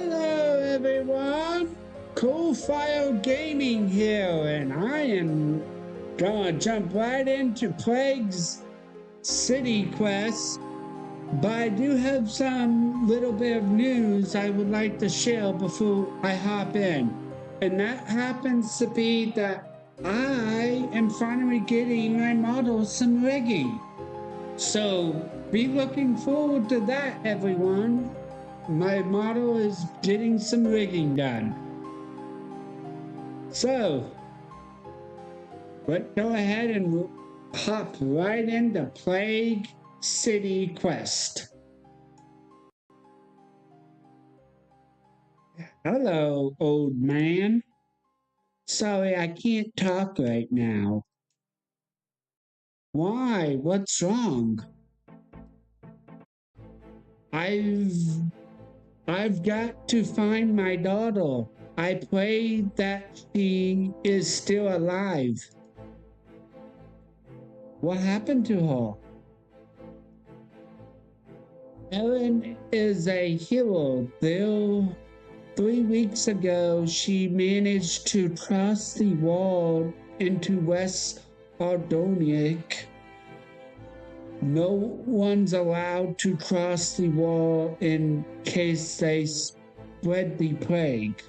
Hello everyone, Cool Fire Gaming here, and I am gonna jump right into Plague's City Quest, but I do have some little bit of news I would like to share before I hop in. And that happens to be that I am finally getting my model some rigging. So be looking forward to that, everyone. My model is getting some rigging done. So let's go ahead and hop right into Plague City Quest. Hello, old man. Sorry, I can't talk right now. Why? What's wrong? I've got to find my daughter. I pray that she is still alive. What happened to her? Ellen is a hero. Though 3 weeks ago, she managed to cross the wall into West Ardonic. No one's allowed to cross the wall in case they spread the plague.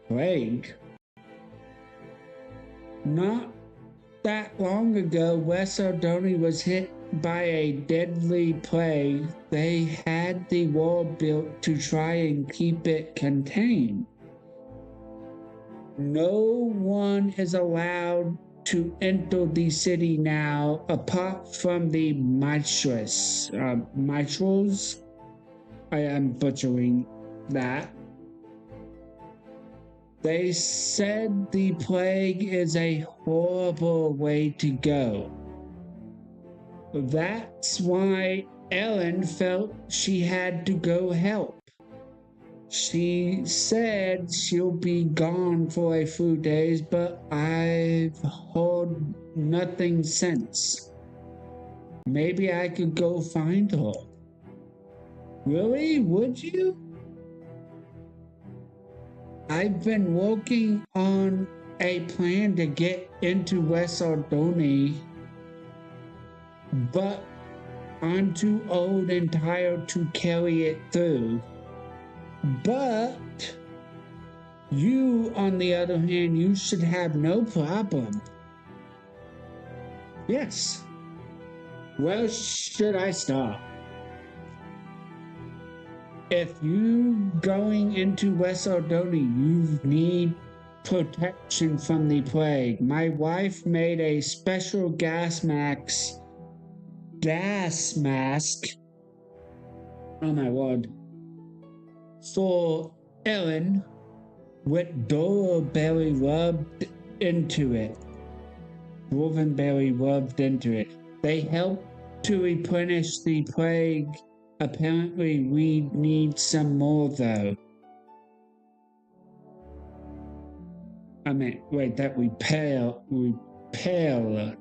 Plague? Not that long ago, West Ardoni was hit by a deadly plague. They had the wall built to try and keep it contained. No one is allowed to enter the city now apart from the Mitrals. I am butchering that. They said the plague is a horrible way to go. That's why Ellen felt she had to go help. She said she'll be gone for a few days, but I've heard nothing since. Maybe I could go find her. Really? Would you? I've been working on a plan to get into West Ardoni, but I'm too old and tired to carry it through. But you, on the other hand, you should have no problem. Yes. Where should I start? If you going into West Ardoni, you need protection from the plague. My wife made a special gas mask. Oh my word. For Ellen with Doraberry rubbed into it. Dwarvenberry rubbed into it. They help to replenish the plague. Apparently we need some more though. I mean, wait, that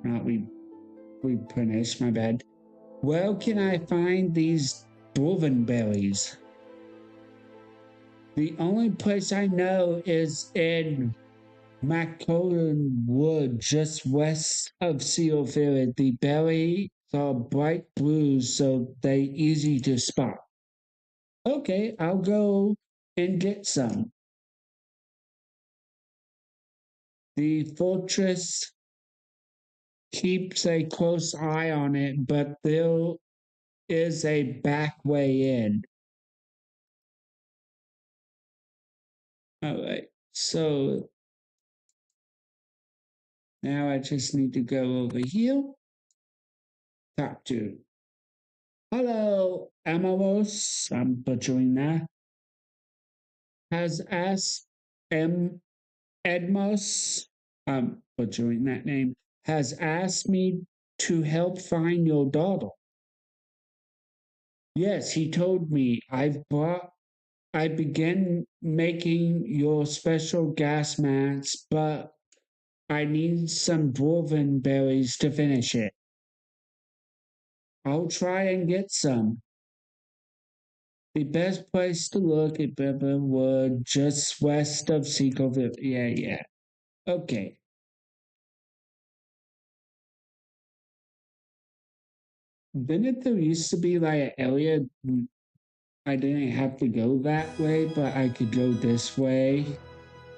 not replenish, my bad. Where can I find these Dwarvenberries? The only place I know is in Maccollan Wood, just west of Sealville. The berries are bright blues, so they easy to spot. Okay, I'll go and get some. The fortress keeps a close eye on it, but there is a back way in. All right, so now I just need to go over here. Talk to. Hello, Amos. I'm butchering that. Has asked Edmos. I'm butchering that name. Has asked me to help find your daughter. Yes, he told me. I began making your special gas mats, but I need some dwarven berries to finish it. I'll try and get some. The best place to look at Beba Wood, just west of Seagoville. Yeah. Okay. Didn't there used to be like an area I didn't have to go that way, but I could go this way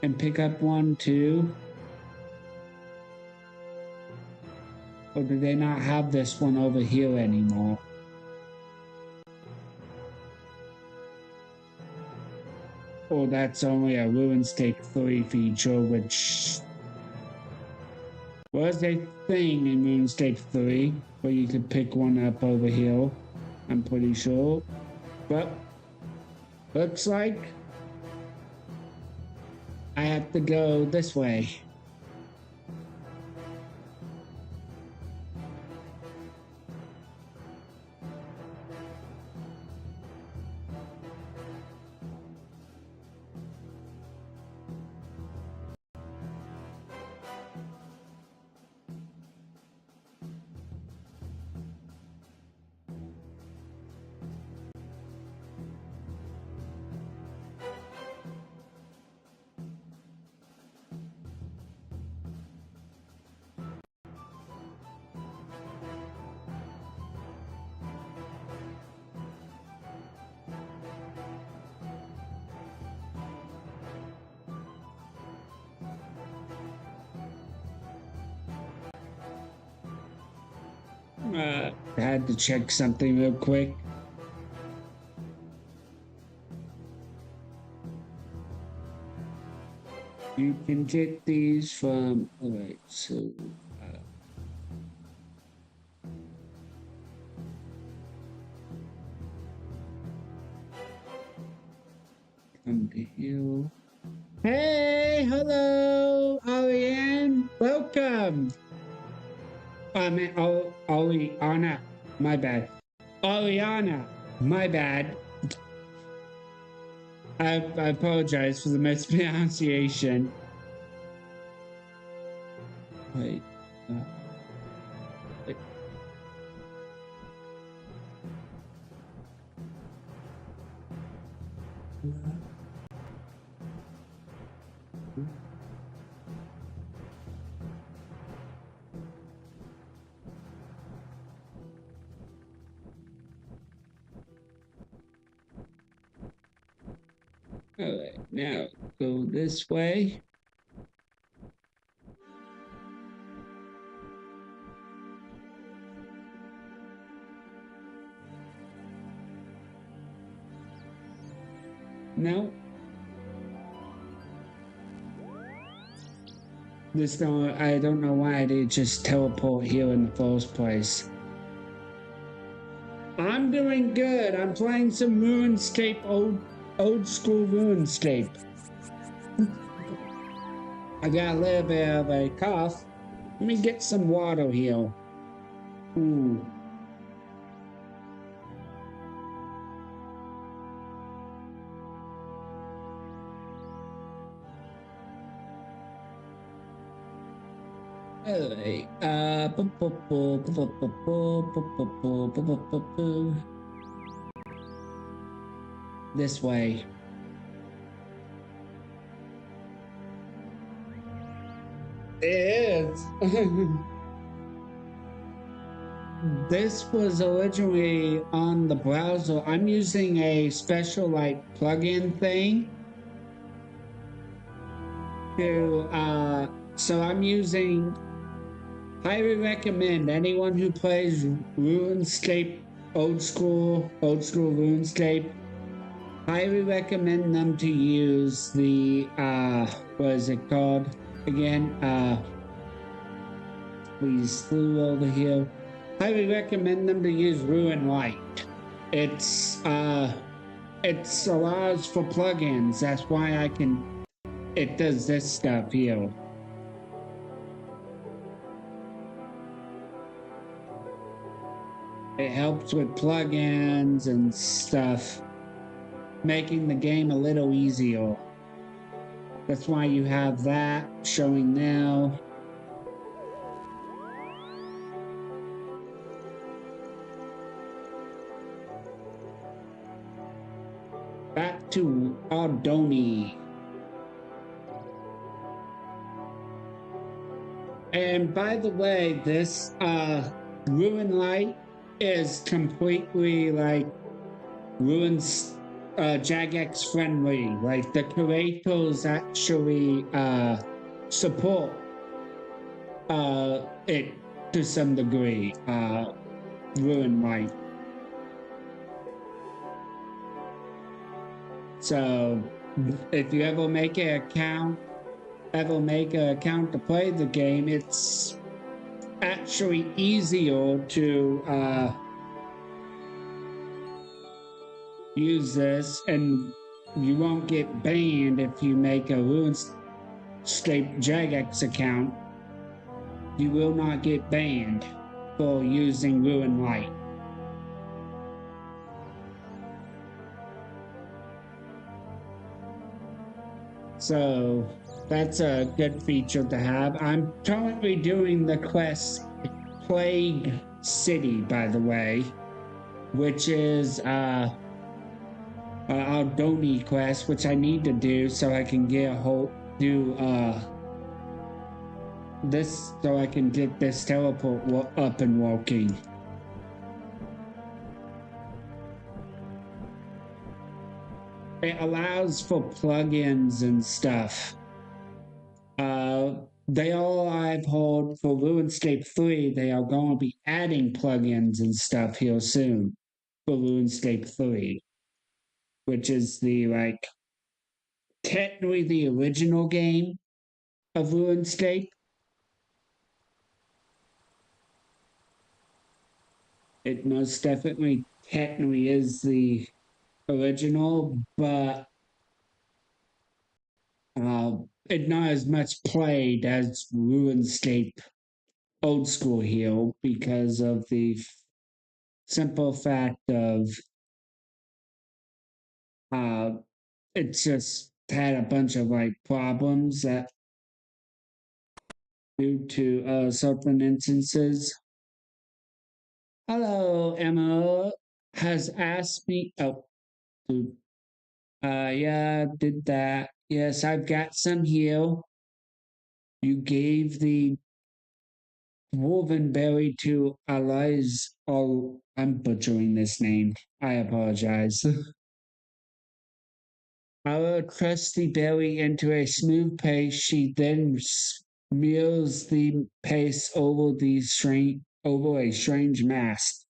and pick up one too? Or do they not have this one over here anymore? Or that's only a RuneScape 3 feature, which was a thing in RuneScape 3, where you could pick one up over here, I'm pretty sure. But looks like I have to go this way. I had to check something real quick. You can get these from, alright, so come to you. Hey, hello, Ariane, welcome. I mean, Ariana, my bad. Ariana, my bad. I apologize for the mispronunciation. Wait. Wait. All right, now go this way. No. I don't know why I did just teleport here in the first place. I'm doing good. I'm playing some RuneScape, old school RuneScape. I got a little bit of a cough. Let me get some water here. Ooh. Alright, this way. It is. This was originally on the browser. I'm using a special like plugin thing to so I'm using, highly recommend anyone who plays RuneScape, old school RuneScape, highly recommend them to use the what is it called again? Please flew over here. Highly recommend them to use Rune Light. It allows for plugins. That's why it does this stuff here. It helps with plugins and stuff, making the game a little easier. That's why you have that showing now. back to Aldoni. And by the way, this Ruin Light is completely like Ruin's Jagex friendly. Like the curators actually support it to some degree. Ruin Light. So if you ever make an account to play the game, it's actually easier to use this, and you won't get banned if you make a RuneScape Jagex account. You will not get banned for using Ruin Light. So that's a good feature to have. I'm currently doing the quest Plague City, by the way, which is Aldoni quest, which I need to do so I can get this, so I can get this teleport up and working. It allows for plugins and stuff. They all, I've heard, for RuneScape 3, they are going to be adding plugins and stuff here soon for RuneScape 3, which is the technically the original game of RuneScape. It most definitely technically is the original, but it's not as much played as RuneScape Old School here because of the simple fact of it just had a bunch of problems that due to certain instances. Hello, Emma has asked me. Oh, yeah, did that. Yes, I've got some here. You gave the woven berry to Eliza. Oh, I'm butchering this name. I apologize. Our crusty berry into a smooth paste. She then smears the paste over a strange mask.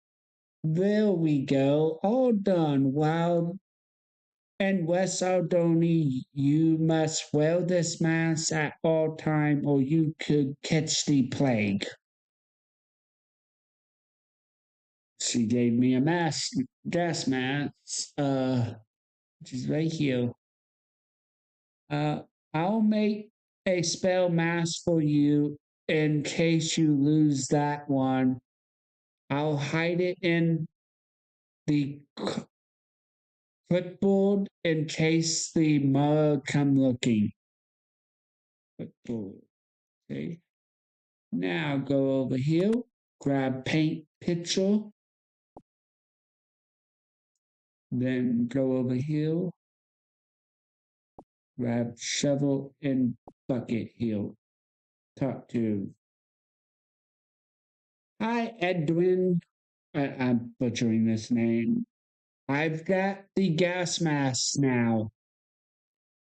There we go, all done. Wild and West Aldoni, you must wear this mask at all time, or you could catch the plague. She gave me a mask, gas mask, which is right here. I'll make a spell mask for you in case you lose that one. I'll hide it in the clipboard in case the mother come looking. Clipboard. Okay. Now go over here, grab paint picture, then go over here, grab shovel and bucket here. Talk to. Hi, Edwin. I'm butchering this name. I've got the gas mask now.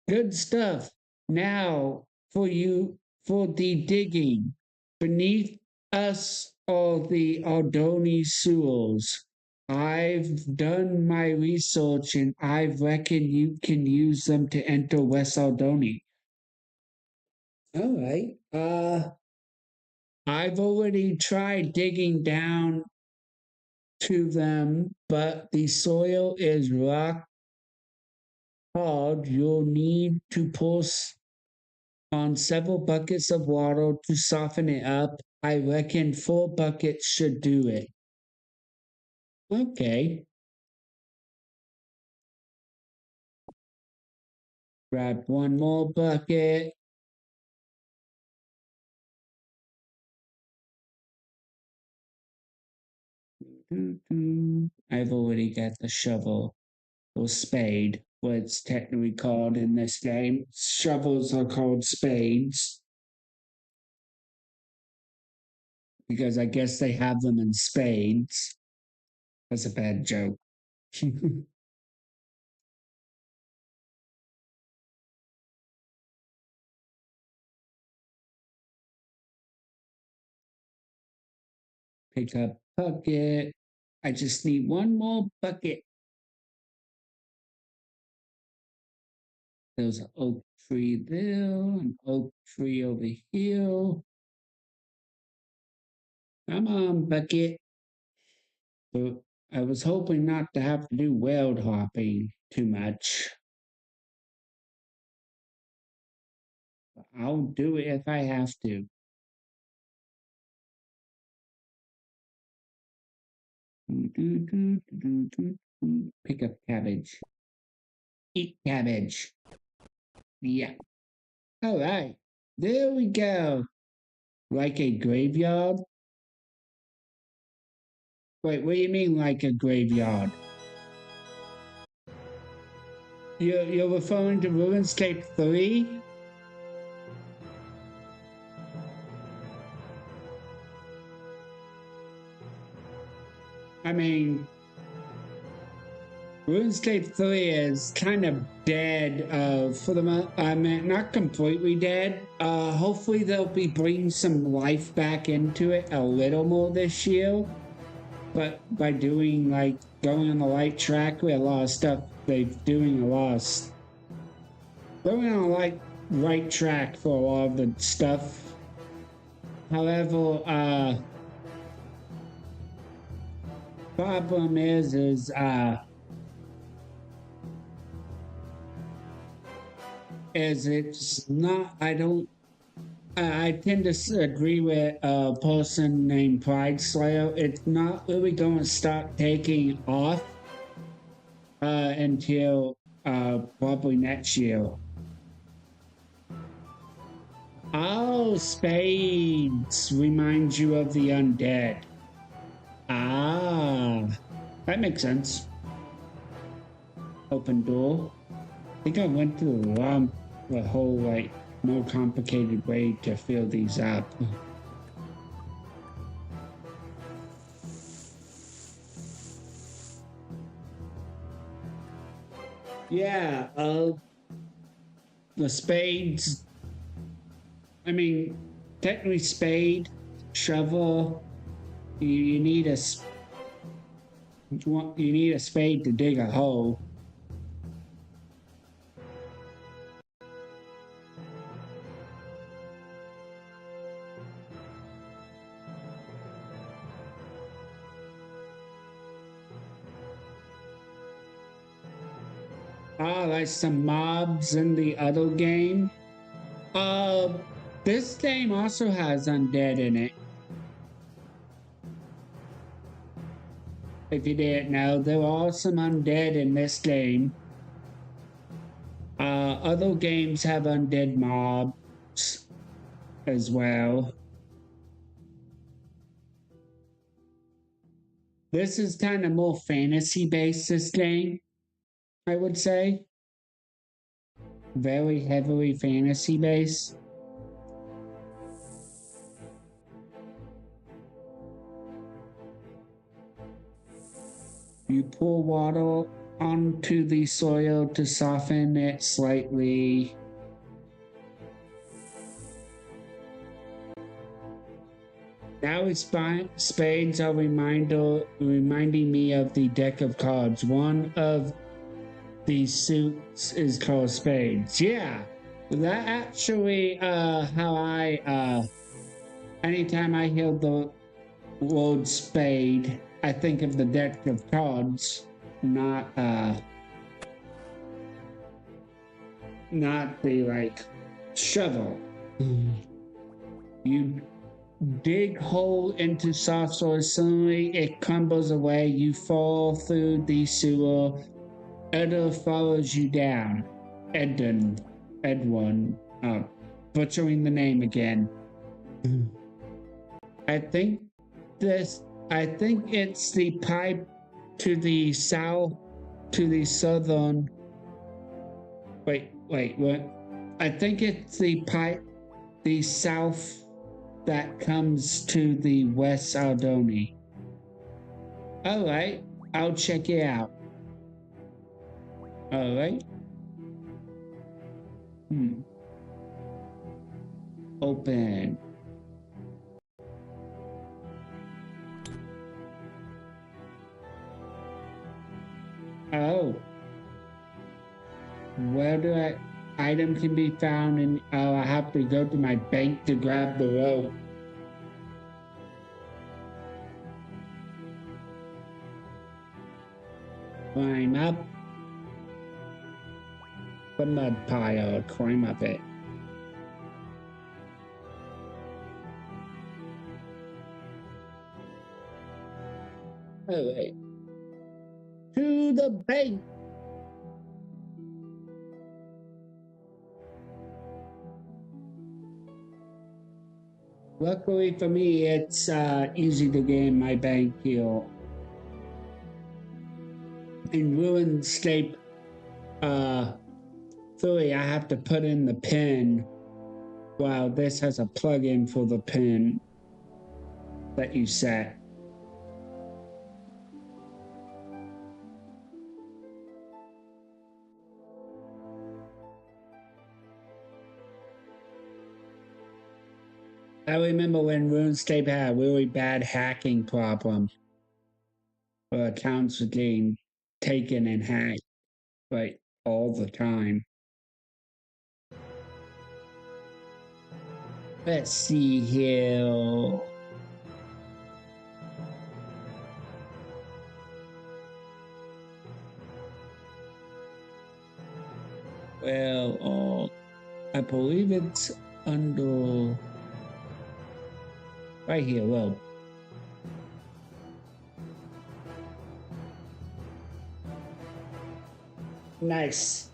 Good stuff. Now for the digging. Beneath us are the Aldoni sewers. I've done my research and I reckon you can use them to enter West Aldoni. All right. I've already tried digging down to them, but the soil is rock hard. You'll need to pour on several buckets of water to soften it up. I reckon 4 buckets should do it. Okay. Grab one more bucket. I've already got the shovel or spade. what it's technically called in this game. Shovels are called spades. Because I guess they have them in spades. That's a bad joke. Pick up bucket. I just need one more bucket. There's an oak tree there, an oak tree over here. Come on, bucket. But I was hoping not to have to do world hopping too much. But I'll do it if I have to. Pick up cabbage. Eat cabbage. Yeah. All right. There we go. Like a graveyard? Wait, what do you mean like a graveyard? You're referring to RuneScape 3? I mean, RuneScape 3 is kind of dead for the moment. I mean, not completely dead. Hopefully they'll be bringing some life back into it a little more this year. But by doing, like, going on the right track with a lot of stuff, they're doing a lot of... Going on the right track for a lot of the stuff. However, problem is it's not, I tend to agree with a person named Pride Slayer. It's not really going to start taking off until probably next year. Oh, spades remind you of the undead. Ah, that makes sense. Open door. I think I went to the whole, like, more complicated way to fill these up. Yeah, the spades. I mean, technically spade, shovel. You need a spade to dig a hole. Like some mobs in the other game. This game also has undead in it. If you didn't know, there are some undead in this game. Other games have undead mobs as well. This is kind of more fantasy-based, this game, I would say. Very heavily fantasy-based. You pour water onto the soil to soften it slightly. Now spades are reminding me of the deck of cards. One of these suits is called spades. Yeah, that actually how I anytime I hear the word spade, I think of the deck of cards, not the, like, shovel. You dig hole into soft soil, suddenly it crumbles away, you fall through the sewer, Edda follows you down. Edwin, butchering the name again. I think it's the pipe to the south, to the southern Wait, what? I think it's the south that comes to the West Aldoni. Alright, I'll check it out. Alright. Open. Oh. Where do item can be found and I have to go to my bank to grab the rope. Climb up the mud pile, climb up it. Alright. To the bank. Luckily for me, it's easy to gain my bank here. In RuneScape 3, I have to put in the pin, while this has a plugin for the pin that you set. I remember when RuneScape had a really bad hacking problem, where accounts were getting taken and hacked, like, all the time. Let's see here. Well, I believe it's under right here. Well, nice.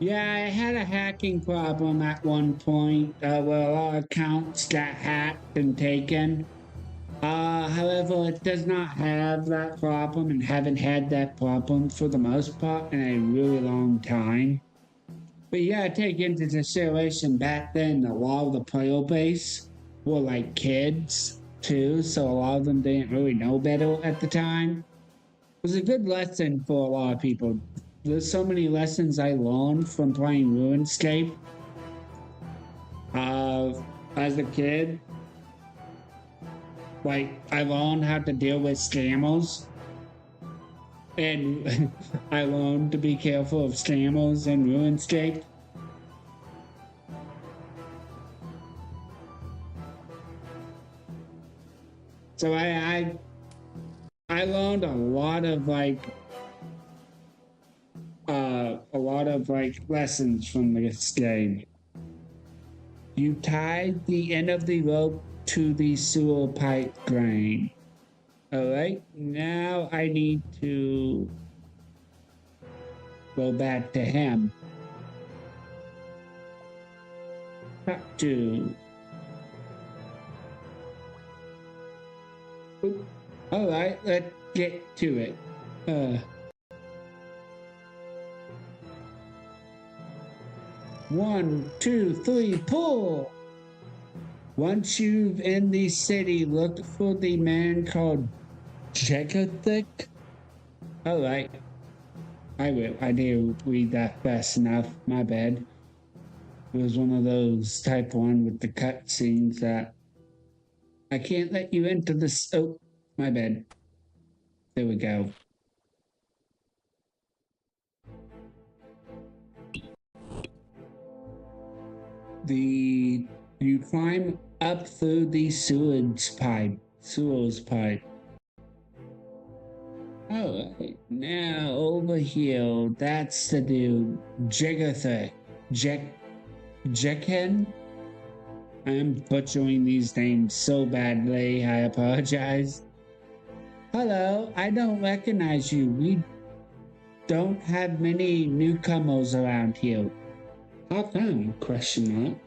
Yeah, I had a hacking problem at one point where a lot of accounts got hacked and taken. However, it does not have that problem and haven't had that problem for the most part in a really long time. But you gotta take into consideration back then a lot of the player base were like kids too, so a lot of them didn't really know better at the time. It was a good lesson for a lot of people. There's so many lessons I learned from playing RuneScape as a kid. Like, I learned how to deal with scammers, and I learned to be careful of scammers in RuneScape. So I learned a lot of lessons from this game. You tied the end of the rope to the sewer pipe drain. Alright, now I need to go back to him. Talk to. Alright, let's get to it. 1, 2, 3, pull! Once you've in the city, look for the man called Jegathic. Alright. I will. I didn't read that fast enough. My bad. It was one of those type 1 with the cutscenes that I can't let you into this. Oh, my bad. There we go. You climb up through the sewage pipe. Alright, now over here, that's the dude, Jegathic. Jekken? I'm butchering these names so badly, I apologize. Hello, I don't recognize you. We don't have many newcomers around here. How come? Question mark.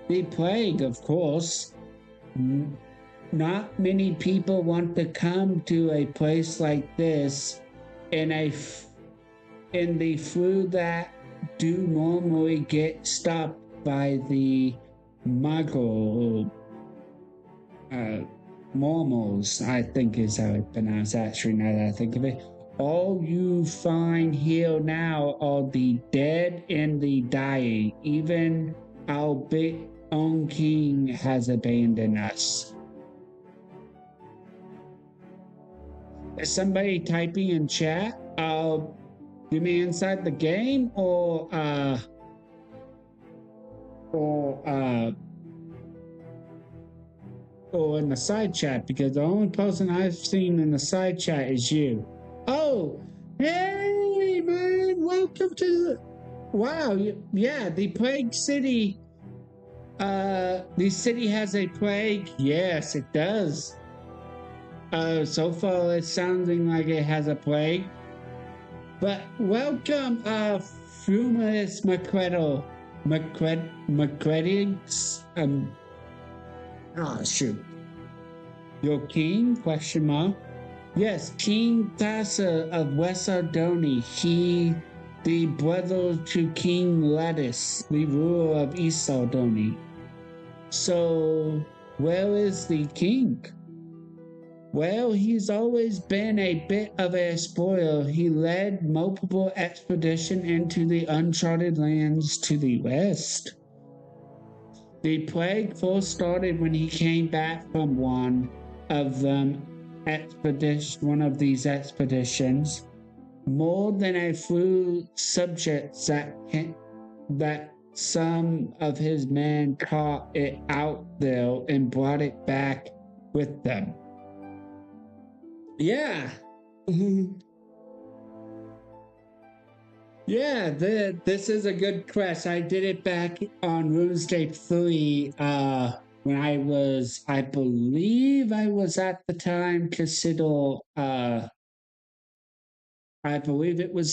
The plague, of course. not many people want to come to a place like this in the flu that do normally get stopped by the Muggle Mormons, I think is how it's pronounced actually now that I think of it. All you find here now are the dead and the dying. Even our big own king has abandoned us. Is somebody typing in chat? You mean inside the game or in the side chat? Because the only person I've seen in the side chat is you. Oh, hey man, welcome to wow, yeah, the Plague City. The city has a plague. Yes, it does. So far it's sounding like it has a plague. But welcome, Fumus McCredits. Shoot. Your king? Question mark. Yes, King Thassa of West Ardoni. He, the brother to King Lattice, the ruler of East Ardoni. So, where is the king? Well, he's always been a bit of a explorer. He led multiple expeditions into the uncharted lands to the west. The plague first started when he came back from one of these expeditions. More than a few subjects that some of his men caught it out there and brought it back with them. Yeah. Yeah, this is a good quest. I did it back on RuneScape 3 when I believe I was at the time consider I believe it was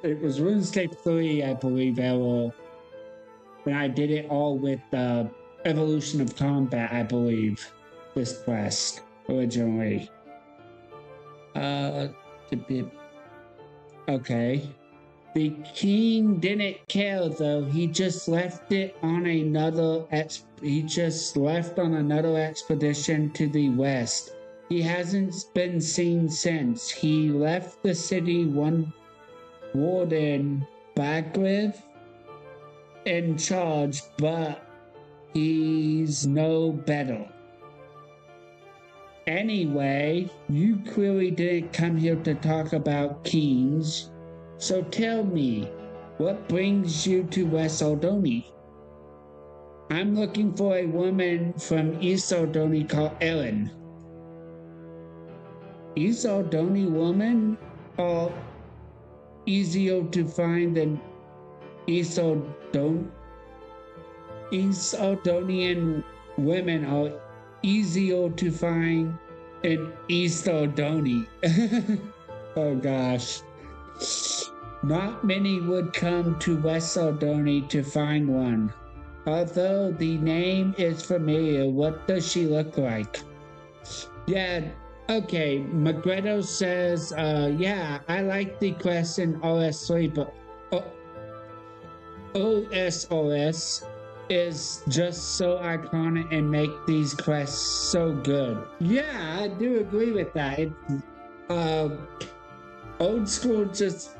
RuneScape 3, I believe, when I did it all with Evolution of Combat, I believe, this quest originally. Okay. The king didn't care though. He just left on another expedition to the west. He hasn't been seen since. He left the city one warden Bagriv in charge, but he's no better. Anyway, you clearly didn't come here to talk about kings, so tell me, what brings you to West Ardoni? I'm looking for a woman from East Ardoni called Ellen. East Ardoni women are easier to find than East Ardonian women are easier to find in East Ardoni. Oh gosh. Not many would come to West Ardoni to find one. Although the name is familiar, what does she look like? Yeah, okay, Magretto says, yeah, I like the quest in OS3, but OSRS is just so iconic and make these quests so good. Yeah, I do agree with that. Old School just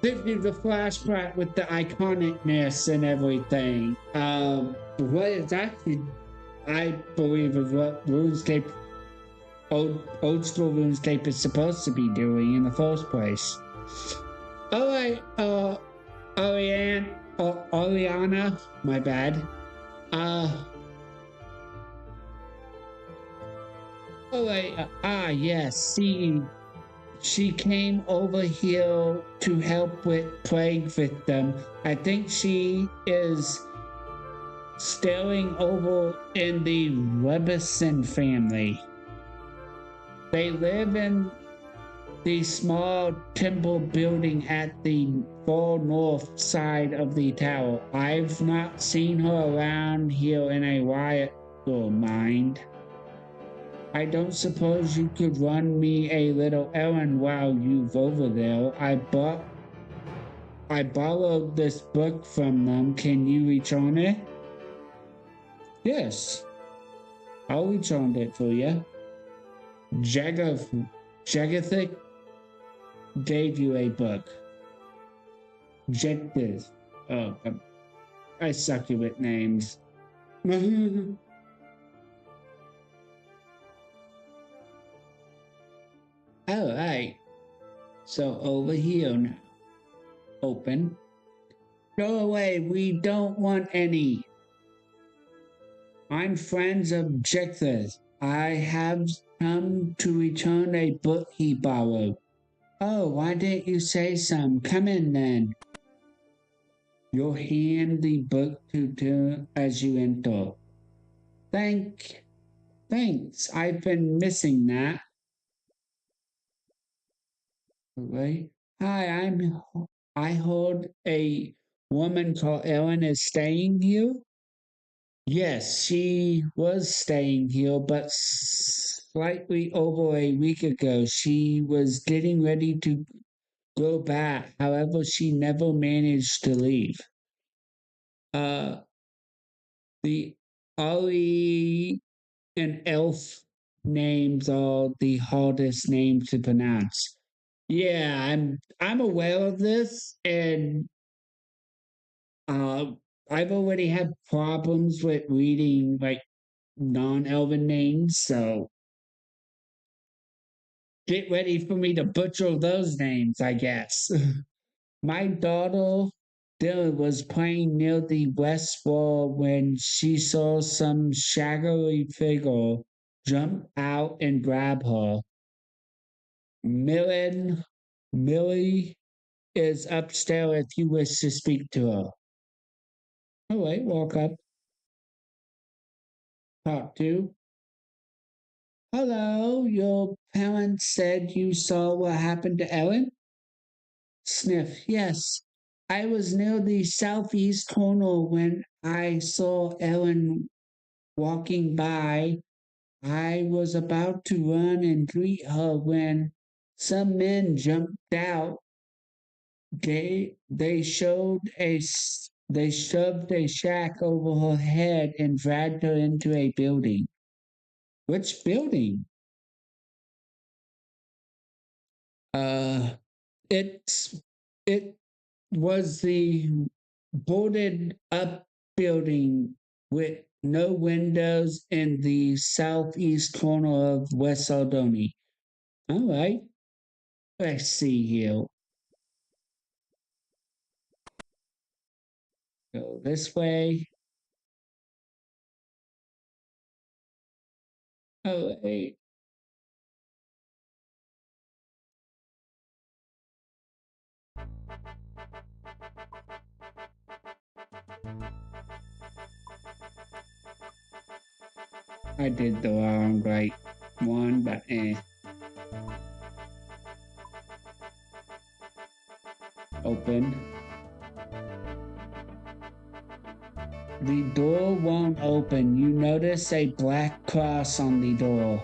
gives you the flashback with the iconicness and everything. What is actually, I believe, is what RuneScape, old School RuneScape is supposed to be doing in the first place. Alright, Oriana, my bad. Yes, she came over here to help with plague victim. I think she is staying over in the Rebison family. They live in the small temple building at the far north side of the tower. I've not seen her around here in a while. or mind. I don't suppose you could run me a little errand while you've over there. I borrowed this book from them. Can you return it? Yes, I'll return it for you. Jagathic gave you a book. Jekthis. Oh, I suck with names. Alright, so over here now. Open. Go away, we don't want any. I'm friends of Jekthis. I have come to return a book he borrowed. Oh, why didn't you say some? Come in then. You'll hand the book to as you enter. Thanks. I've been missing that. Right. Hi, I heard a woman called Ellen is staying here. Yes, she was staying here, but slightly over a week ago, she was getting ready to go back. However, she never managed to leave. The Ollie and Elf names are the hardest names to pronounce. Yeah, I'm aware of this, and uh, I've already had problems with reading like non-Elven names, so get ready for me to butcher those names, I guess. My daughter Dylan was playing near the west wall when she saw some shadowy figure jump out and grab her. Millie is upstairs if you wish to speak to her. All right, walk up. Talk to. Hello, your parents said you saw what happened to Ellen? Sniff, yes. I was near the southeast corner when I saw Ellen walking by. I was about to run and greet her when some men jumped out. They shoved a shack over her head and dragged her into a building. Which building? Uh, it's it was the boarded up building with no windows in the southeast corner of West Aldoni. All right, let's see here. Go this way. All right. I did the wrong right one, but Open. The door won't open. You notice a black cross on the door.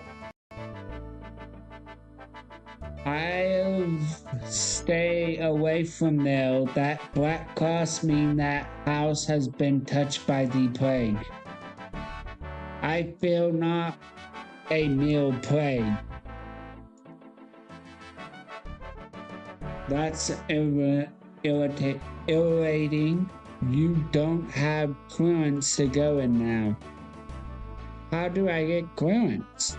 I'll stay away from there. That black cross means that house has been touched by the plague. I feel not a mere plague. That's irritating. You don't have clearance to go in now. How do I get clearance?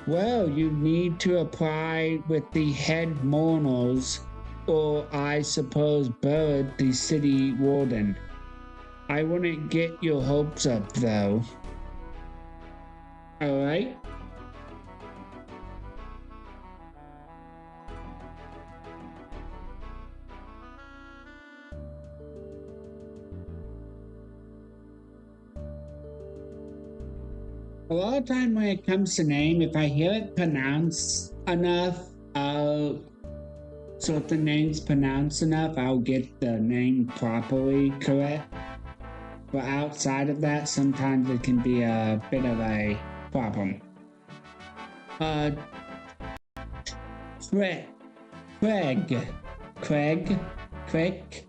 Well, you need to apply with the head mourners, or I suppose Bird, the city warden. I wouldn't get your hopes up, though. All right? A lot of time when it comes to name, if I hear it pronounced enough, so if the name's pronounced enough, I'll get the name properly correct. But outside of that, sometimes it can be a bit of a problem. Craig, Craig, Craig.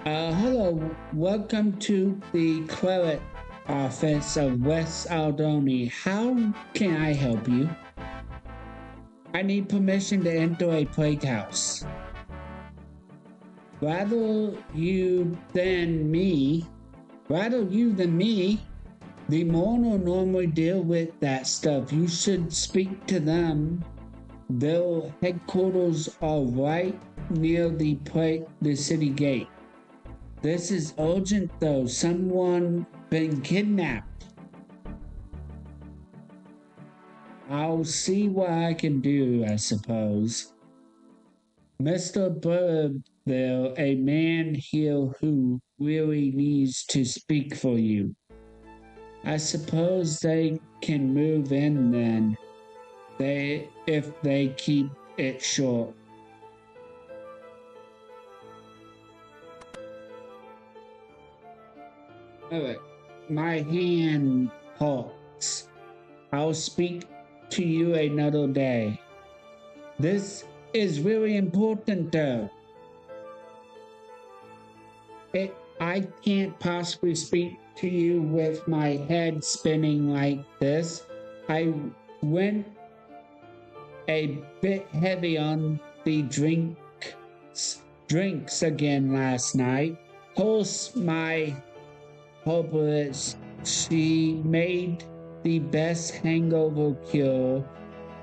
Hello, welcome to the cleric office of West Aldoni. How can I help you? I need permission to enter a plague house. Rather you than me, the mourner normally deal with that stuff. You should speak to them. Their headquarters are right near the city gate. This is urgent though. Someone been kidnapped. I'll see what I can do, I suppose. Mr. Bird, there a man here who really needs to speak for you. I suppose they can move in then. If they keep it short. Alright, my hand hurts. I'll speak to you another day. This is really important though. I can't possibly speak to you with my head spinning like this. I went a bit heavy on the drinks again last night. Plus my herbalist, she made the best hangover cure.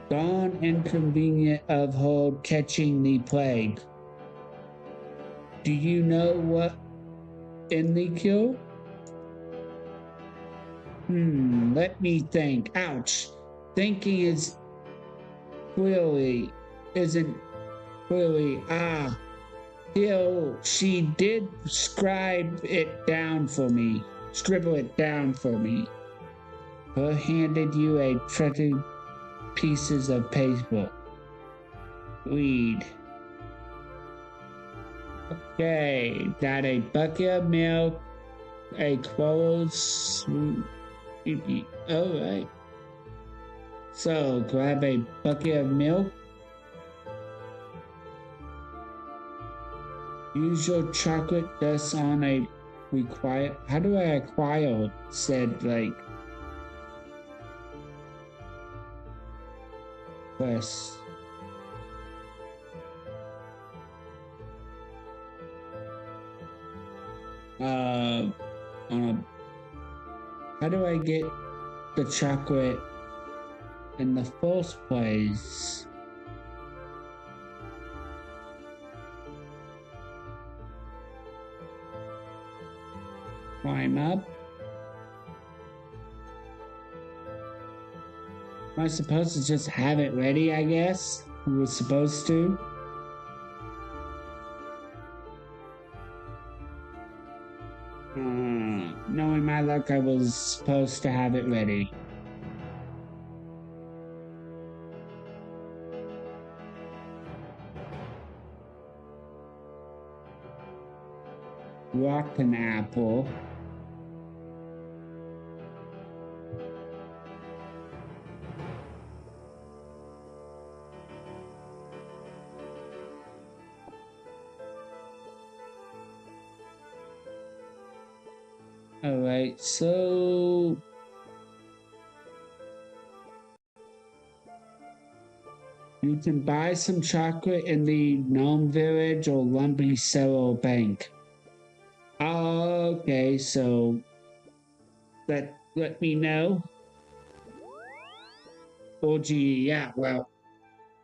Darn inconvenient of her catching the plague. Do you know what in the cure? Let me think. Ouch. Thinking isn't clearly. She did scribble it down for me. Her handed you a printed pieces of paper. Read. Okay, got a bucket of milk, a clothes. Alright. So grab a bucket of milk. Use your chocolate dust on a require. How do I acquire it? Said like. Press. How do I get the chocolate in the first place? Climb up. Am I supposed to just have it ready, I guess? We were supposed to. Knowing my luck, I was supposed to have it ready. Rotten apple. Alright, so you can buy some chocolate in the Gnome Village or Lumpy Cellar Bank. Okay, so let me know. Or GE, yeah, well,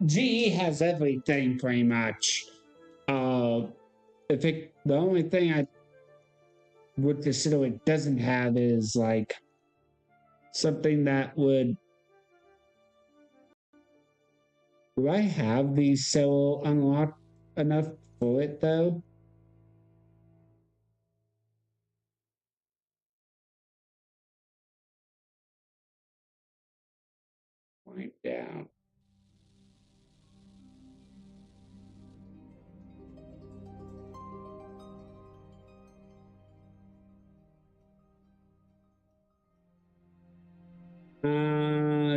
GE has everything pretty much. The only thing I would consider it doesn't have is like something that would. Do I have the cell unlocked enough for it though? Wind down.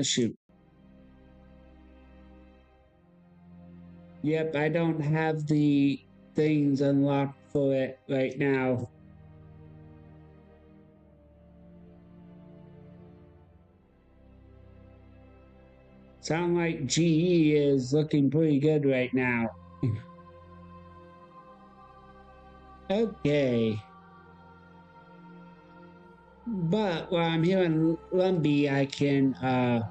shoot. Yep, I don't have the things unlocked for it right now. Sound like GE is looking pretty good right now. Okay. But while I'm here in Lumbee, I can,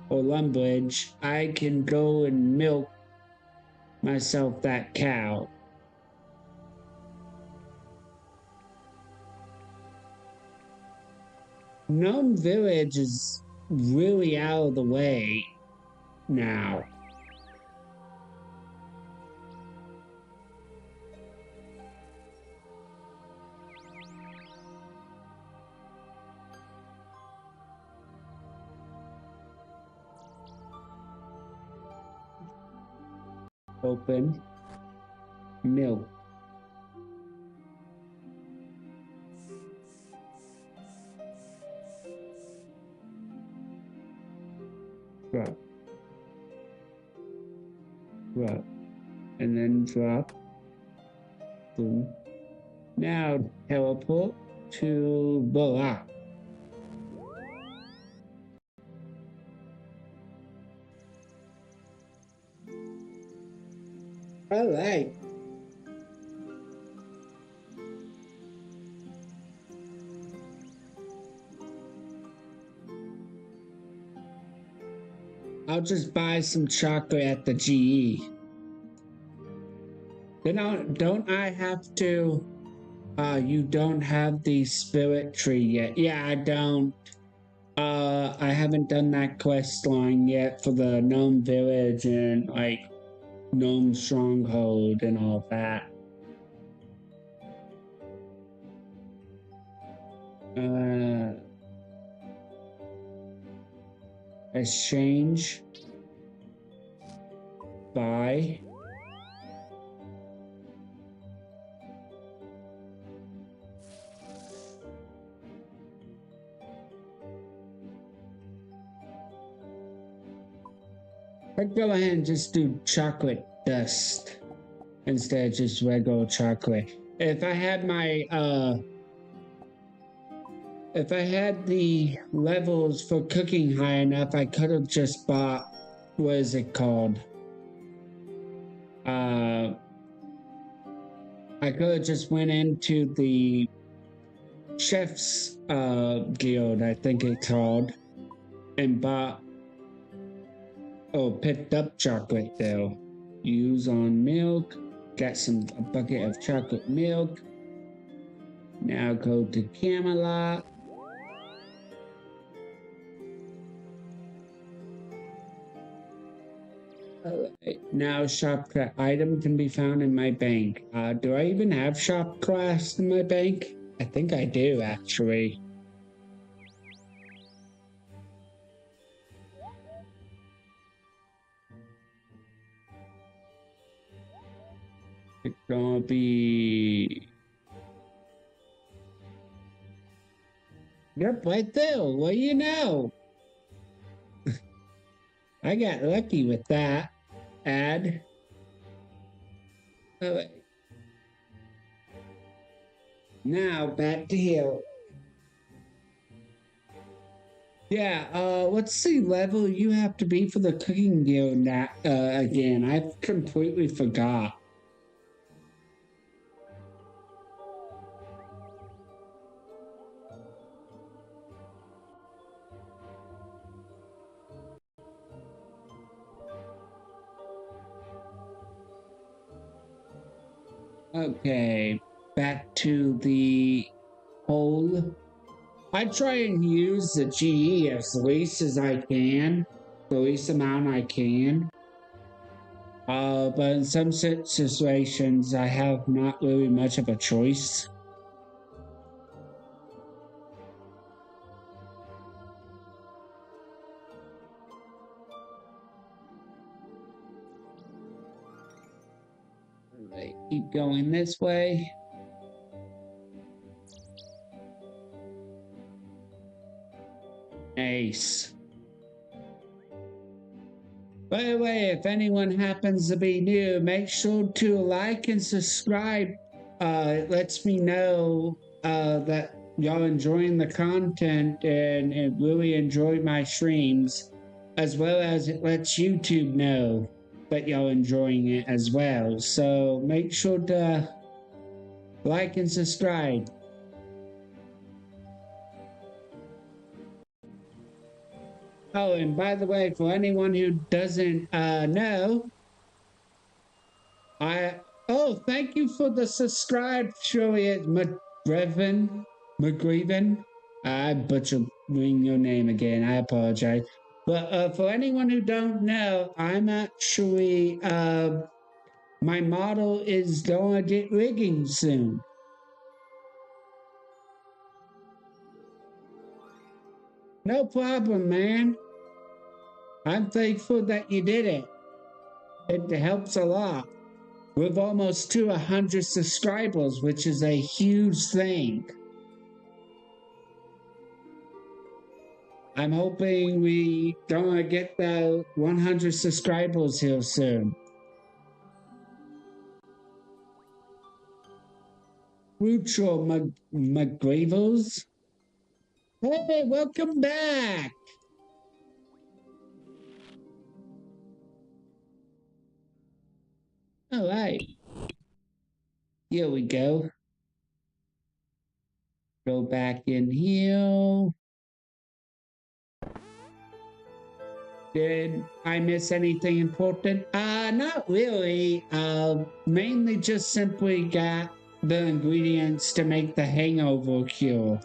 or Lumbridge, I can go and milk myself that cow. Gnome Village is really out of the way now. Open. Milk. Drop. Drop. And then drop. Boom. Now teleport to Blah. All right. I'll just buy some chocolate at the GE. Then don't I have to? You don't have the spirit tree yet. Yeah, I don't. I haven't done that quest line yet for the gnome village and like gnome stronghold and all that. Exchange. Buy. I'd go ahead and just do chocolate dust instead of just regular chocolate. If I had my if I had the levels for cooking high enough, I could have just bought, what is it called? I could have just went into the chef's guild, I think it's called, and bought, picked up chocolate though. Use on milk, got a bucket of chocolate milk. Now go to Camelot. Now shopcraft item can be found in my bank. Do I even have shopcraft in my bank? I think I do actually. It's gonna be... Yep, right there. What do you know? I got lucky with that. Add. All right. Now back to here. Yeah, what's the level you have to be for the cooking guild again? I completely forgot. Okay, back to the hole. I try and use the GE as least as I can, the least amount I can. But in some situations, I have not really much of a choice. Right, keep going this way. Ace. By the way, if anyone happens to be new, make sure to like and subscribe. It lets me know that y'all enjoying the content and really enjoy my streams, as well as it lets YouTube know that y'all enjoying it as well. So make sure to like and subscribe. Oh, and by the way, for anyone who doesn't know, thank you for the subscribe, Juliet McGreven. I butchered your name again. I apologize. But for anyone who don't know, I'm actually my model is gonna get rigging soon. No problem, man. I'm thankful that you did it. It helps a lot. We've almost to 100 subscribers, which is a huge thing. I'm hoping we gonna get the 100 subscribers here soon. Mutual McGravels. Hey, welcome back. All right. Here we go. Go back in here. Did I miss anything important? Not really. Mainly just simply got the ingredients to make the hangover cure.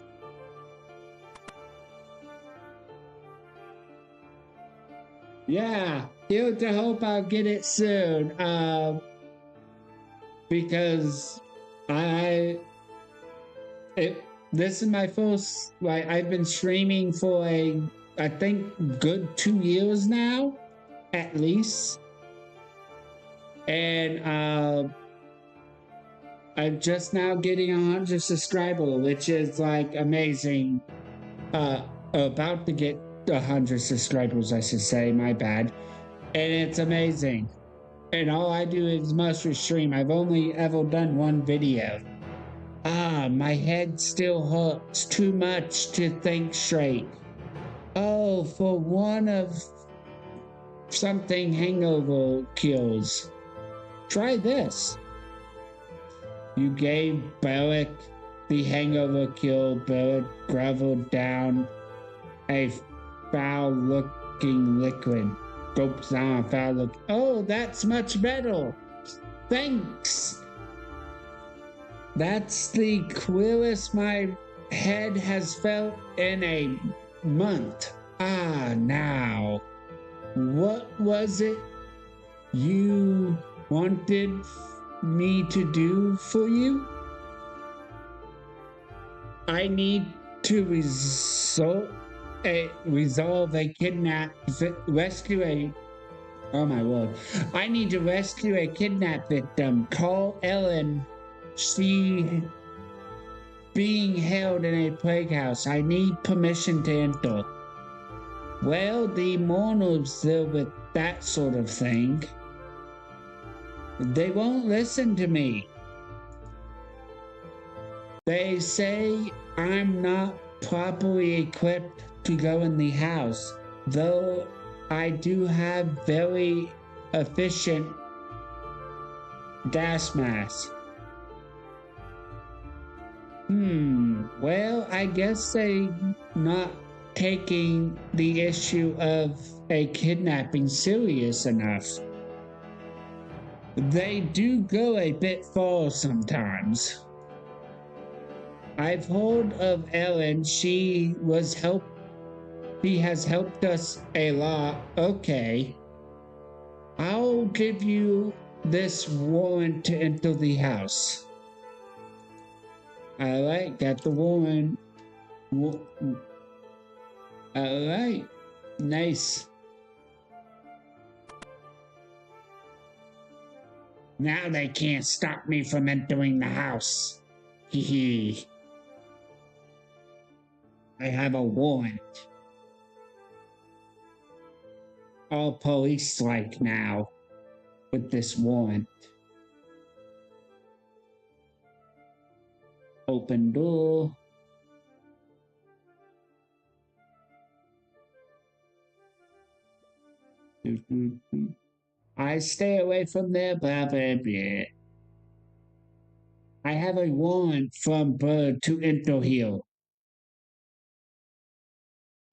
Yeah, here to hope I'll get it soon. Because this is my first, like, I've been streaming for I think good 2 years now, at least. And I'm just now getting 100 subscribers, which is like amazing. About to get 100 subscribers, I should say, my bad. And it's amazing. And all I do is mostly stream. I've only ever done one video. My head still hurts too much to think straight. Oh, for one of something hangover kills. Try this. You gave Barrick the hangover kill. Barrick grovelled down a foul-looking liquid. Gulps down a foul look. Oh, that's much better. Thanks. That's the clearest my head has felt in a month. Now, what was it you wanted me to do for you? I need to resolve a rescue a. Oh my word! I need to rescue a kidnap victim. Call Ellen. She being held in a plague house. I need permission to enter. Well, the mourners deal with that sort of thing. They won't listen to me. They say I'm not properly equipped to go in the house, though I do have very efficient gas mask. Well, I guess they not taking the issue of a kidnapping serious enough. They do go a bit far sometimes. I've heard of Ellen. She has helped us a lot. Okay. I'll give you this warrant to enter the house. Alright, got the warrant. Alright, nice. Now they can't stop me from entering the house. Hee hee. I have a warrant. all police-like now with this warrant. Open door. I stay away from there, blah, blah, blah. I have a warrant from Bird to enter here.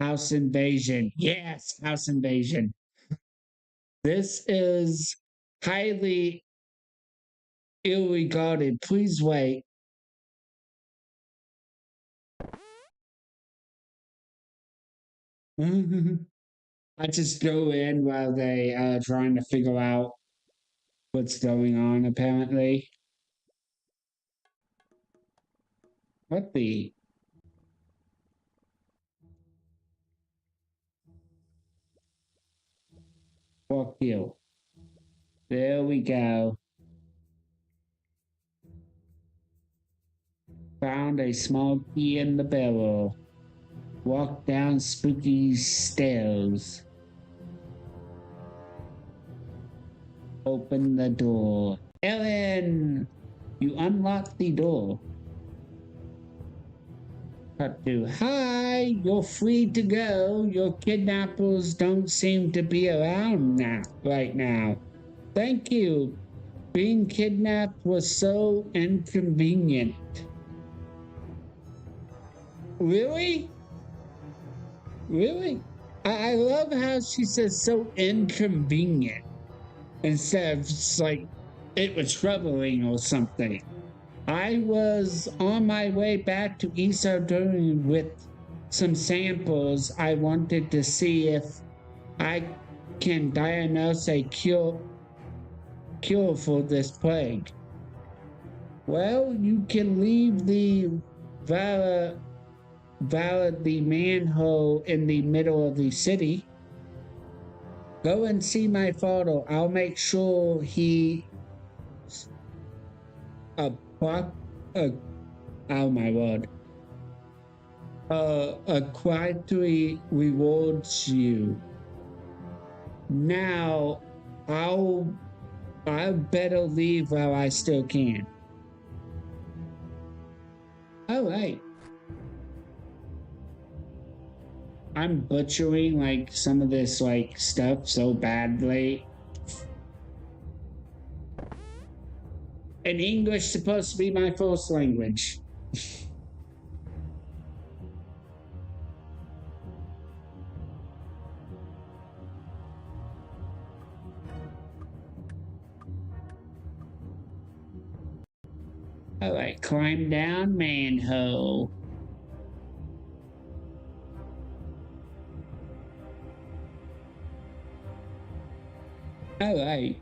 House invasion. Yes, house invasion. This is highly ill-regarded. Please wait. I just go in while they are trying to figure out what's going on, apparently. What the? Fuck you. There we go. Found a small key in the barrel. Walk down spooky stairs. Open the door. Ellen! You unlocked the door. Cut to, hi, you're free to go. Your kidnappers don't seem to be around now, right now. Thank you. Being kidnapped was so inconvenient. Really? Really? I love how she says so inconvenient instead of just like it was troubling or something. I was on my way back to East Sardinia with some samples. I wanted to see if I can diagnose a cure for this plague. Well, you can leave the the manhole in the middle of the city. Go and see my father. I'll make sure he oh my word. Quietly rewards you. Now, I better leave while I still can. All right. I'm butchering like some of this like stuff so badly. And English is supposed to be my first language. All right, climb down manhole. All right.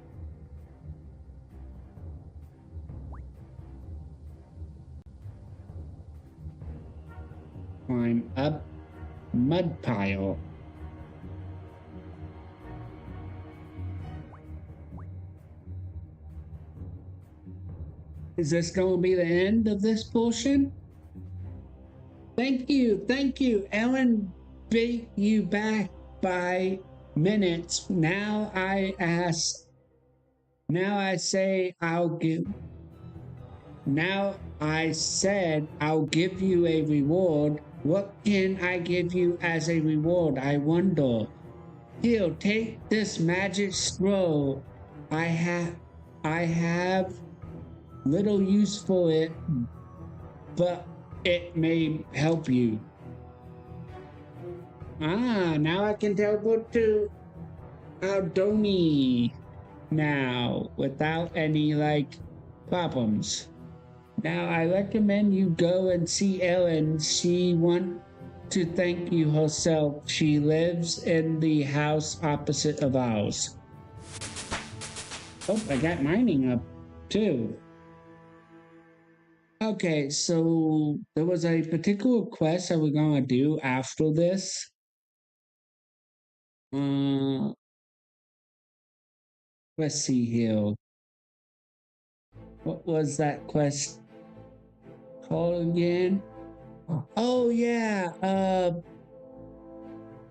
Climb up mud pile. Is this going to be the end of this portion? Thank you. Ellen beat you back by minutes. Now I said I'll give you a reward. What can I give you as a reward? I wonder. Here, take this magic scroll. I have little use for it, but it may help you. Now I can teleport to Aldoni now without any like problems. Now I recommend you go and see Ellen. She wants to thank you herself. She lives in the house opposite of ours. Oh, I got mining up too. Okay, so there was a particular quest that we're gonna do after this. Let's see here. What was that quest called again? Oh yeah,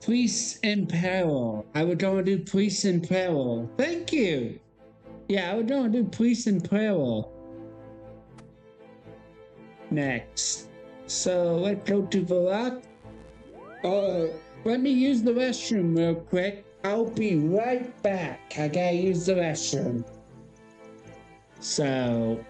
Priests in peril. I would go and do priests in peril. Thank you. Yeah, I would go and do priests in peril. Next. So let's go to Valak. Let me use the restroom real quick. I'll be right back. I gotta use the restroom. So.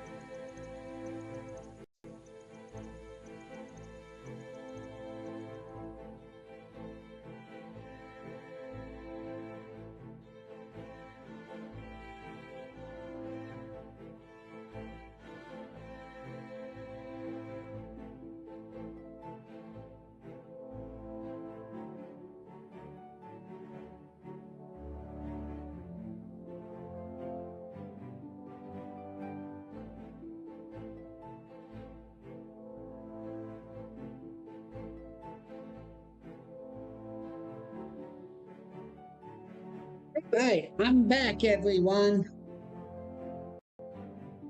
Hey, I'm back, everyone.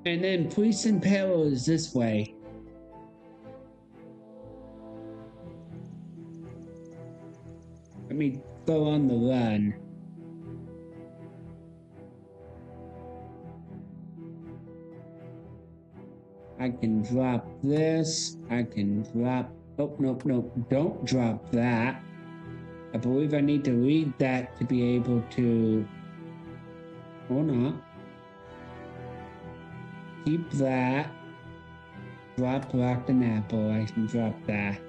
And then Police in Peril is this way. Let me go on the run. I can drop this. I can drop. Oh, nope, nope. Don't drop that. I believe I need to read that to be able to. Or not. Keep that. Drop rock and apple. I can drop that.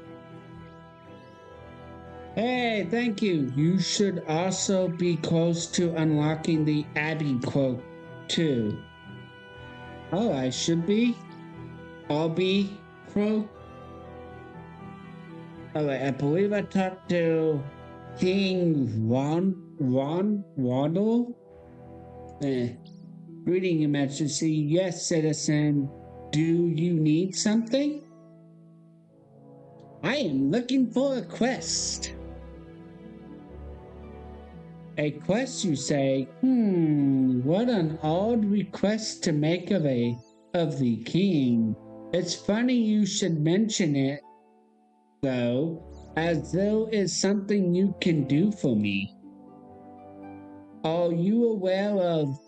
Hey, thank you. You should also be close to unlocking the Abbey cloak too. Oh, I should be. I'll be cloak. Alright, I believe I talked to King Ronald. Greeting, Your Majesty. Yes, citizen. Do you need something? I am looking for a quest. A quest, you say? What an odd request to make of the king. It's funny you should mention it, though, as though it's something you can do for me. Are you aware of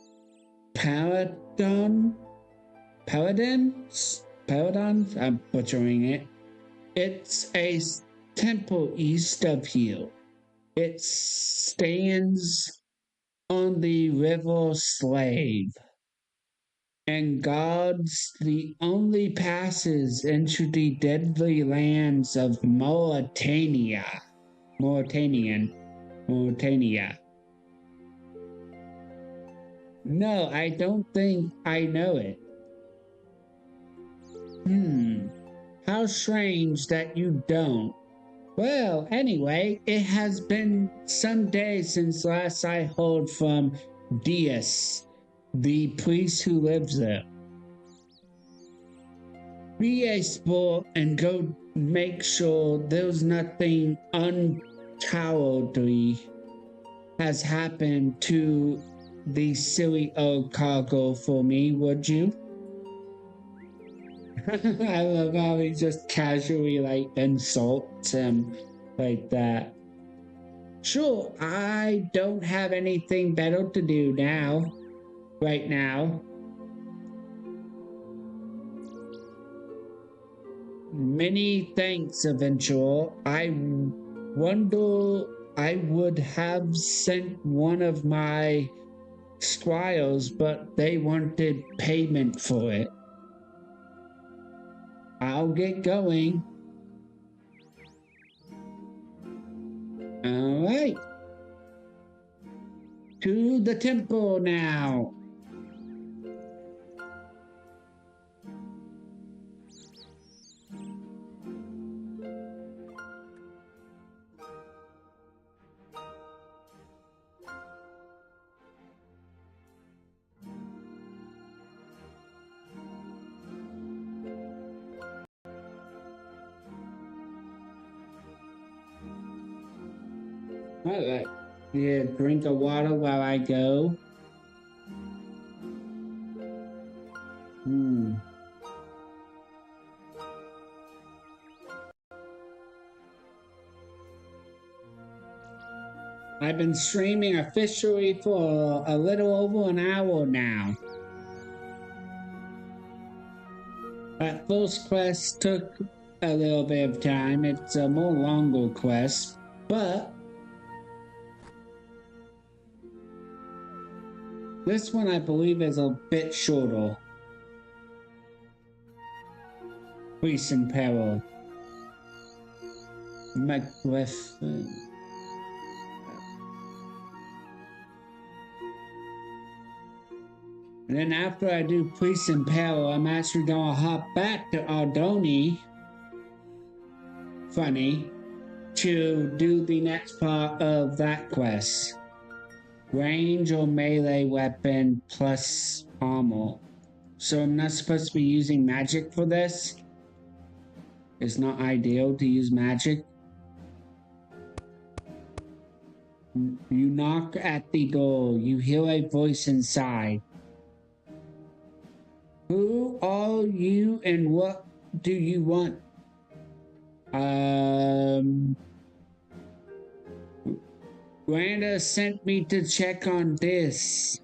Paladins? I'm butchering it. It's a temple east of here. It stands on the river Slave and guards the only passes into the deadly lands of Mauritania. No, I don't think I know it. How strange that you don't. Well, anyway, it has been some days since last I heard from Dias, the priest who lives there. Be a sport and go make sure there's nothing untowardly has happened to the silly old cargo for me, would you? I love how he just casually insults him like that. Sure, I don't have anything better to do right now. Many thanks, Adventurer. I wonder I would have sent one of my squires, but they wanted payment for it. I'll get going. All right. To the temple now. All right. Yeah, drink of water while I go. I've been streaming officially for a little over an hour now. That first quest took a little bit of time. It's a more longer quest, but this one I believe is a bit shorter. Priest in Peril. McGriff. And then after I do Priest in Peril, I'm actually gonna hop back to Ardoni. Funny. To do the next part of that quest. Range or melee weapon plus armor. So I'm not supposed to be using magic for this? It's not ideal to use magic. You knock at the door. You hear a voice inside. Who are you and what do you want? Randa sent me to check on this.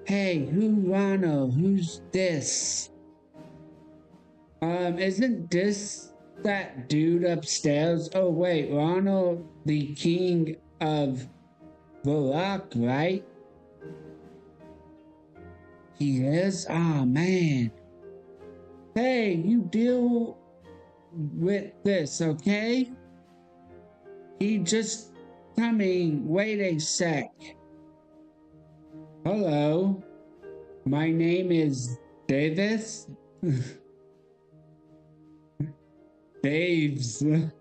Hey, who's Rana? Who's this? Isn't this that dude upstairs? Oh wait, Rana, the king of Barak, right? He is? Ah, man. Hey, you deal with this, okay? He just coming. Wait a sec. Hello. My name is Davis. Daves.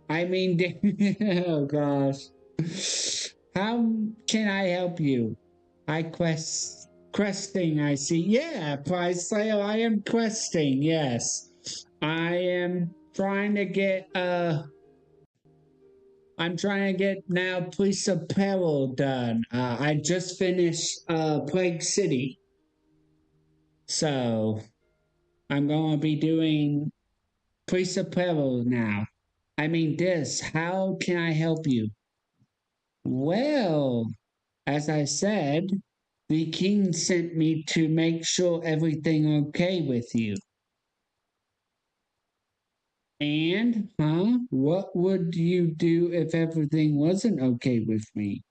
I mean, oh gosh. How can I help you? I questing, I see. Yeah, prize sale, I am questing, yes. I am trying to get, I'm trying to get now Police Apparel done. I just finished, Plague City. So, I'm going to be doing Police Apparel now. I mean this, how can I help you? Well, as I said, the king sent me to make sure everything okay with you. And, what would you do if everything wasn't okay with me?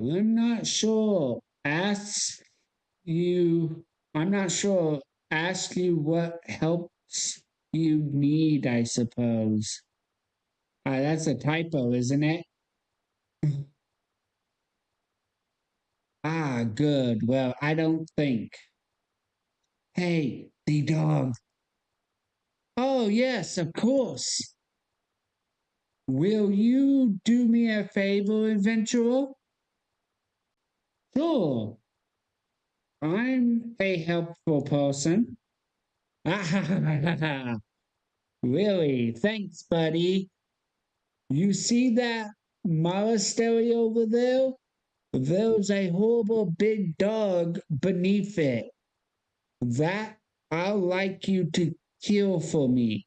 I'm not sure. I'm not sure. Ask you what helps you need, I suppose. That's a typo, isn't it? Ah, good. Well, I don't think. Hey, the dog. Oh, yes, of course. Will you do me a favor, adventurer? Sure. I'm a helpful person. Really? Thanks, buddy. You see that monastery over there? There's a horrible big dog beneath it. That I'd like you to kill for me.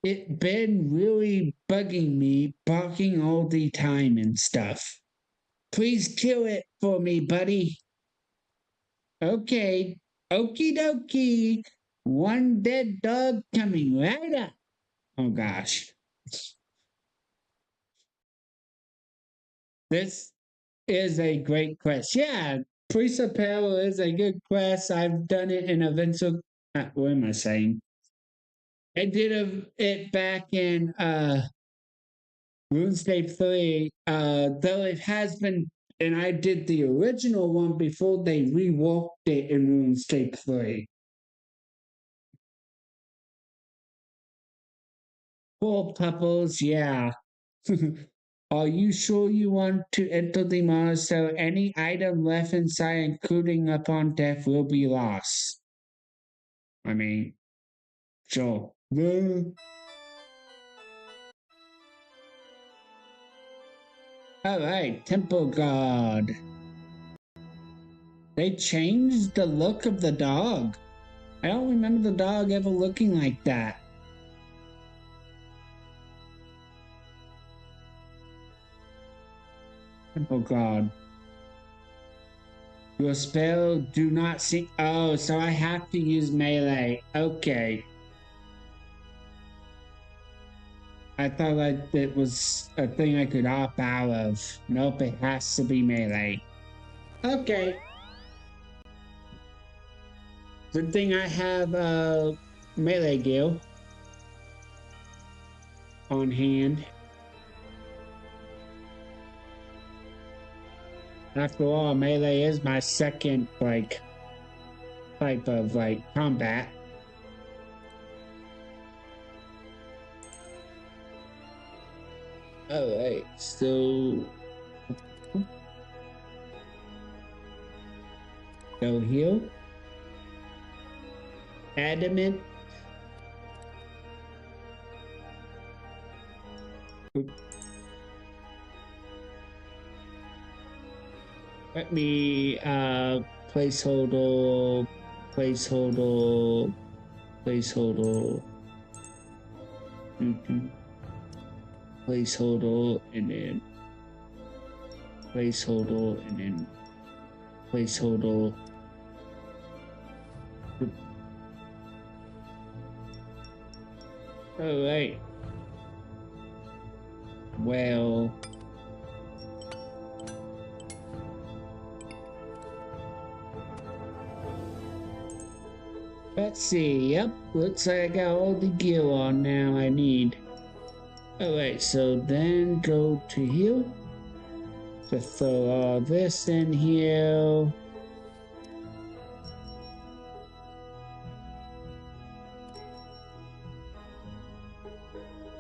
It been really bugging me, barking all the time and stuff. Please kill it for me, buddy. Okay, okie dokie. One dead dog coming right up. Oh gosh. This is a great quest. Yeah, Priest of Peril is a good quest. I've done it in events of what am I saying? I did it back in RuneScape 3, though it has been, and I did the original one before they reworked it in RuneScape 3. Poor pupples, yeah. Are you sure you want to enter the monastery? Any item left inside, including upon death, will be lost. I mean, sure. Alright, Temple Guard. They changed the look of the dog. I don't remember the dog ever looking like that. Oh god. Your spell do not see. Oh, so I have to use melee. Okay. I thought like it was a thing I could opt out of. Nope, it has to be melee. Okay. Good thing I have melee gear on hand. After all, melee is my second like type of like combat. Alright, so go heal. Adamant. Let me placeholder. Placeholder and then placeholder. All right. Well, let's see. Yep, looks like I got all the gear on now I need. Alright, so then go to heal. To throw all this in here.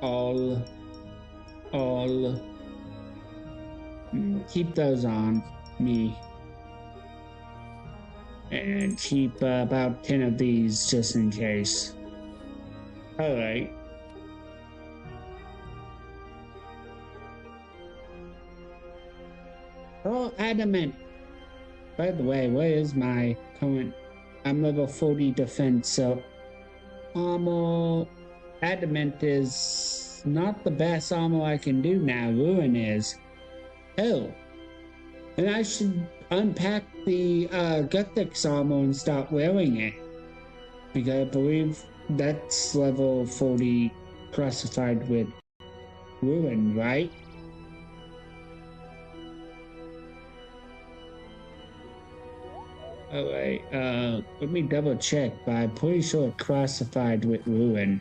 All. Keep those on me. And keep about 10 of these just in case. Alright. Oh, adamant. By the way, what is my current? I'm level 40 defense, so armor. Adamant is not the best armor I can do now. Rune is. Oh. And I should unpack the Guthix armor and start wearing it. Because I believe that's level 40 classified with Rune, right? Alright, let me double check, but I'm pretty sure it's classified with Rune.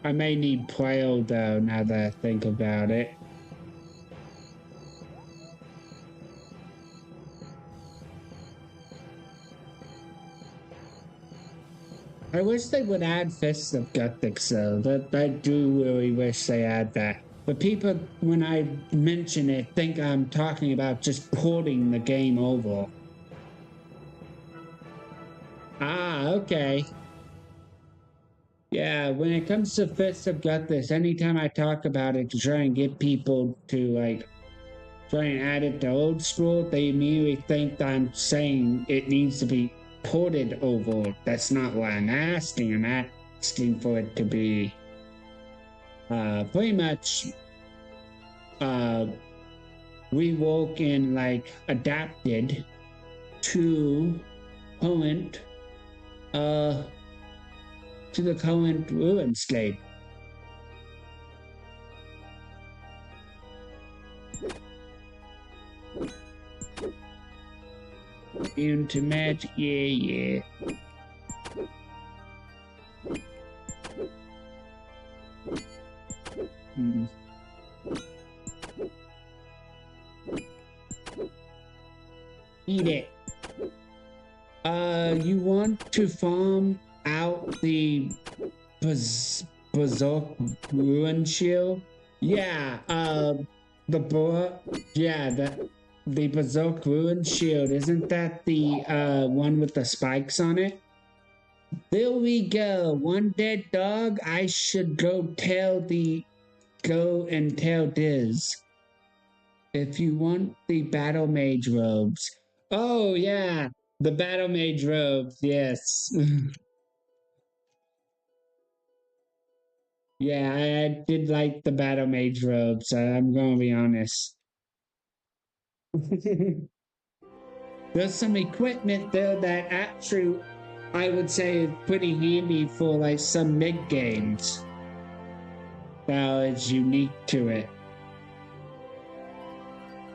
I may need Pleo though, now that I think about it. I wish they would add Fists of Guthix though. I do really wish they add that. But people, when I mention it, think I'm talking about just porting the game over. Ah, okay. Yeah, when it comes to Fists of Guthix, anytime I talk about it to try and get people to like try and add it to old school, they immediately think I'm saying it needs to be ported over. That's not what I'm asking. I'm asking for it to be pretty much reworked and like adapted to current to the current RuneScape. Into magic, yeah. Eat it. You want to farm out the Berserk Ruin Shield? Yeah, the Berserk Ruin Shield, isn't that the one with the spikes on it? There we go. One dead dog. I should go and tell Diz. If you want the battle mage robes. Oh yeah. The Battle Mage robes, yes. Yeah, I did like the Battle Mage robes, I'm gonna be honest. There's some equipment there that actually I would say is pretty handy for like some mid games. That is unique to it.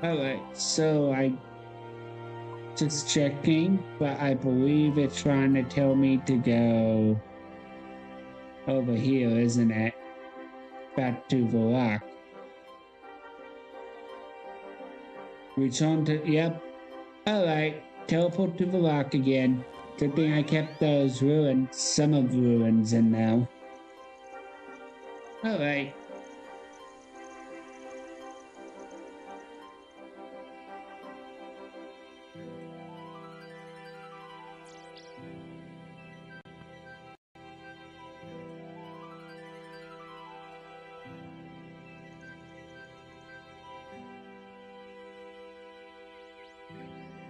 Alright, so I just checking, but I believe it's trying to tell me to go over here, isn't it? Back to the rock. Return to, yep. Alright, teleport to the rock again. Good thing I kept those ruins, some of the ruins in now. Alright.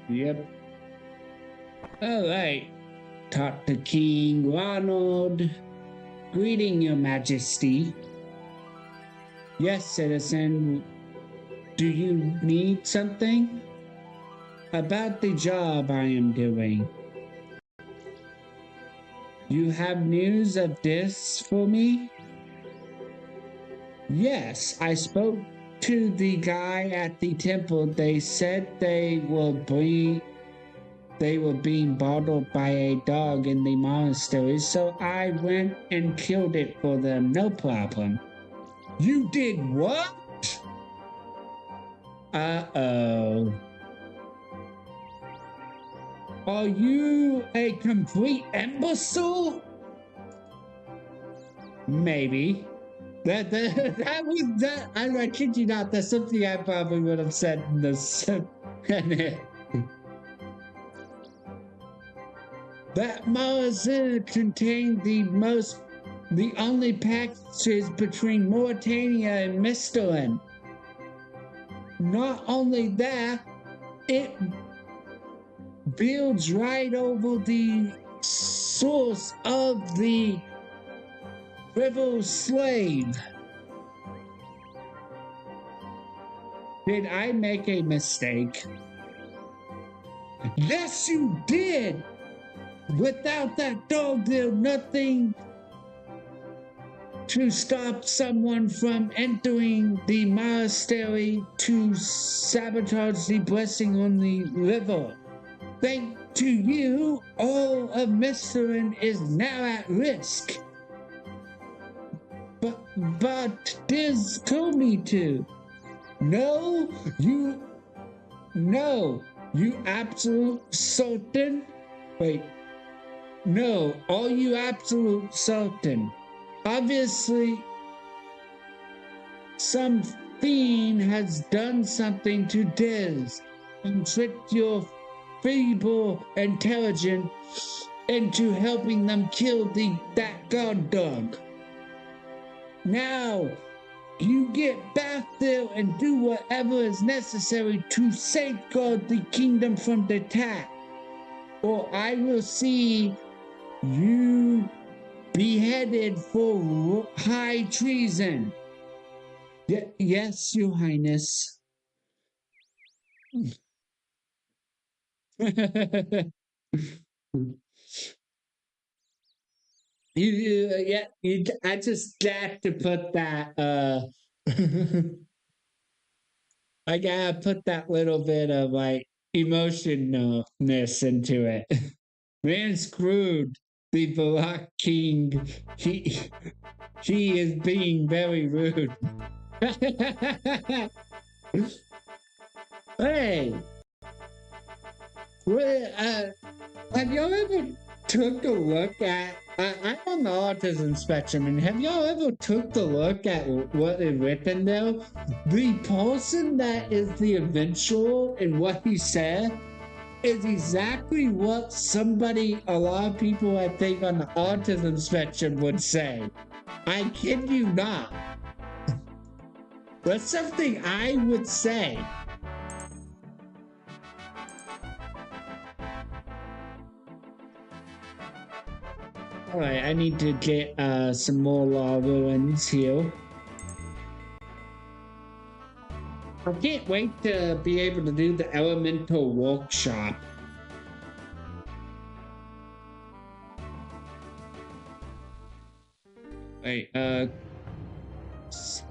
Yep. Alright. Talk to King Ronald. Greeting, Your Majesty. Yes, citizen. Do you need something? About the job I am doing. You have news of this for me? Yes, I spoke to the guy at the temple. They said they were being bottled by a dog in the monastery, so I went and killed it for them, no problem. You did what? Uh-oh. Are you a complete imbecile? Maybe. That was that. I kid you not. That's something I probably would have said in this. That monastery contained the only passages between Mauritania and Misthalin. Not only that, it builds right over the source of the River Slave. Did I make a mistake? Yes, you did! Without that dog, there's nothing to stop someone from entering the monastery to sabotage the blessing on the river. Thanks to you, all of Misthalin is now at risk. But Diz told me to. No, you absolute sultan. Wait, no, all you absolute sultan. Obviously, some fiend has done something to Diz and tricked your feeble intelligence into helping them kill that god dog. Now, you get back there and do whatever is necessary to safeguard the kingdom from the attack, or I will see you beheaded for high treason. Yes, Your Highness. I just got to put that, I gotta put that little bit of like emotionalness into it. Man screwed the Black King. He is being very rude. Hey, have y'all ever took a look at? I'm on the autism spectrum, and have y'all ever took a look at what is written there? The person that is the eventual in what he said is exactly what a lot of people I think on the autism spectrum would say. I kid you not. That's something I would say. Alright, I need to get some more law ruins here. I can't wait to be able to do the elemental workshop. Wait, let's see.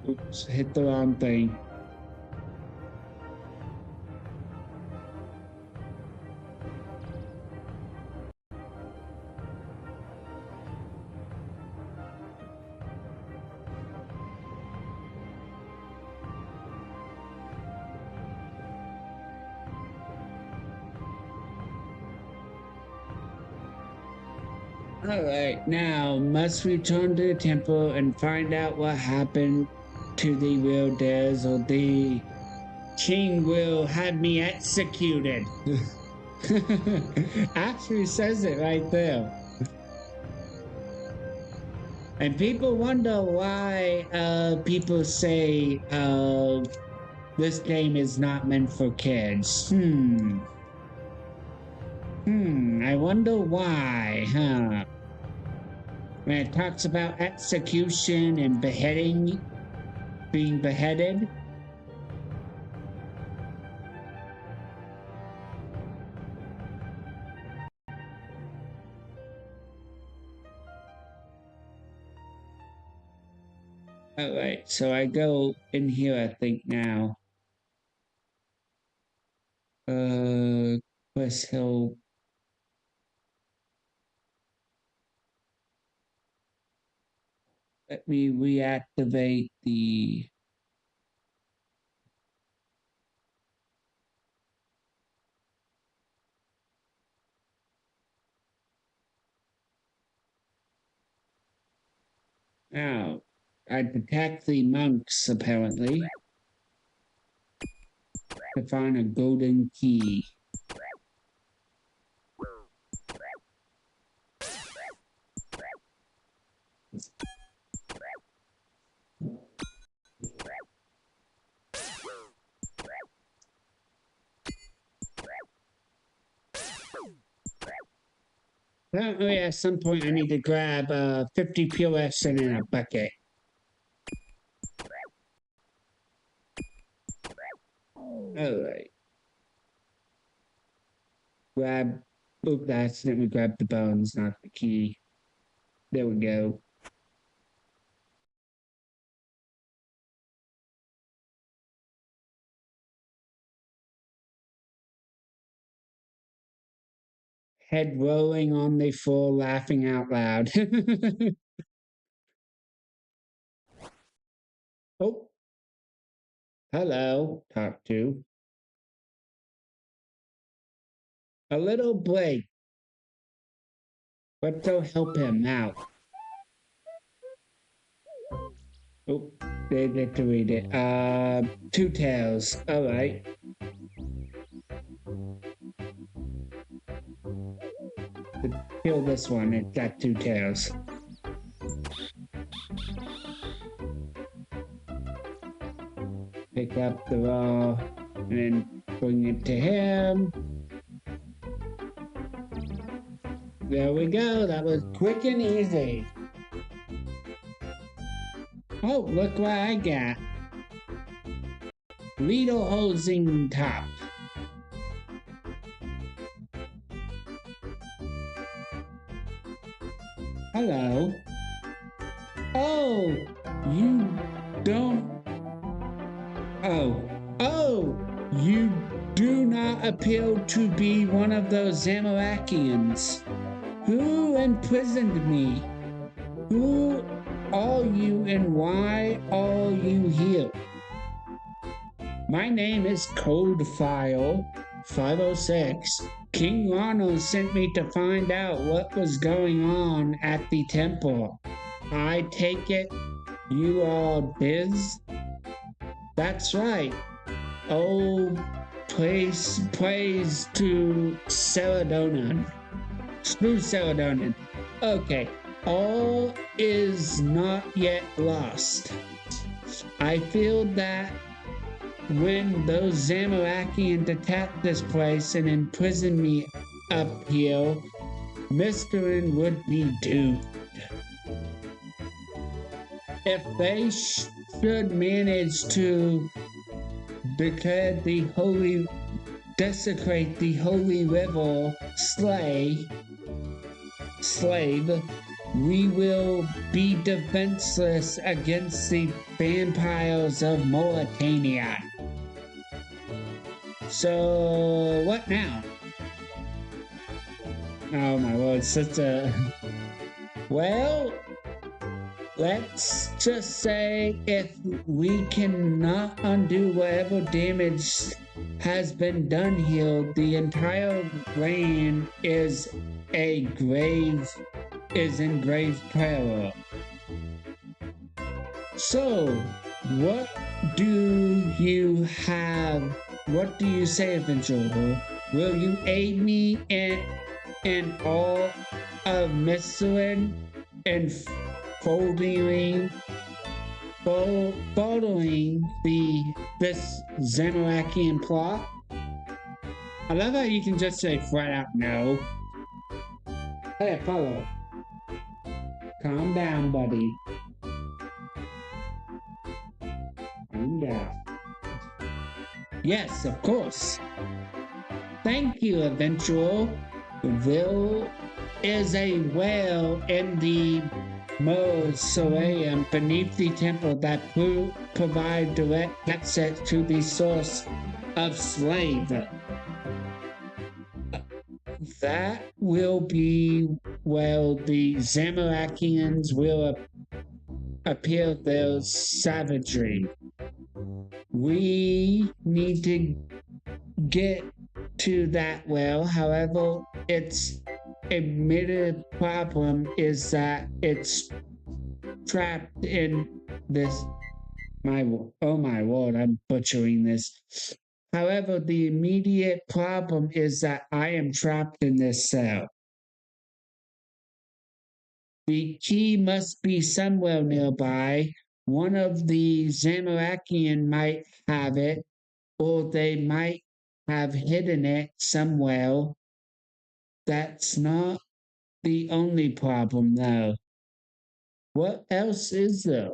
Oops, hit the wrong thing. Alright, now must return to the temple and find out what happened to the wielders, or the king will have me executed. Actually says it right there. And people wonder why people say this game is not meant for kids. I wonder why, huh? When it talks about execution and beheading, being beheaded. Alright, so I go in here, I think, now. Quest Hill. Let me reactivate the... Now, I detect the monks, apparently, to find a golden key. Apparently, at some point, I need to grab 50 POS in a bucket. Alright. Grab... Oop, I accidentally grabbed the bones, not the key. There we go. Head rolling on the floor, laughing out loud. Oh. Hello, talk to. A little Blake. Let's go help him out. Oh, they get to read it. Two tails. Alright. Kill this one, it's got two tails. Pick up the raw and then bring it to him. There we go, that was quick and easy. Oh, look what I got. Lederhosen top. Hello. Oh, you don't... Oh, you do not appear to be one of those Zamarakians. Who imprisoned me? Who are you and why are you here? My name is Codefile 506. King Ronald sent me to find out what was going on at the temple. I take it you are Biz? That's right. Oh, praise to Ceradonan. Screw Ceradonan. Okay. all is not yet lost. I feel that when those Zamarakians attacked this place and imprisoned me up here, Mr. Rune would be doomed. If they should manage to declare the holy, desecrate the holy river slave, we will be defenseless against the vampires of Mauritania. So, what now? Oh my lord, such a... Well, let's just say if we cannot undo whatever damage has been done here, the entire land is in grave peril. So, what do you say, Adventurer? Will you aid me in all of Michelin and following this Zamarakian plot? I love how you can just say flat out no. Hey, Apollo. Calm down, buddy. Calm down. Yes, of course. Thank you, Adventurer. There is a well in the mausoleum beneath the temple that provide direct access to the source of slave. That will be where the Zamarakians will appear their savagery. We need to get to that well. However, its admitted problem is that it's trapped in this. Oh my word, I'm butchering this. However, the immediate problem is that I am trapped in this cell. The key must be somewhere nearby. One of the Zamarakian might have it, or they might have hidden it somewhere. That's not the only problem, though. What else is there?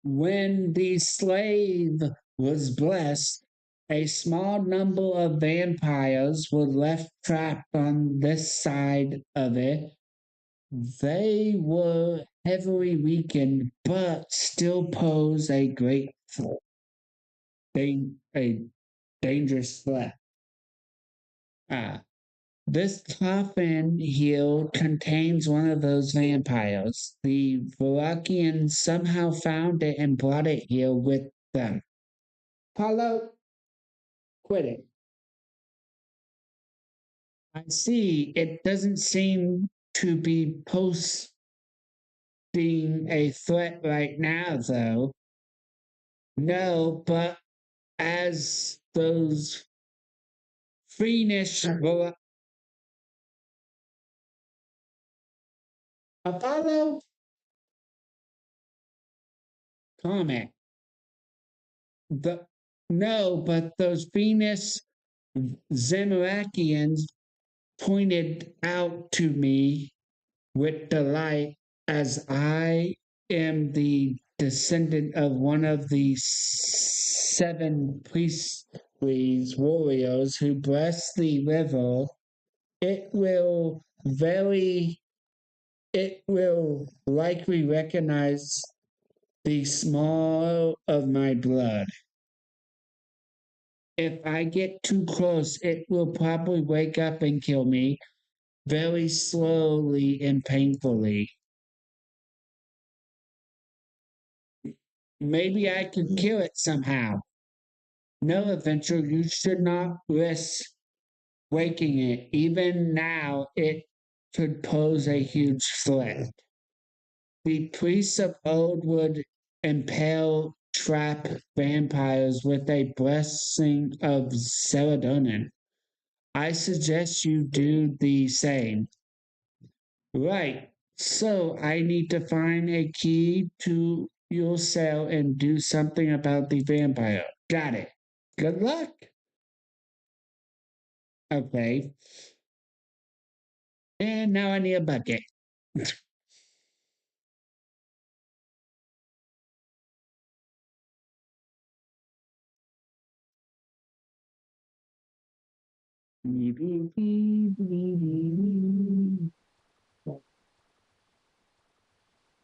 When the slave was blessed, a small number of vampires were left trapped on this side of it. They were heavily weakened, but still pose a great threat, a dangerous threat. This coffin here contains one of those vampires. The Varakians somehow found it and brought it here with them. Paulo, quit it. I see. It doesn't seem to be posting a threat right now, though. No, but as those fiendish Apollo comment. No, but those fiendish Zamarakians pointed out to me with delight as I am the descendant of one of the 7 priestly warriors who blessed the river. It will likely recognize the smell of my blood. If I get too close, it will probably wake up and kill me very slowly and painfully. Maybe I could kill it somehow. No, Adventure, you should not risk waking it. Even now, it could pose a huge threat. The priests of old would impale trap vampires with a blessing of serotonin. I suggest you do the same. Right. So I need to find a key to your cell and do something about the vampire. Got it. Good luck. Okay. And now I need a bucket.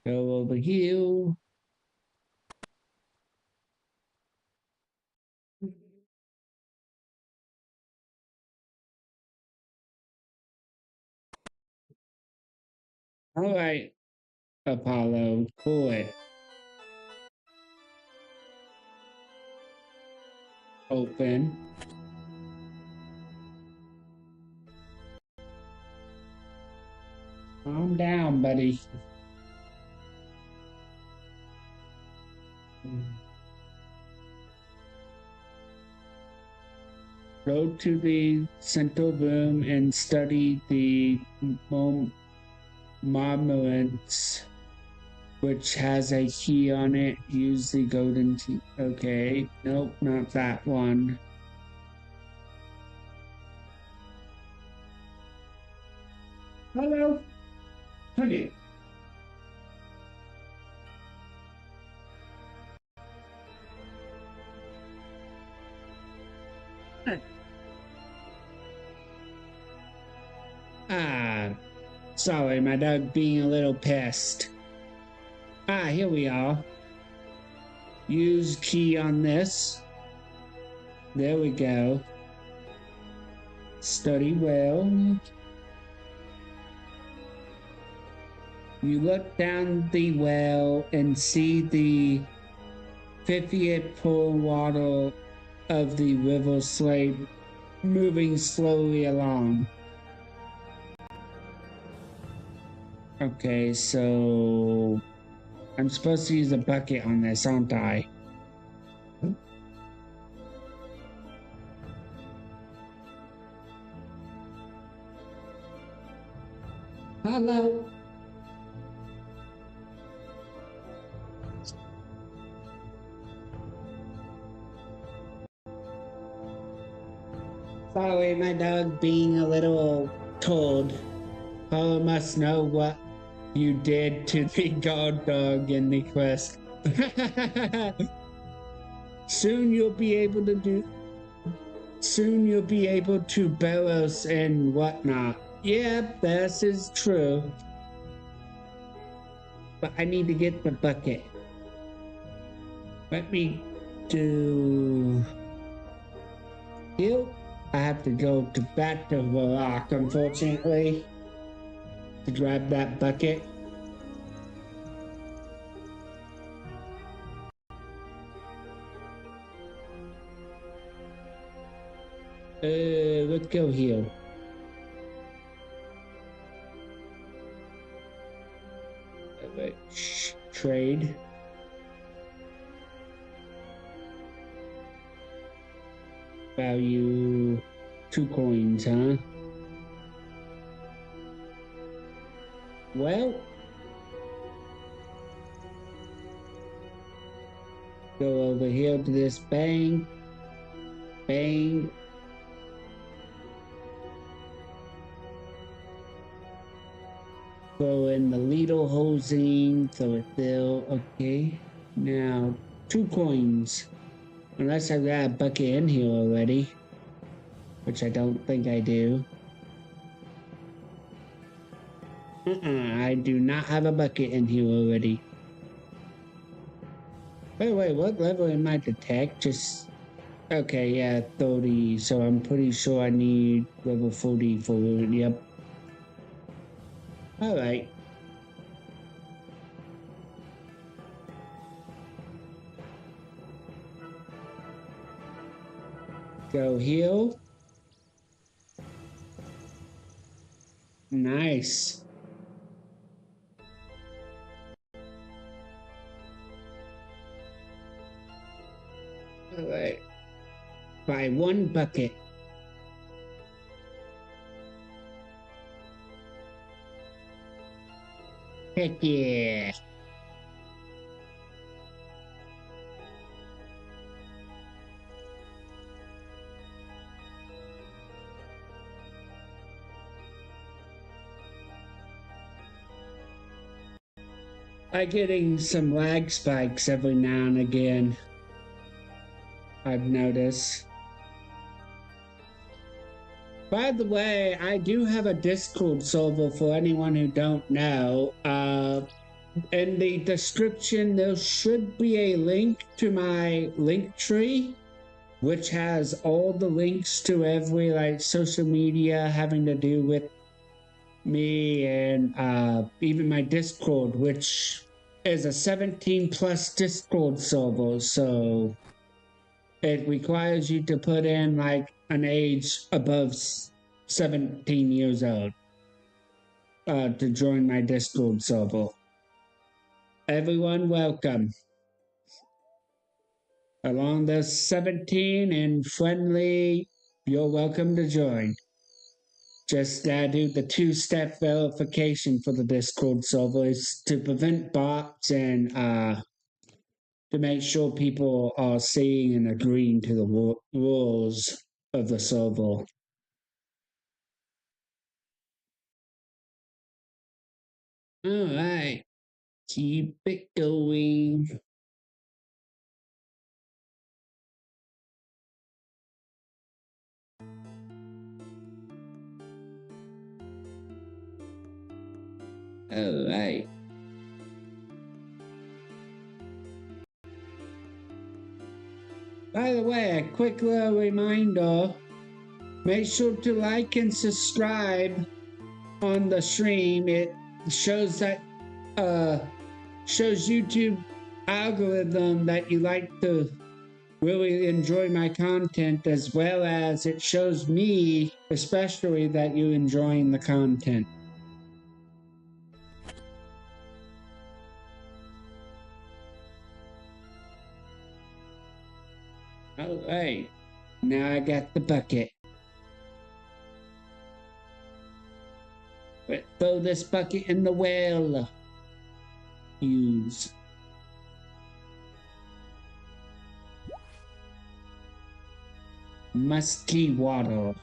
Go over here. All right, Apollo, pull it. Open. Calm down, buddy. Go to the central room and study the marmalades, which has a key on it. Use the golden key. Okay, nope, not that one. Hello, honey. Ah, sorry, my dog being a little pissed. Ah, here we are. Use key on this. There we go. Study well. You look down the well and see the 50th pool water of the river slave moving slowly along. Okay, so I'm supposed to use a bucket on this, aren't I? Hello. Sorry, my dog being a little cold. Paul must know what you did to the guard dog in the quest. Soon you'll be able to bellows and whatnot. Yep, this is true. But I need to get the bucket. Let me do here. I have to go back to the rock, unfortunately, to grab that bucket. Let's go here. Trade. Value 2 coins, huh? Well, go over here to this bank. Bang. Throw in the little hosing, throw it there. Okay. Now, 2 coins. Unless I've got a bucket in here already, which I don't think I do. I do not have a bucket in here already. By the way, what level am I detect? Just, okay, yeah, 30. So I'm pretty sure I need level 40 for it. Yep. All right. Go heal. Nice. All right. Buy 1 bucket. Heck yeah. I'm getting some lag spikes every now and again, I've noticed. By the way, I do have a Discord server for anyone who don't know. In the description, there should be a link to my link tree, which has all the links to every like social media having to do with me and even my Discord, which is a 17 plus Discord server. So it requires you to put in like an age above 17 years old to join my Discord server. Everyone, welcome. Along the 17 and friendly, you're welcome to join. Just do the two-step verification for the Discord servers to prevent bots and to make sure people are seeing and agreeing to the rules of the server. All right, keep it going. All right. By the way, a quick little reminder, make sure to like and subscribe on the stream. It shows that shows YouTube algorithm that you like to really enjoy my content, as well as it shows me especially that you're enjoying the content. All right, now I got the bucket. Let's throw this bucket in the well. Use. Musky water.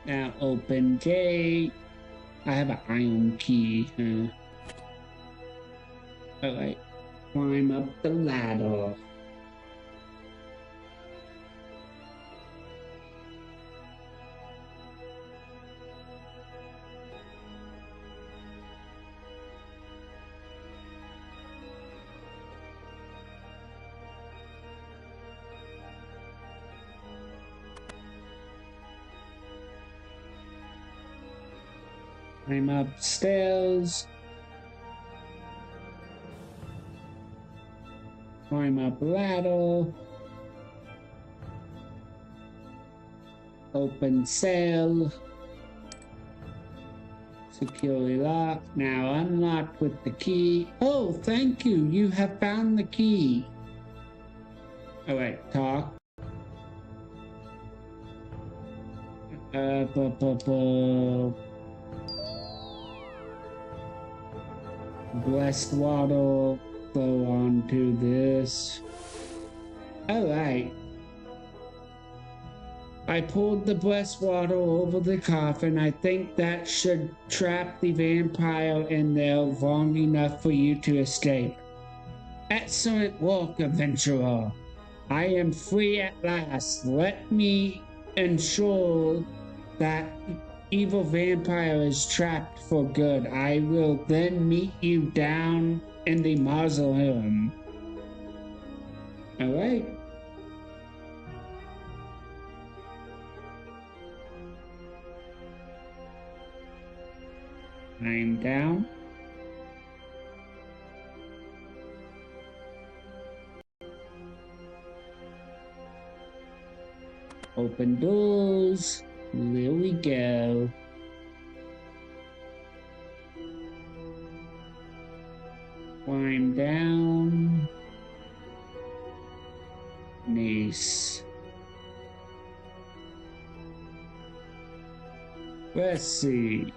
Now open gate. I have an iron key. Alright, climb up the ladder. Climb upstairs. Climb up ladder. Open cell. Securely locked. Now unlocked with the key. Oh, thank you. You have found the key. All right, talk. Blessed water. Go on to this. All right. I poured the blessed water over the coffin. I think that should trap the vampire in there long enough for you to escape. Excellent work, adventurer. I am free at last. Let me ensure that evil vampire is trapped for good. I will then meet you down in the mausoleum. All right. I'm down. Open doors. There we go. release. Let's see.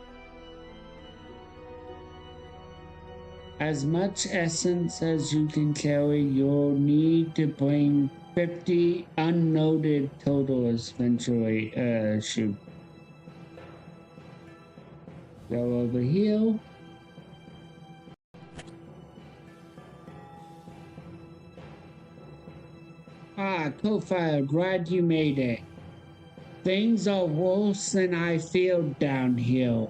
As much essence as you can carry, you'll need to bring 50 unnoted total eventually. Shoot. Go over here. Ah, Kofire, glad you made it. Things are worse than I feared down here.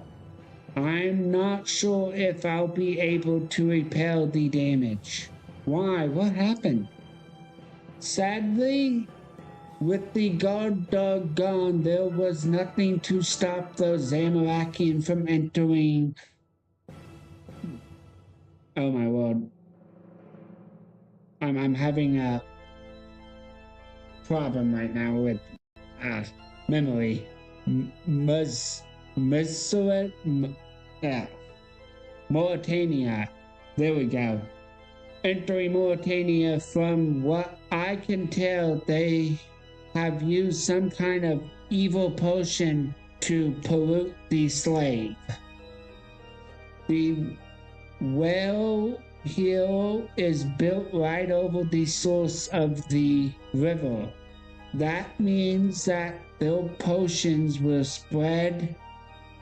I'm not sure if I'll be able to repair the damage. Why? What happened? Sadly, with the guard dog gone, there was nothing to stop the Zamarakian from entering. Oh my word. I'm having a problem right now with memory. Mauritania. There we go. Entering Mauritania, from what I can tell, they have used some kind of evil potion to pollute the slave. The well here is built right over the source of the river. That means that their potions will spread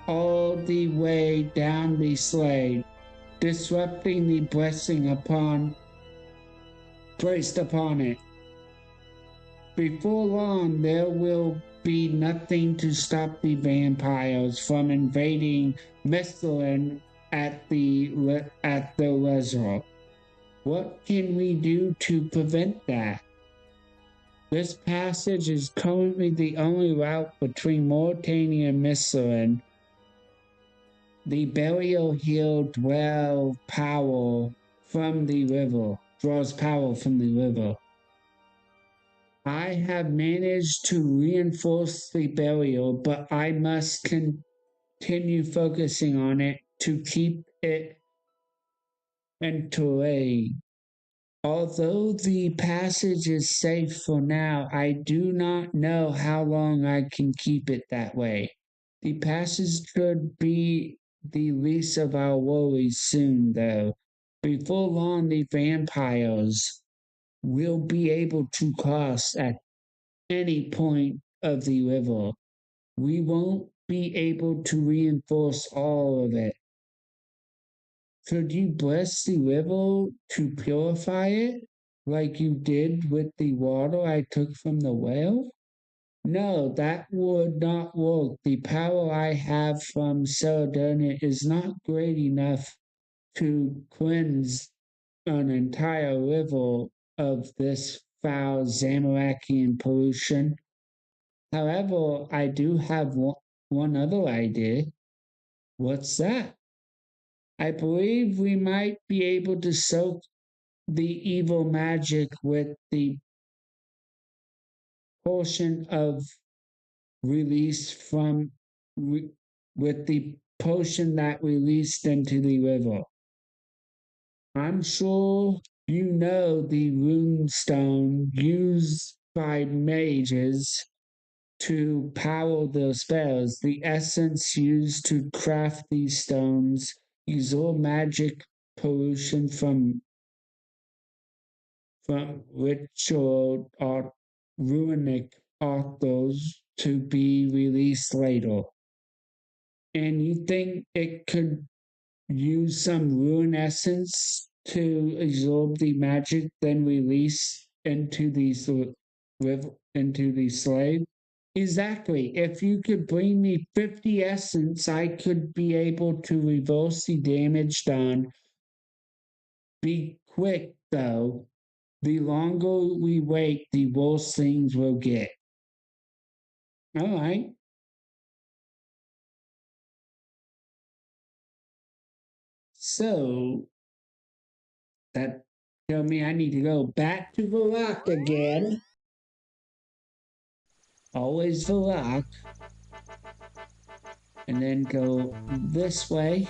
all the way down the slave, disrupting the blessing placed upon it. Before long, there will be nothing to stop the vampires from invading Misthalin at the reservoir. What can we do to prevent that? This passage is currently the only route between Mauritania and Misthalin. The burial here draws power from the river. I have managed to reinforce the burial, but I must continue focusing on it to keep it entertaining. Although the passage is safe for now, I do not know how long I can keep it that way. The passage should be the least of our worries soon, though. Before long, the vampires will be able to cross at any point of the river. We won't be able to reinforce all of it. Could you bless the river to purify it, like you did with the water I took from the well? No, that would not work. The power I have from Celadona is not great enough to cleanse an entire river of this foul Zamarakian pollution. However, I do have one other idea. What's that? I believe we might be able to soak the evil magic with the portion of release from with the potion that released into the river. I'm sure you know the rune stone used by mages to power their spells. The essence used to craft these stones use all magic pollution from ritual or runic authors to be released later. And you think it could use some rune essence to absorb the magic, then release into the slave? Exactly. If you could bring me 50 essence, I could be able to reverse the damage done. Be quick, though. The longer we wait, the worse things will get. All right. So, that tells me I need to go back to the rock again. Always the rock. And then go this way.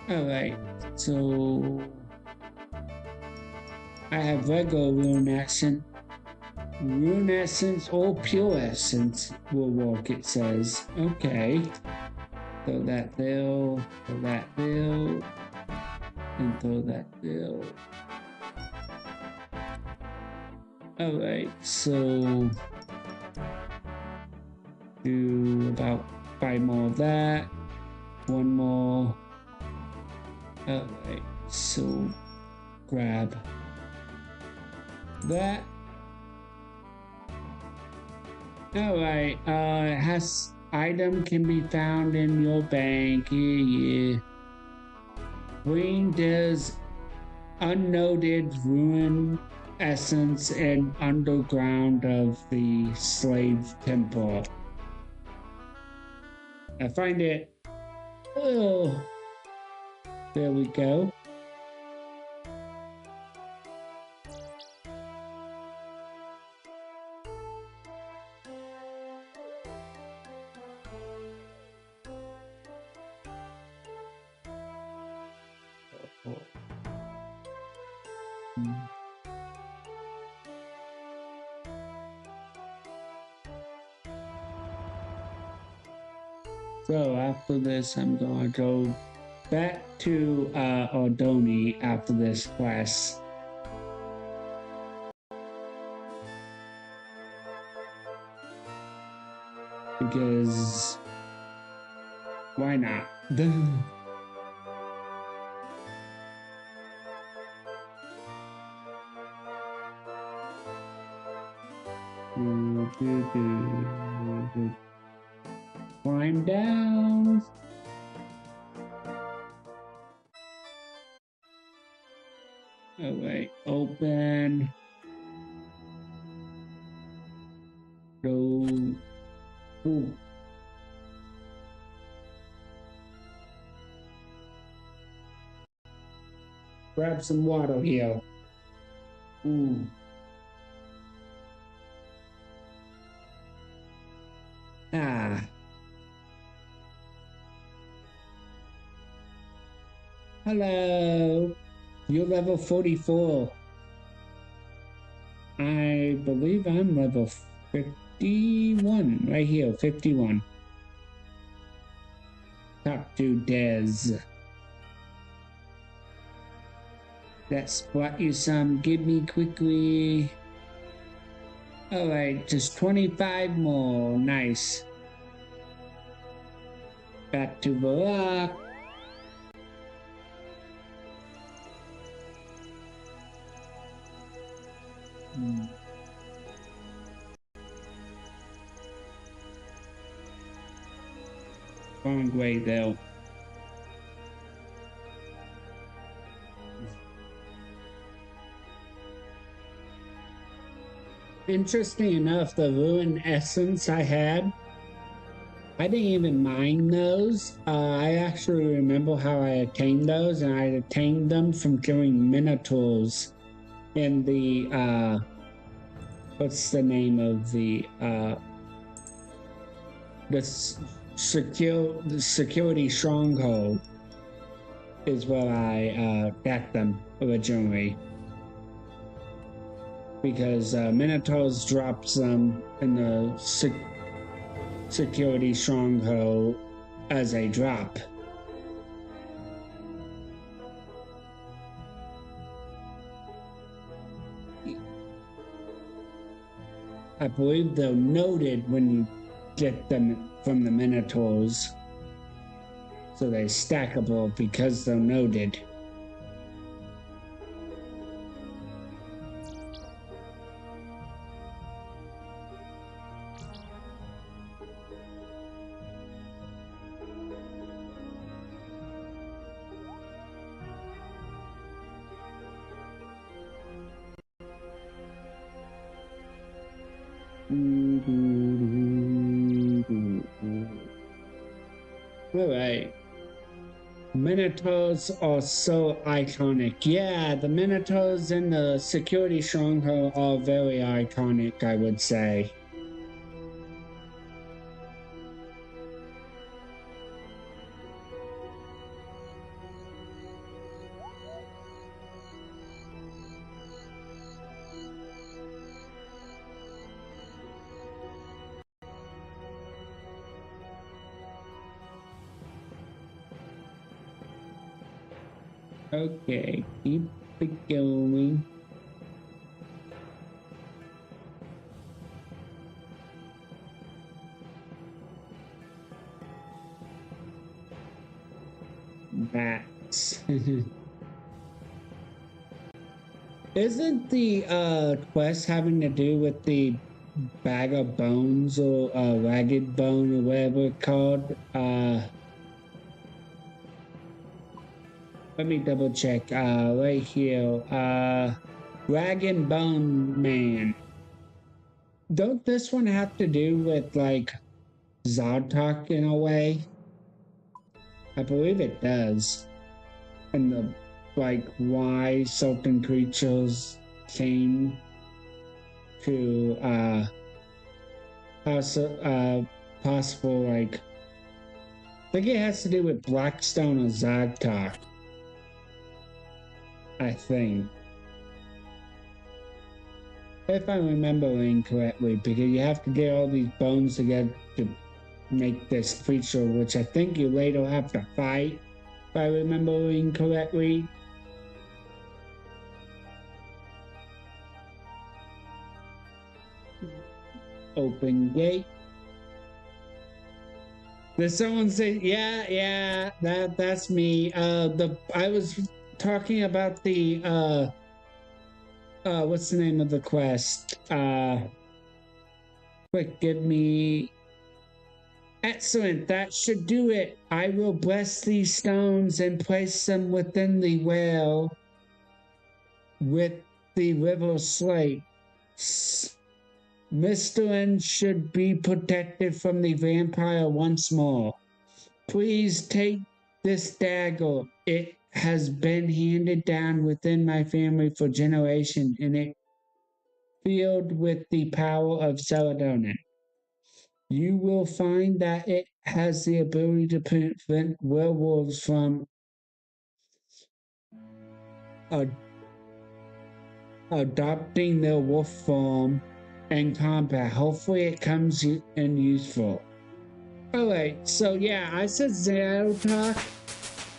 Alright, so I have regular rune essence. Rune essence or pure essence will work, it says. Okay. Throw that there, throw that there, and throw that there. Alright, so do about 5 more of that. 1 more. Alright, so grab that. Alright, it has item can be found in your bank. Yeah. Bring this unnoted ruin essence and underground of the slave temple. I find it. Oh, there we go. So after this, I'm gonna go back to Ordoni after this quest. Because why not? Climb down. All right, open. Go. Ooh. Grab some water here. Ooh. Ah. Hello. You're level 44. I believe I'm level 51. Right here, 51. Talk to Dez. Let's spot you some. Give me quickly. Alright, just 25 more. Nice. Back to Barak. Wrong way though. Interesting enough, the ruin essence I had, I didn't even mine those. I actually remember how I attained those, and I attained them from killing minotaurs in the what's the name of the security stronghold is where I got them originally. Because Minotaurs drops them in the security stronghold as a drop. I believe they're noted when you get them from the Minotaurs. So they're stackable because they're noted. All right. Minotaurs are so iconic. Yeah, the Minotaurs in the security stronghold are very iconic, I would say. Okay, keep it going. Bats. Isn't the quest having to do with the bag of bones or ragged bone or whatever it's called? Let me double check. Right here. Rag and Bone Man. Don't this one have to do with like Zartok in a way? I believe it does. And the like why certain creatures came to possible like I think it has to do with Blackstone or Zartok. I think. If I'm remembering correctly, because you have to get all these bones together to make this creature, which I think you later have to fight, if I remembering correctly. Open gate. Did someone say, yeah, that's me. I was talking about the what's the name of the quest? Quick, give me. Excellent, that should do it. I will bless these stones and place them within the well with the river slate. Mr. N should be protected from the vampire once more. Please take this dagger. It has been handed down within my family for generations, and it filled with the power of serotonin. You will find that it has the ability to prevent werewolves from adopting their wolf form in combat. Hopefully it comes in useful. Alright, so yeah, I said Zartok.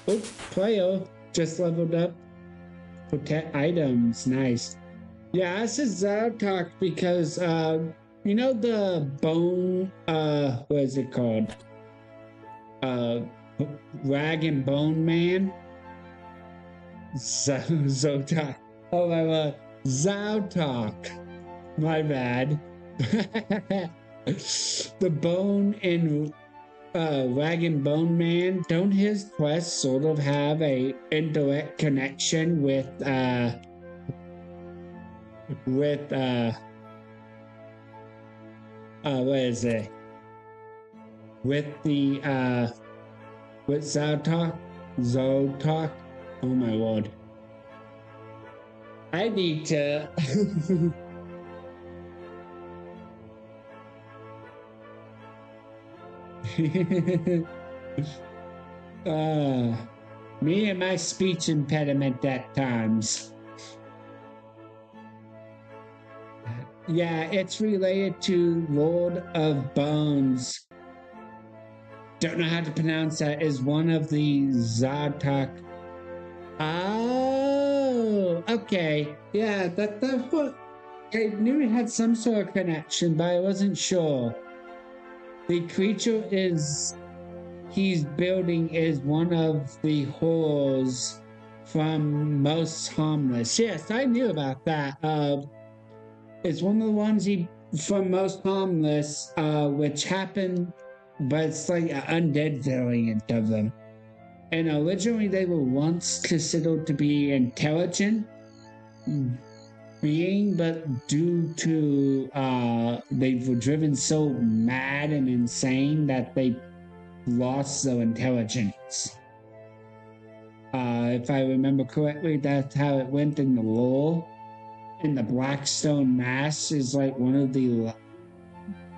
Oh, player just leveled up. Protect items, nice. Yeah, I said Zartok because you know the bone what is it called? Rag and Bone Man? Zotok. Oh my god. Zautok. My bad. The Bone and Rag and Bone Man, don't his quests sort of have a indirect connection with what is it? With the with Zotok? Zotok? Oh my lord. I need to me and my speech impediment at times. Yeah, it's related to Lord of Bones. Don't know how to pronounce that. Is one of the Zartok. Oh, okay. Yeah, that's what I knew it had some sort of connection, but I wasn't sure. The creature he's building is one of the horrors from Most Harmless. Yes, I knew about that. It's one of the ones from Most Harmless, which happened, but it's like an undead variant of them. And originally they were once considered to be intelligent being, but due to they were driven so mad and insane that they lost their intelligence. If I remember correctly, that's how it went in the lore. And the Blackstone Mass is like one of the,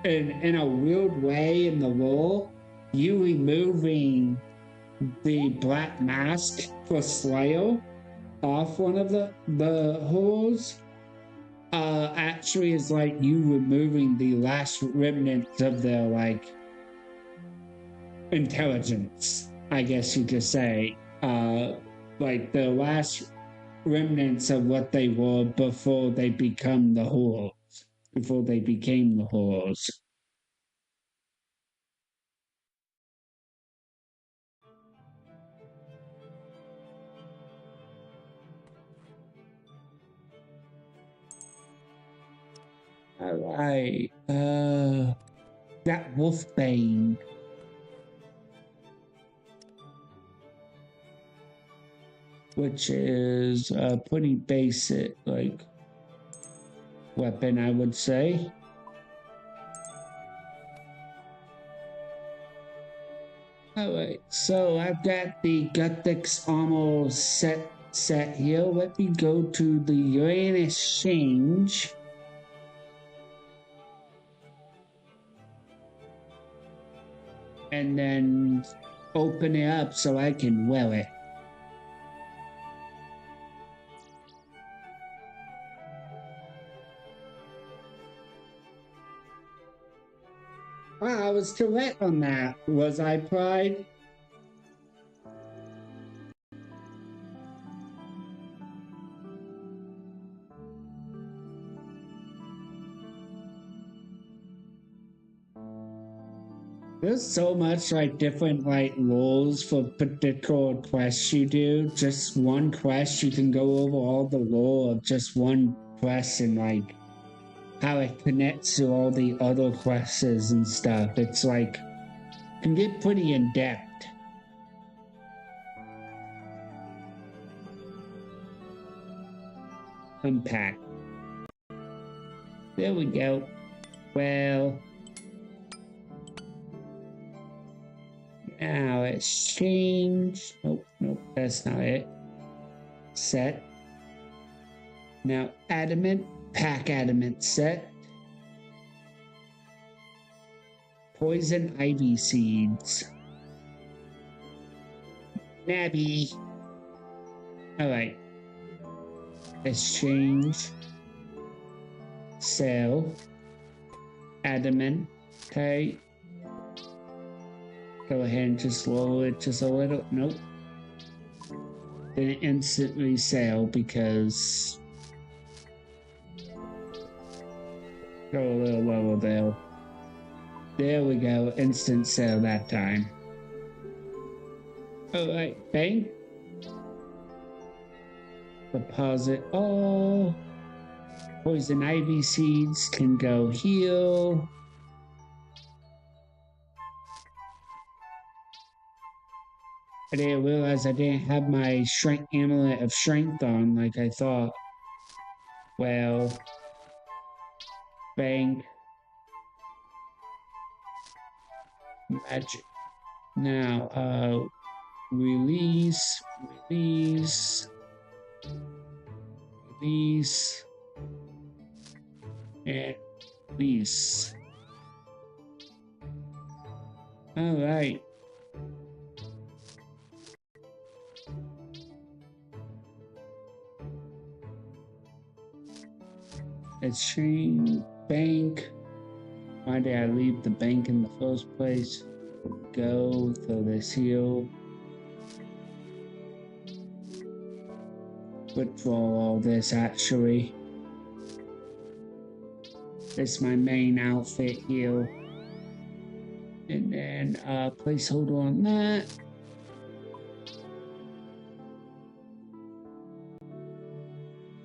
in a weird way in the lore, you removing the black mask for Slayer off one of the holes actually is like you removing the last remnants of their like intelligence, I guess you could say. Like the last remnants of what they were before they become the horrors, before they became the horrors. All right, that Wolfbane. Which is a pretty basic, like, weapon, I would say. Alright, so I've got the Guthix armor set here. Let me go to the Uranus Exchange. And then open it up so I can wear it. Wow, I was correct on that. Was I, Pride? There's so much like different like rules for particular quests you do. Just one quest, you can go over all the lore of just one quest and like how it connects to all the other quests and stuff. It's like can get pretty in depth. Unpack. There we go. Well, now exchange. Nope, that's not it. Set. Now adamant, pack adamant set. Poison ivy seeds. Nabby. Alright. Exchange. Sell. Adamant. Okay. Go ahead and just lower it just a little. Nope. Didn't instantly sell because go a little lower there. There we go. Instant sale that time. Alright, bank. Deposit all. Poison ivy seeds can go heal. I didn't realize I didn't have my strength amulet of strength on like I thought. Well, bank. Magic. Now, release, and release. All right. Exchange bank. Why did I leave the bank in the first place? Go throw this heal. Withdraw all this actually. It's my main outfit here. And then placeholder on that.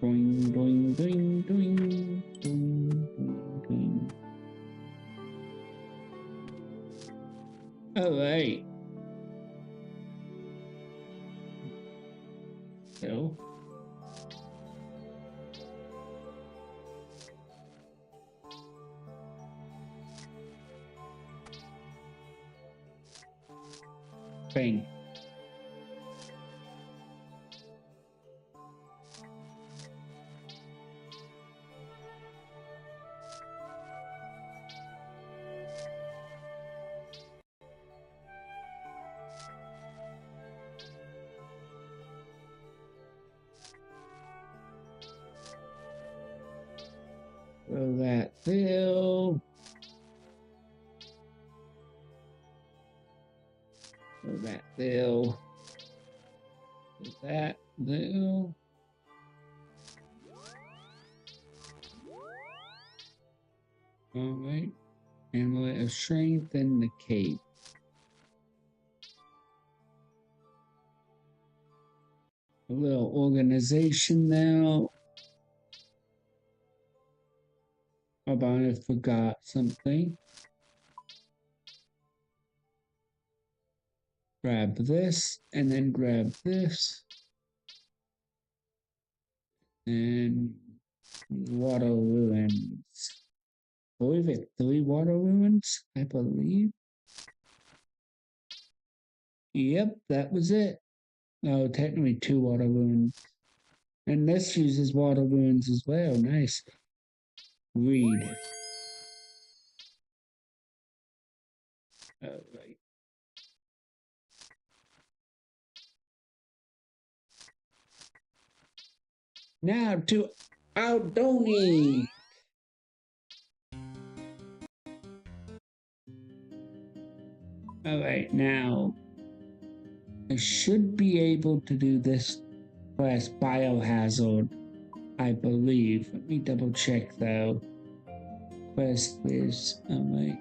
Doing, doing, doing, doing, doing, doing, doing. All right. So. Bang. Throw that there. Throw that there. Throw that there. Alright. Amulet of Strength and the cape. A little organization now. About I forgot something. Grab this and then grab this. And water ruins. I believe it 3 water ruins, I believe. Yep, that was it. No, technically 2 water ruins. And this uses water ruins as well. Nice. Read. Alright. Now to Aldoni. Alright, now I should be able to do this quest biohazard, I believe. Let me double check though. Quest is alright.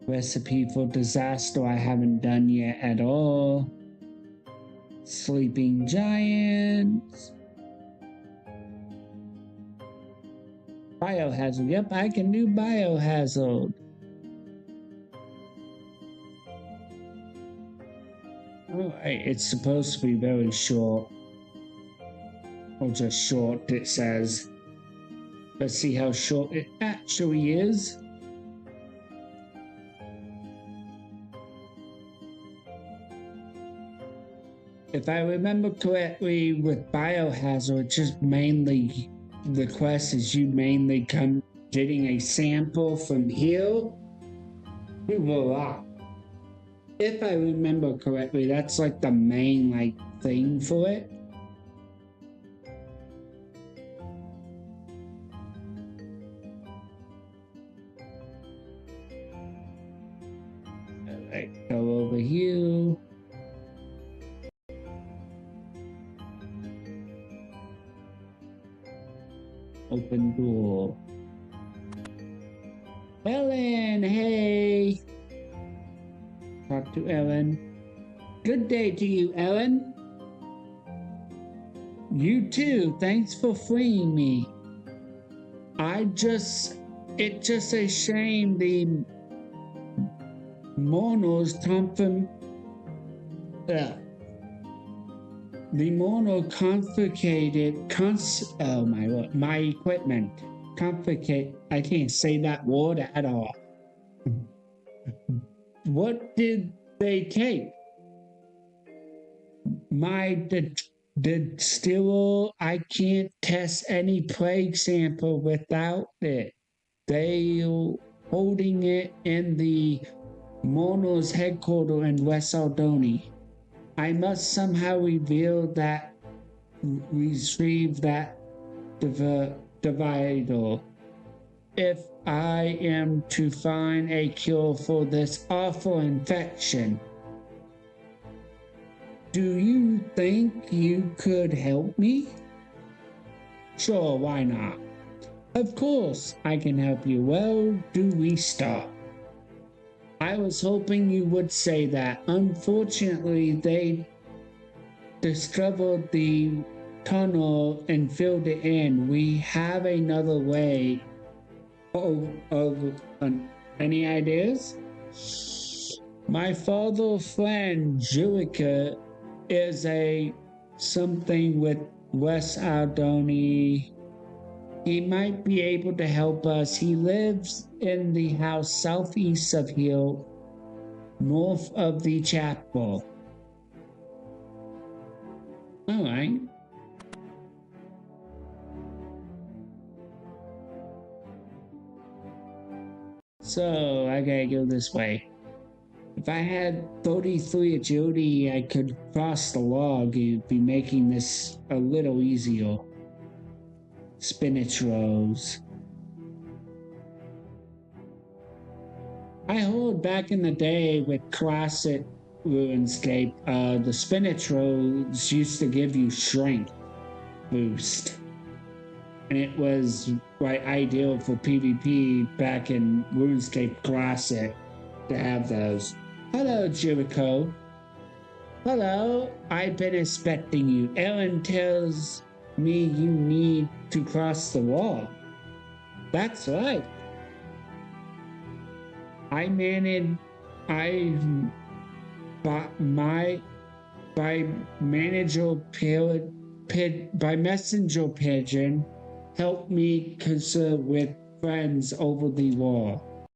Recipe for disaster I haven't done yet at all. Sleeping giants. Biohazard. Yep, I can do biohazard. Alright, it's supposed to be very short. Or just short, it says. Let's see how short it actually is. If I remember correctly, with biohazard, just mainly the quest is you mainly come getting a sample from here to the rock. If I remember correctly, that's like the main thing for it. Alright, go over here. Open door. Ellen, hey! Talk to Ellen. Good day to you, Ellen. You too. Thanks for freeing me. It's just a shame the monos come from the mono confiscated oh my word, my equipment. Confiscate. I can't say that word at all. What did they take? My distiller, I can't test any plague sample without it. They're holding it in the Mono's headquarters in West Aldoni. I must somehow retrieve that divider. If I am to find a cure for this awful infection. Do you think you could help me? Sure, why not? Of course, I can help you. Well, do we start? I was hoping you would say that. Unfortunately, they discovered the tunnel and filled it in. We have another way. Any ideas? My father's friend Julica is something with West Aldoni. He might be able to help us. He lives in the house southeast of here, north of the chapel. All right. So I gotta go this way. If I had 33 agility, I could cross the log. It'd be making this a little easier. spinach rolls. I heard back in the day with classic RuneScape, the spinach rolls used to give you strength boost. And it was like ideal for PvP back in RuneScape Classic to have those. Hello, Jericho. Hello, I've been expecting you. Ellen tells me you need to cross the wall. That's right. By messenger pigeon, help me concern with friends over the wall.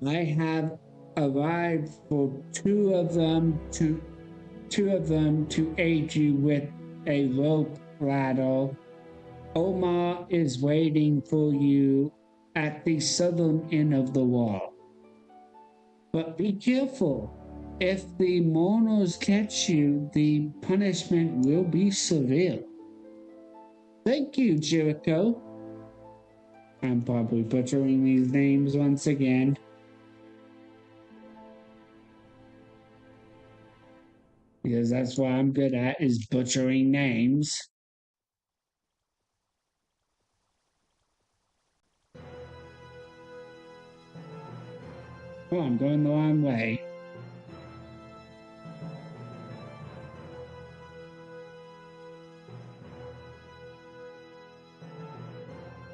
I have arrived for two of them to aid you with a rope ladder. Omar is waiting for you at the southern end of the wall. But be careful. If the mourners catch you, the punishment will be severe. Thank you, Jericho. I'm probably butchering these names once again. Because that's what I'm good at, is butchering names. Oh, I'm going the wrong way.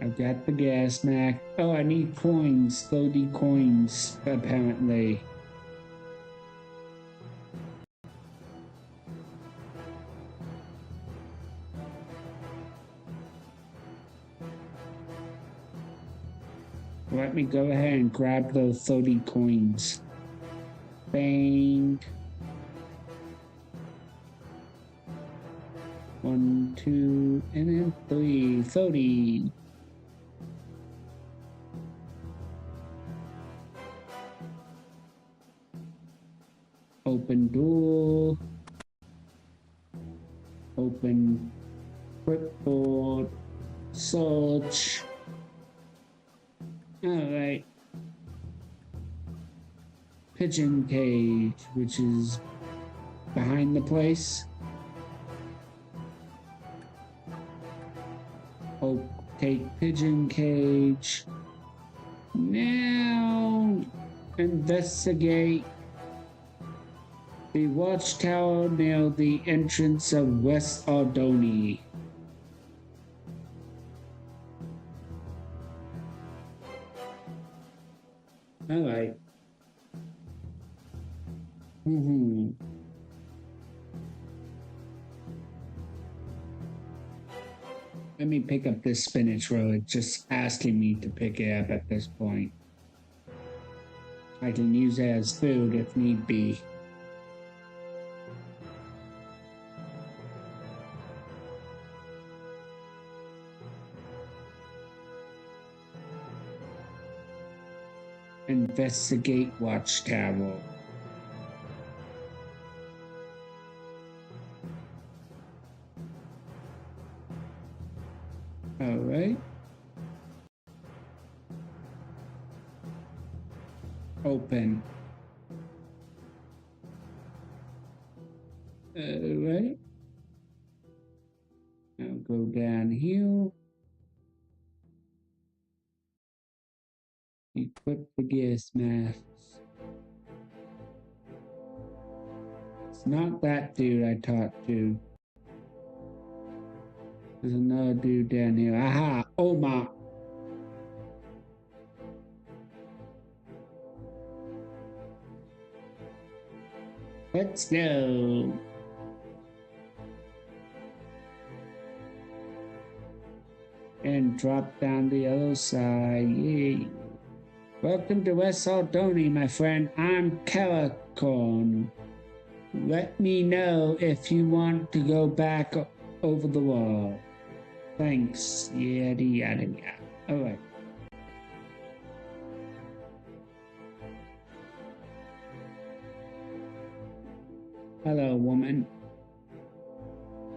I've got the gas mask. Oh, I need coins, 30 coins, apparently. Let me go ahead and grab those 30 coins. Bang. 1, 2, and then 3. 30. Open door. Open clipboard. Search. Alright. Pigeon cage, which is behind the place. Oh, take pigeon cage. Now investigate the watchtower near the entrance of West Aldoni. All right. Let me pick up this spinach roll. It's just asking me to pick it up at this point. I can use it as food if need be. Investigate watchtower. All right. Open. All right. Now go down here. Equip the gas masks. It's not that dude I talked to. There's another dude down here. Aha! Omar! Let's go! And drop down the other side. Yay! Welcome to West Aldoni, my friend. I'm Calicorn. Let me know if you want to go back over the wall. Thanks. Yada yada yada. Alright. Hello, woman.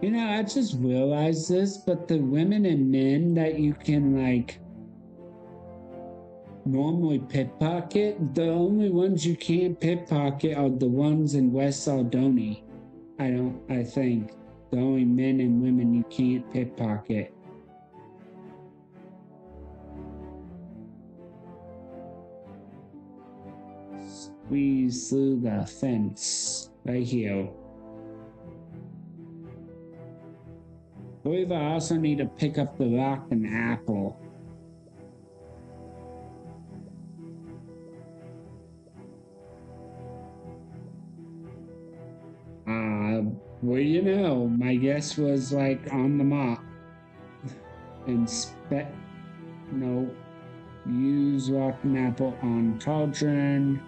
You know, I just realized this, but the women and men that you can like normally pickpocket, the only ones you can't pickpocket are the ones in West Aldoni. I think. The only men and women you can't pickpocket. Squeeze through the fence right here. I believe I also need to pick up the rock and apple. Well, you know, my guess was like on the mop. No, use rock and apple on cauldron.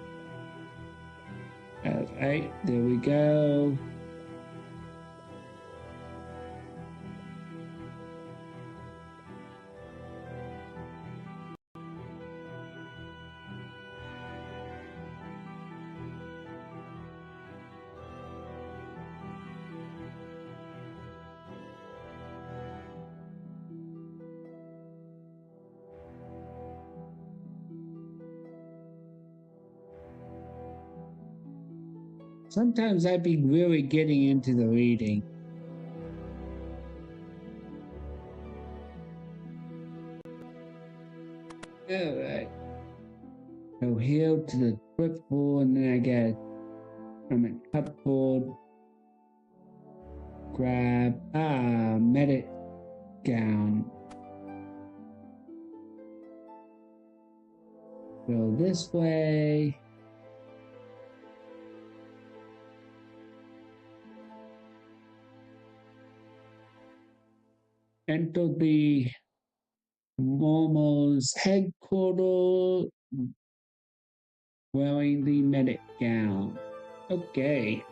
All right, there we go. Sometimes I'd be really getting into the reading. All right. Go here to the quick pool, and then I get from a cupboard. Grab medic gown. Go this way. Enter the Momo's headquarters wearing the medic gown. Okay.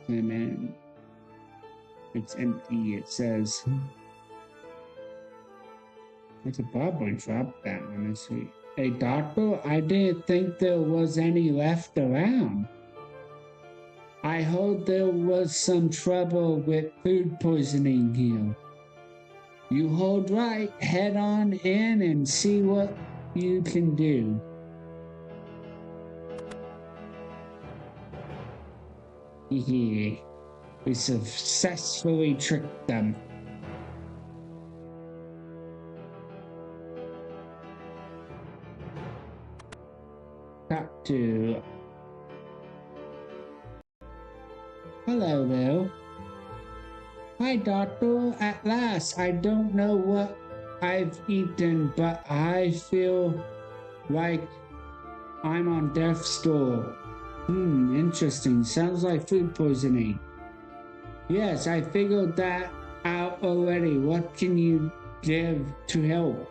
And then it's empty, it says. It's a probably drop that, honestly. Hey, doctor, I didn't think there was any left around. I heard there was some trouble with food poisoning here. You hold right, head on in and see what you can do. Hehe. We successfully tricked them. Talk to. Hello there. Hi, doctor. At last, I don't know what I've eaten, but I feel like I'm on death's door. Interesting. Sounds like food poisoning. Yes, I figured that out already. What can you give to help?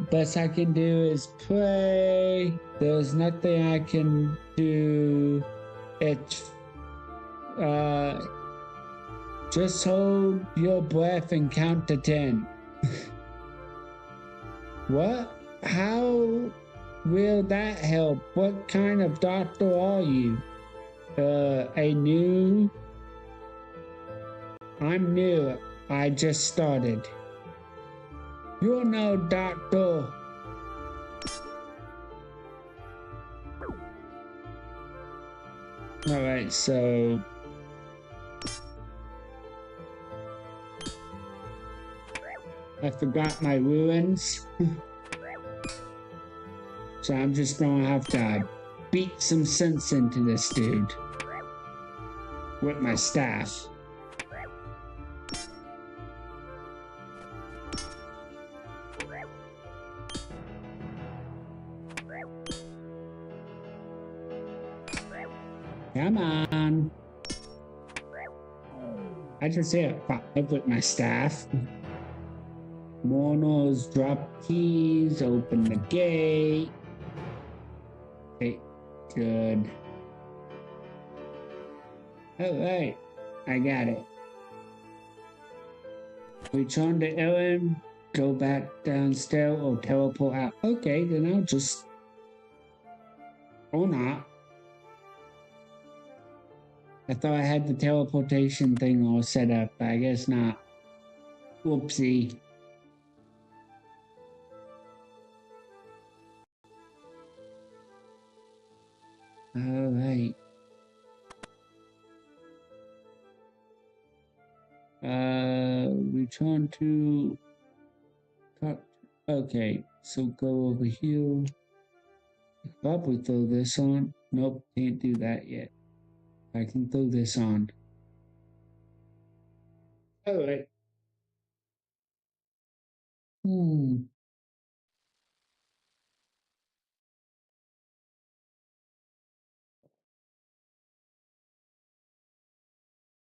Best I can do is pray. There's nothing I can do. Just hold your breath and count to 10. What? How will that help? What kind of doctor are you? I'm new. I just started. You're no doctor. Alright, so I forgot my ruins. So I'm just gonna have to beat some sense into this dude with my staff. Come on. I just hit 5 with my staff. Monos drop keys, open the gate. Okay, good. Alright, I got it. Return to Ellen, go back downstairs or teleport out. Okay, then I'll just... Or not. I thought I had the teleportation thing all set up, but I guess not. Whoopsie. Alright. Return to... Okay, so go over here. Probably throw this on. Nope, can't do that yet. I can throw this on. Alright.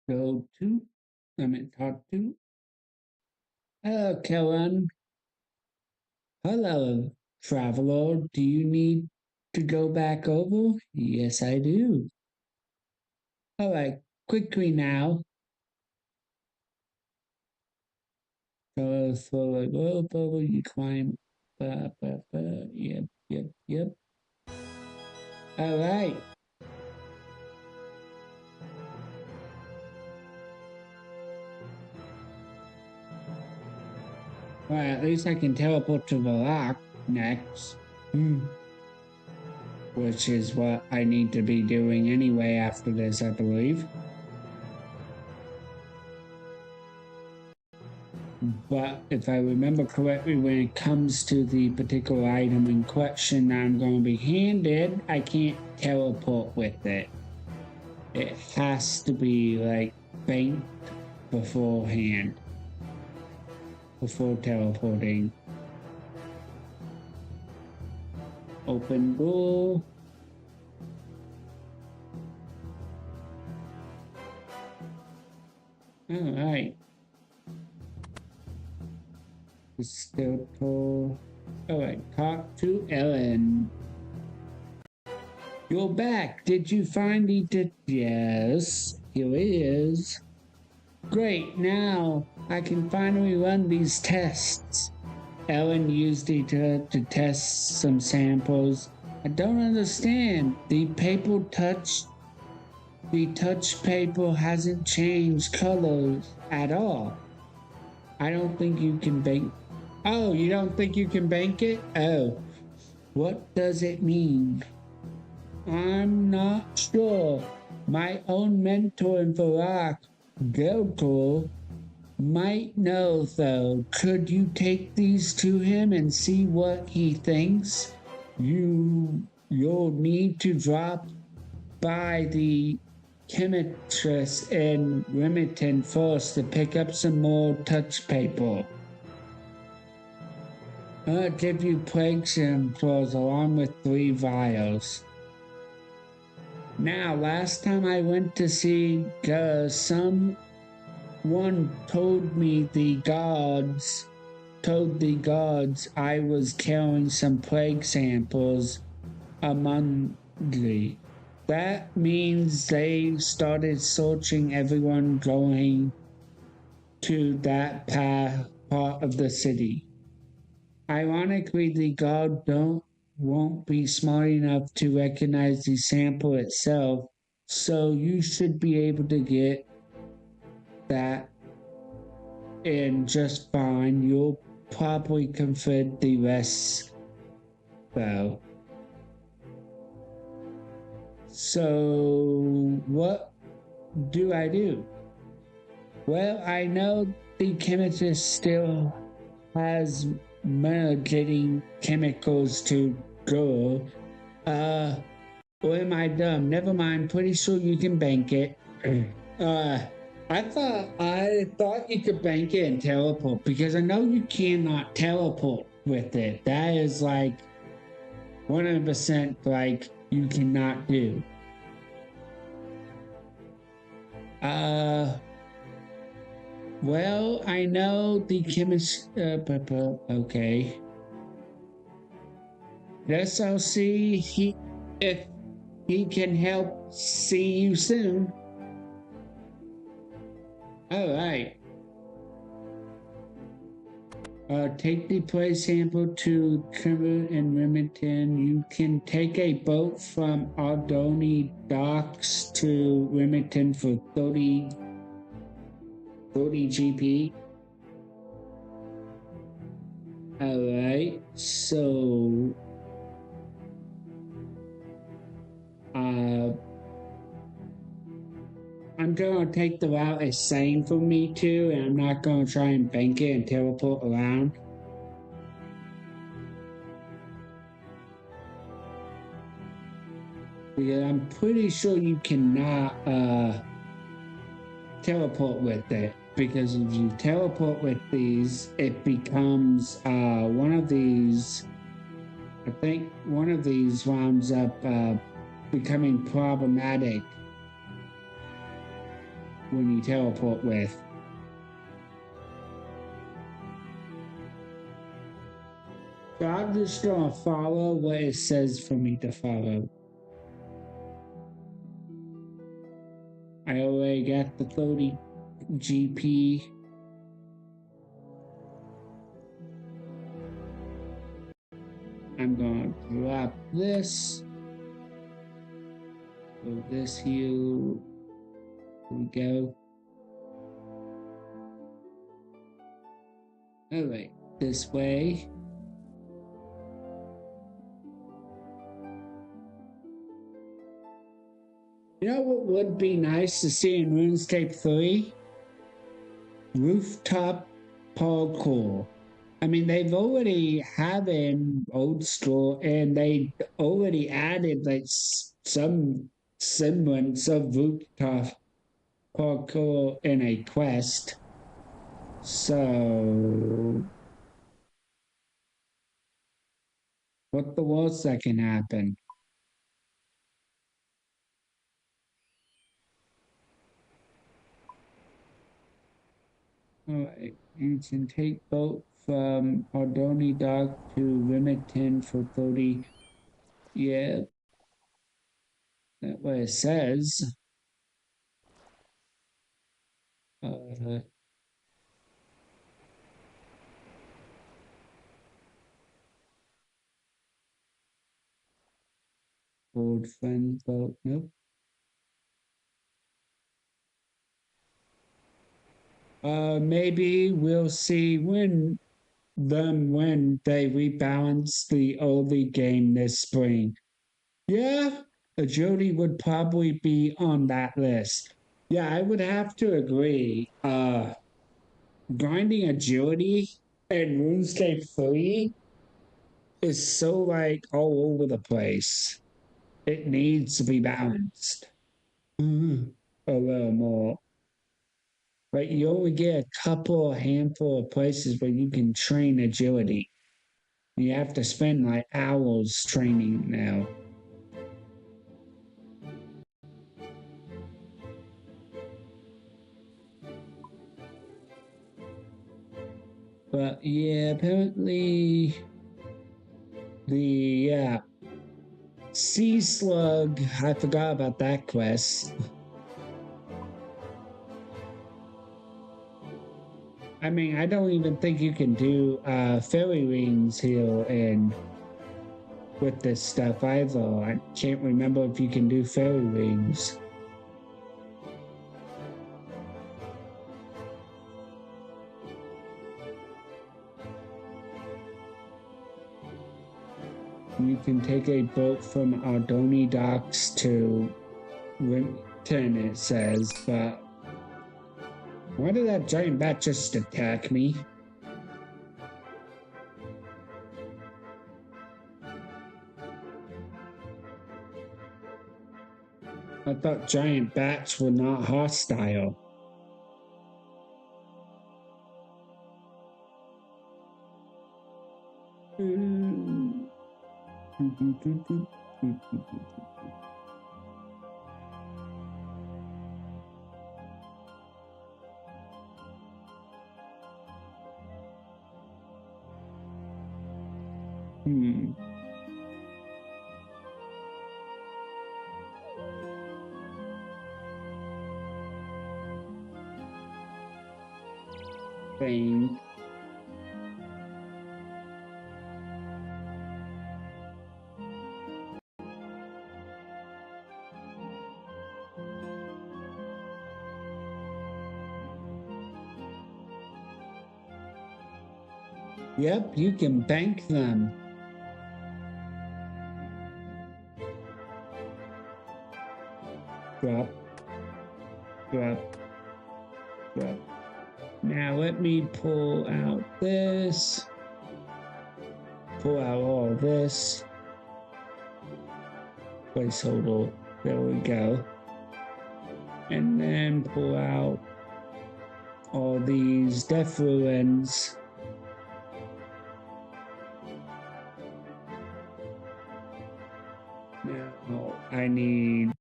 Go to... talk to... Hello, Kellen. Hello, traveler. Do you need to go back over? Yes, I do. Alright, quickly now. Go throw a rope over, you climb. Yep. Alright. Well, at least I can teleport to the lock next. Which is what I need to be doing anyway after this, I believe. But if I remember correctly, when it comes to the particular item in question I'm going to be handed, I can't teleport with it. It has to be like banked beforehand. Before teleporting. Open door. Alright. Still tall. Alright, talk to Ellen. You're back. Did you find the... Yes, here it is. Great, now I can finally run these tests. Ellen used it to test some samples. I don't understand. The touch paper hasn't changed colors at all. I don't think you can bank. Oh, you don't think you can bank it? Oh, what does it mean? I'm not sure. My own mentor in Varrock, Geltor, might know though. Could you take these to him and see what he thinks? You'll need to drop by the chemistress in Remington first to pick up some more touch paper. I'll give you plague samples along with 3 vials. Now, last time I went to see someone told the guards I was carrying some plague samples among the. That means they started searching everyone going to that part of the city. Ironically, the guard won't be smart enough to recognize the sample itself, so you should be able to get that in just fine. You'll probably confront the rest though. So what do I do? Well, I know the chemist still has getting chemicals to go. Or am I dumb? Never mind, pretty sure you can bank it. I thought you could bank it and teleport, because I know you cannot teleport with it. That is like 100% like you cannot do. Well, I know the chemist, okay. Guess I'll see if he can help. See you soon. All right. Take the play sample to Trimmer and Remington. You can take a boat from Aldoni docks to Remington for 30 GP. All right, so I'm gonna take the route it's saying for me to, and I'm not gonna try and bank it and teleport around. Yeah, I'm pretty sure you cannot teleport with it, because if you teleport with these, it becomes one of these. I think one of these winds up becoming problematic when you teleport with. So I'm just gonna follow what it says for me to follow. I already got the 30 GP. I'm gonna drop this. So this here. Here we go. All right, this way. You know what would be nice to see in RuneScape 3? Rooftop parkour. I mean, they've already had in old school, and they already added like some semblance of rooftop parkour in a quest. So, what the worst that can happen? Alright, you can take boat from Aldoni Dock to Remington for 30. Yeah, that's what it says. Old friend boat, nope. Maybe we'll see when they rebalance the early game this spring. Yeah, agility would probably be on that list. Yeah, I would have to agree. Grinding agility and RuneScape 3 is so like all over the place. It needs to be balanced a little more. Like you only get a handful of places where you can train agility. You have to spend like hours training now. But yeah, apparently the sea slug, I forgot about that quest. I mean, I don't even think you can do fairy rings here and with this stuff either. I can't remember if you can do fairy rings. You can take a boat from Aldoni docks to Winton, it says, but why did that giant bat just attack me? I thought giant bats were not hostile. thing. Yep, you can bank them. Drop. Drop. Drop. Now let me pull out this. Pull out all this. Placeholder. There we go. And then pull out all these death ruins. Now I need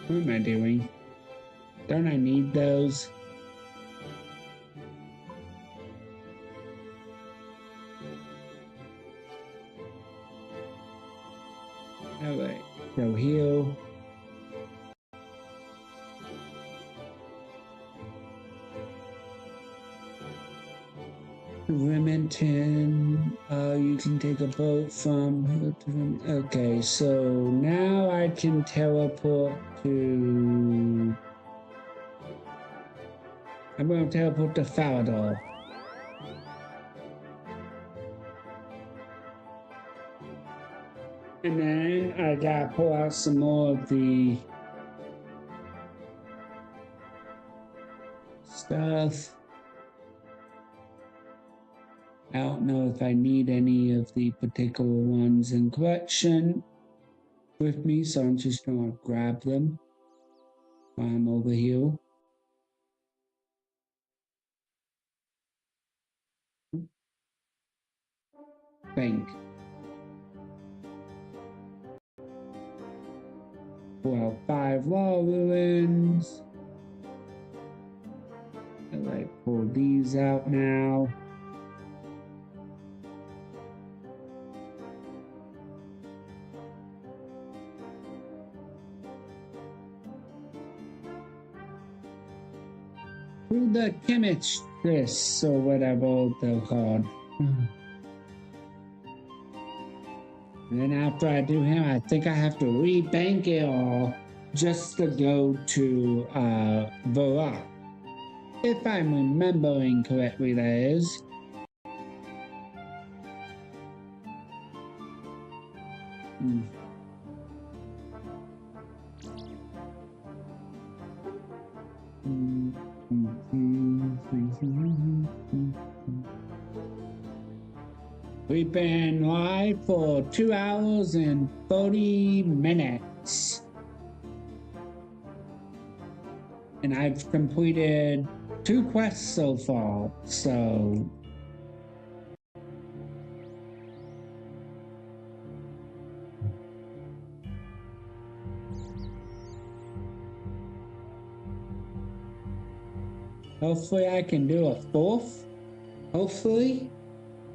what am I doing? Don't I need those? Alright, so heal. Remington, you can take a boat from. Okay, so now I can teleport to. I'm going to teleport to Falador. And then I gotta pull out some more of the stuff. I don't know if I need any of the particular ones in collection with me, so I'm just gonna grab them while I'm over here. Bank. Pull out 5 law ruins. Alright, pull these out now. Through the chemistress or whatever they're called. And then after I do him, I think I have to rebank it all just to go to Varrock. If I'm remembering correctly, that is. We've been live for 2 hours and 30 minutes. And I've completed 2 quests so far, so... hopefully I can do a 4th. Hopefully.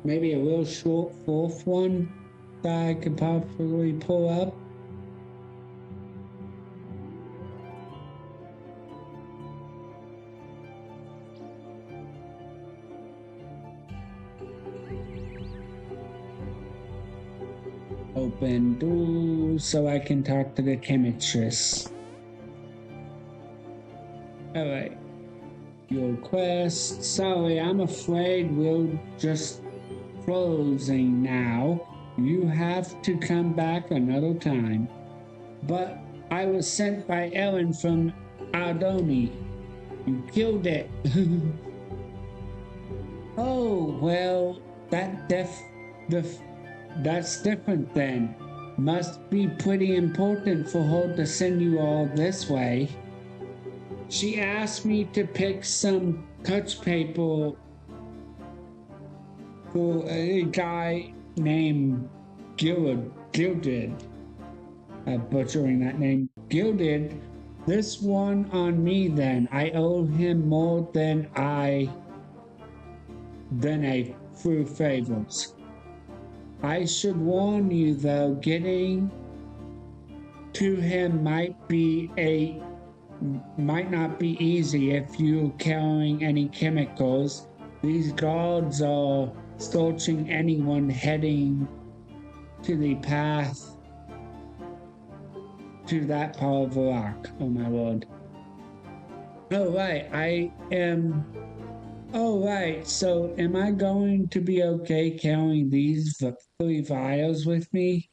Maybe a real short 4th one that I could probably pull up. Open doors so I can talk to the chemistress. Alright. Your quest. Sorry, I'm afraid we're just closing now. You have to come back another time. But I was sent by Ellen from Aldoni. You killed it. Oh, well, that's different then. Must be pretty important for her to send you all this way. She asked me to pick some touch paper for a guy named Gilded. I'm butchering that name. Gilded. This one on me then. I owe him more than a few favors. I should warn you though, getting to him might not be easy if you're carrying any chemicals. These guards are searching anyone heading to the path to that part of the rock. Oh my lord. Oh right, so am I going to be okay carrying these 3 vials with me?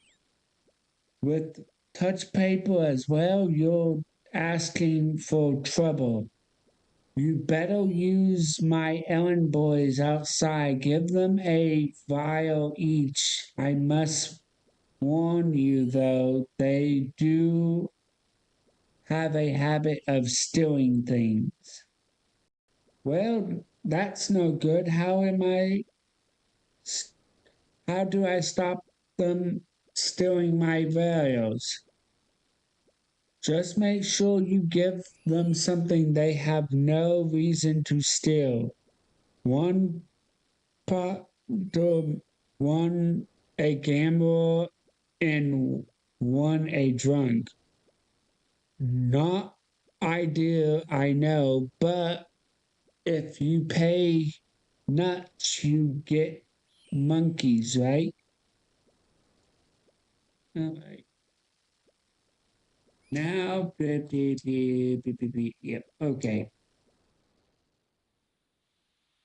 With touch paper as well? You're asking for trouble. You better use my errand boys outside. Give them a vial each. I must warn you, though, they do have a habit of stealing things. Well, that's no good. How do I stop them stealing my vials? Just make sure you give them something they have no reason to steal. One pot, one a gambler, and one a drunk. Not ideal, I know, but if you pay nuts, you get monkeys, right? All right. Now, yep, okay.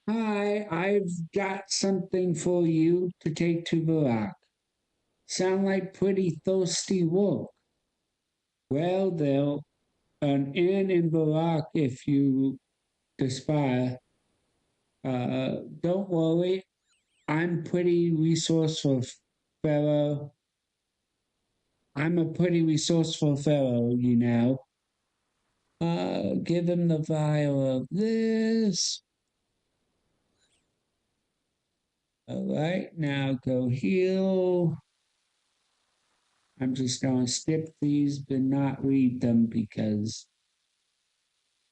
Hi, I've got something for you to take to the rock. Sound like pretty thirsty work. Well, they'll an inn in the rock if you despair. Don't worry, I'm pretty resourceful, fellow. I'm a pretty resourceful fellow, you know. Give him the vial of this. All right, now go heal. I'm just going to skip these but not read them because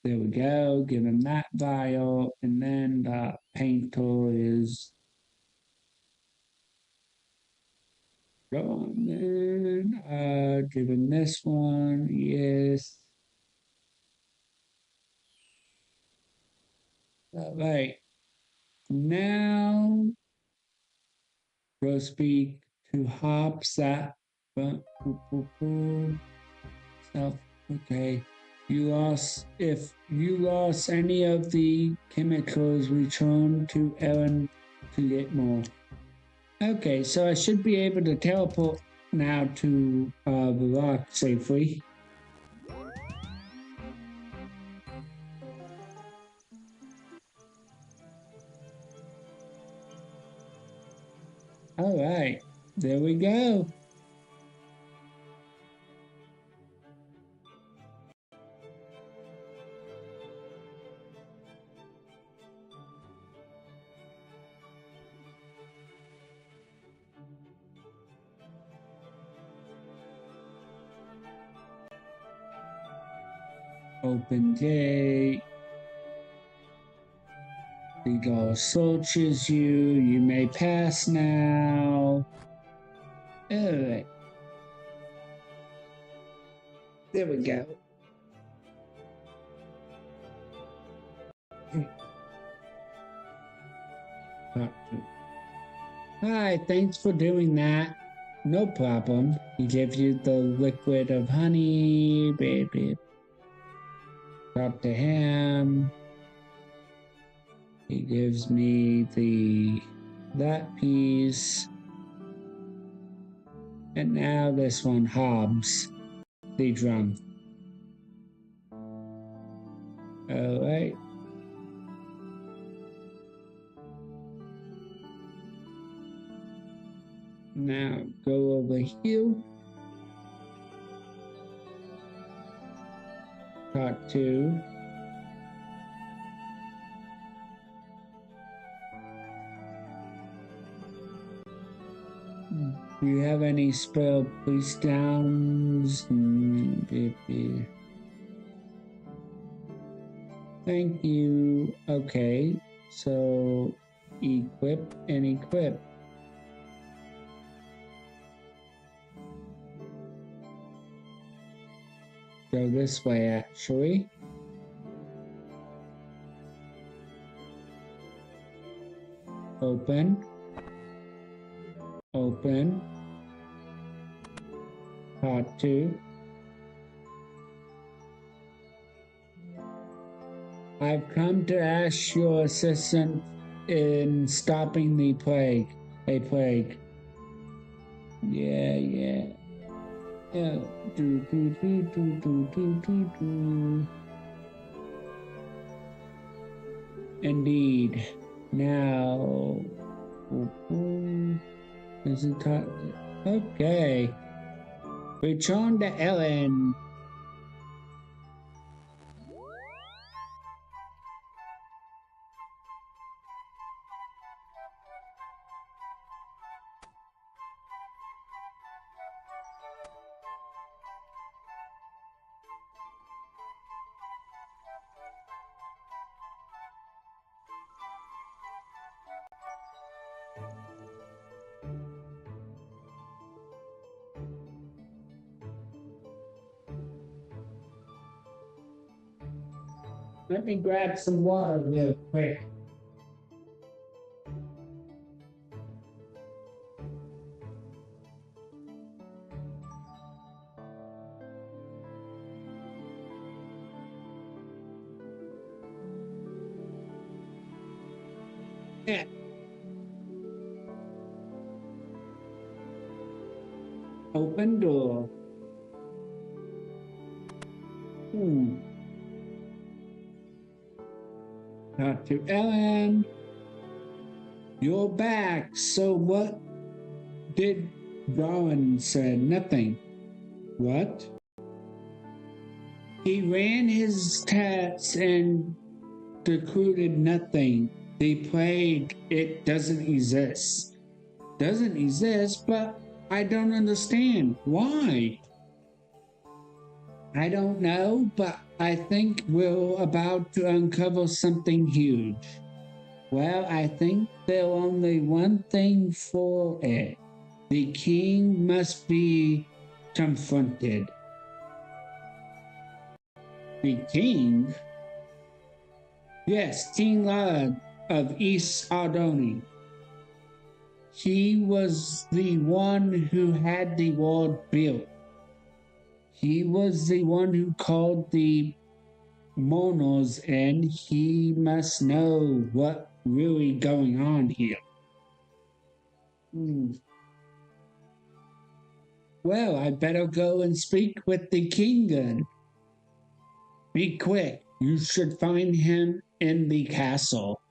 there we go. Give him that vial, and then the painter is gone. Then give him this one. Yes. All right. Now go speak to Hobbs. That. Self. Okay. If you lost any of the chemicals, return to Ellen to get more. Okay, so I should be able to teleport now to the rock safely. All right, there we go. Open gate. The goal searches you. You may pass now. All right. There we go. Hi, thanks for doing that. No problem. He gives you the liquid of honey, baby. Talk to him. He gives me that piece. And now this one, Hobbs, the drum. All right. Now go over here. Part 2. Do you have any spell police downs? Thank you. Okay, so equip and equip. go this way, actually. Open. Open. Part 2. I've come to ask your assistance in stopping the plague. A plague. Yeah. Indeed. Now, is it okay? Return to Ellen. Let me grab some water real quick. Yeah. Open door. Talk to Ellen. You're back. So what did Darwin say? Nothing. What? He ran his tests and concluded nothing. The plague, it doesn't exist. Doesn't exist, but I don't understand. Why? I don't know, but I think we're about to uncover something huge. Well, I think there's only one thing for it. The king must be confronted. The king? Yes, King Lud of East Aldoni. He was the one who had the wall built. He was the one who called the mourners, and he must know what's really going on here. Well, I better go and speak with the king then. Be quick. You should find him in the castle.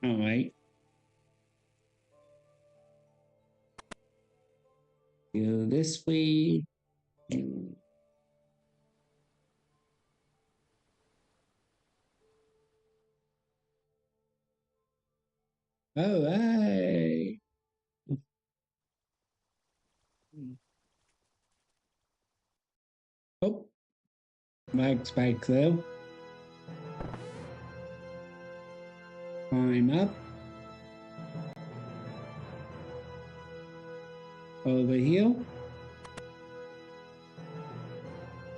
All right. Go this way. All right. Oh, Mike's back though. Climb up. Over here.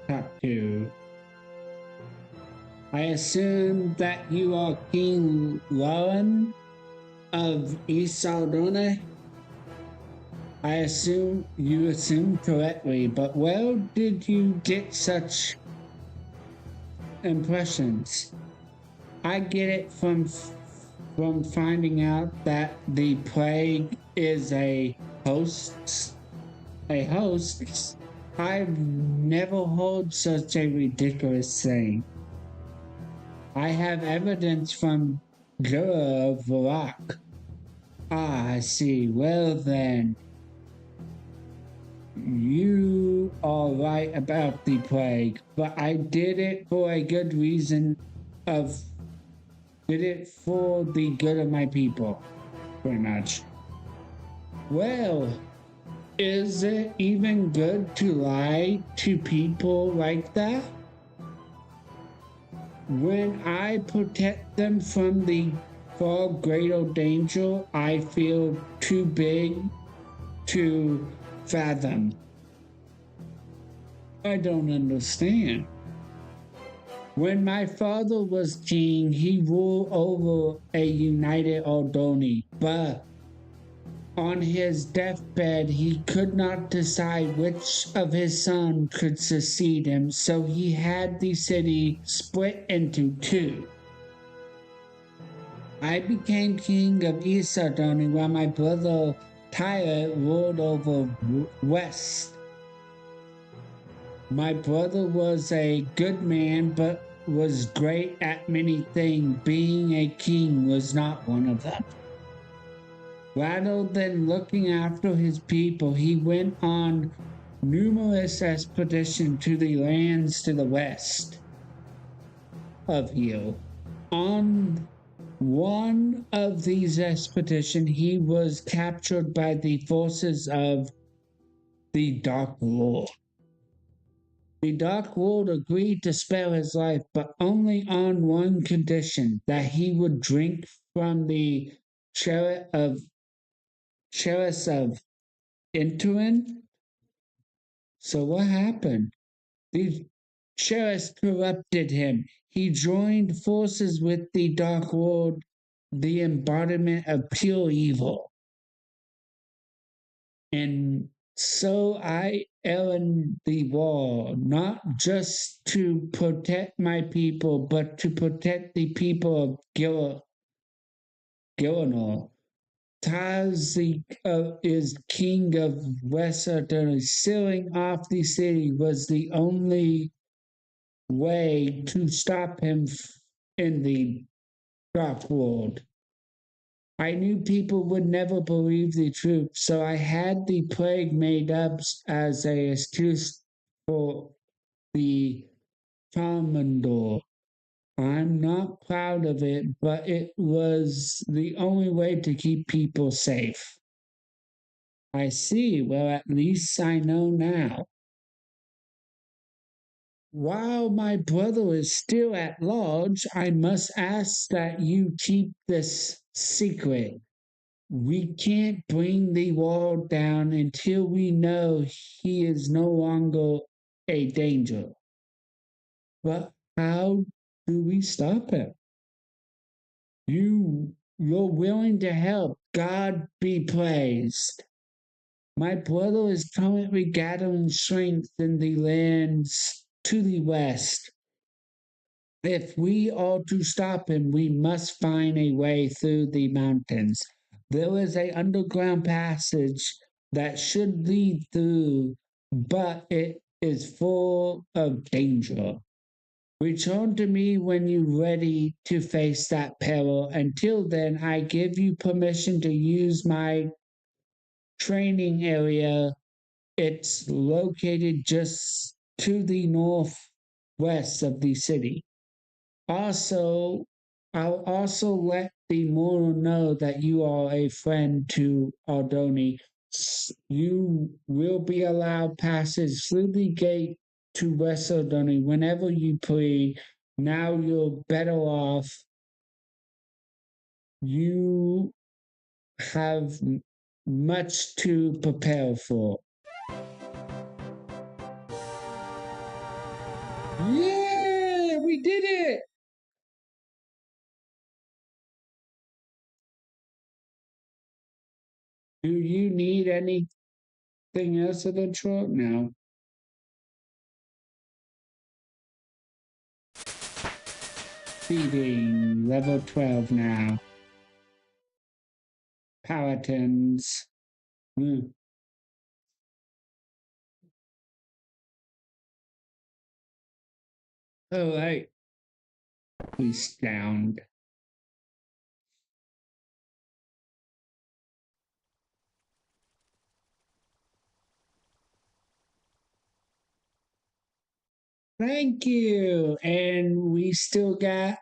Talk to. I assume that you are King Lauren of East Aldona. I assume you assume correctly, but where did you get such impressions? I get it from finding out that the plague is a host. A host? I've never heard such a ridiculous thing. I have evidence from Gura of Varak. Ah, I see. Well then, you are right about the plague, but I did it for a good reason did it for the good of my people, pretty much. Well, is it even good to lie to people like that? When I protect them from the far greater danger, I feel too big to fathom. I don't understand. When my father was king, he ruled over a united Aldoni, but on his deathbed, he could not decide which of his sons could succeed him, so he had the city split into two. I became king of East Sardonia while my brother Tyler ruled over West. My brother was a good man, but was great at many things. Being a king was not one of them. Rather than looking after his people, he went on numerous expeditions to the lands to the west of here. On one of these expeditions, he was captured by the forces of the Dark Lord. The Dark Lord agreed to spare his life, but only on one condition, that he would drink from the chalice of Intuin. So what happened? The chalice corrupted him. He joined forces with the Dark Lord, the embodiment of pure evil. And so I erred the wall, not just to protect my people, but to protect the people of Gillenor. Taz is king of West Sardonia. Sealing off the city was the only way to stop him in the dark world. I knew people would never believe the truth, so I had the plague made up as an excuse for the Commodore. I'm not proud of it, but it was the only way to keep people safe. I see. Well, at least I know now. While my brother is still at large, I must ask that you keep this secret. We can't bring the wall down until we know he is no longer a danger. But how do we stop him? You're willing to help. God be praised. My brother is currently gathering strength in the lands to the west. If we are to stop him, we must find a way through the mountains. There is an underground passage that should lead through, but it is full of danger. Return to me when you're ready to face that peril. Until then, I give you permission to use my training area. It's located just to the northwest of the city. Also, I'll also let the mortal know that you are a friend to Aldoni. You will be allowed passage through the gate to West Aldoni whenever you please. Now you're better off. You have much to prepare for. Yeah, we did it! Do you need anything else of the truck? No. Feeding, level 12 now. Paladins. All right. We sound. Thank you. And we still got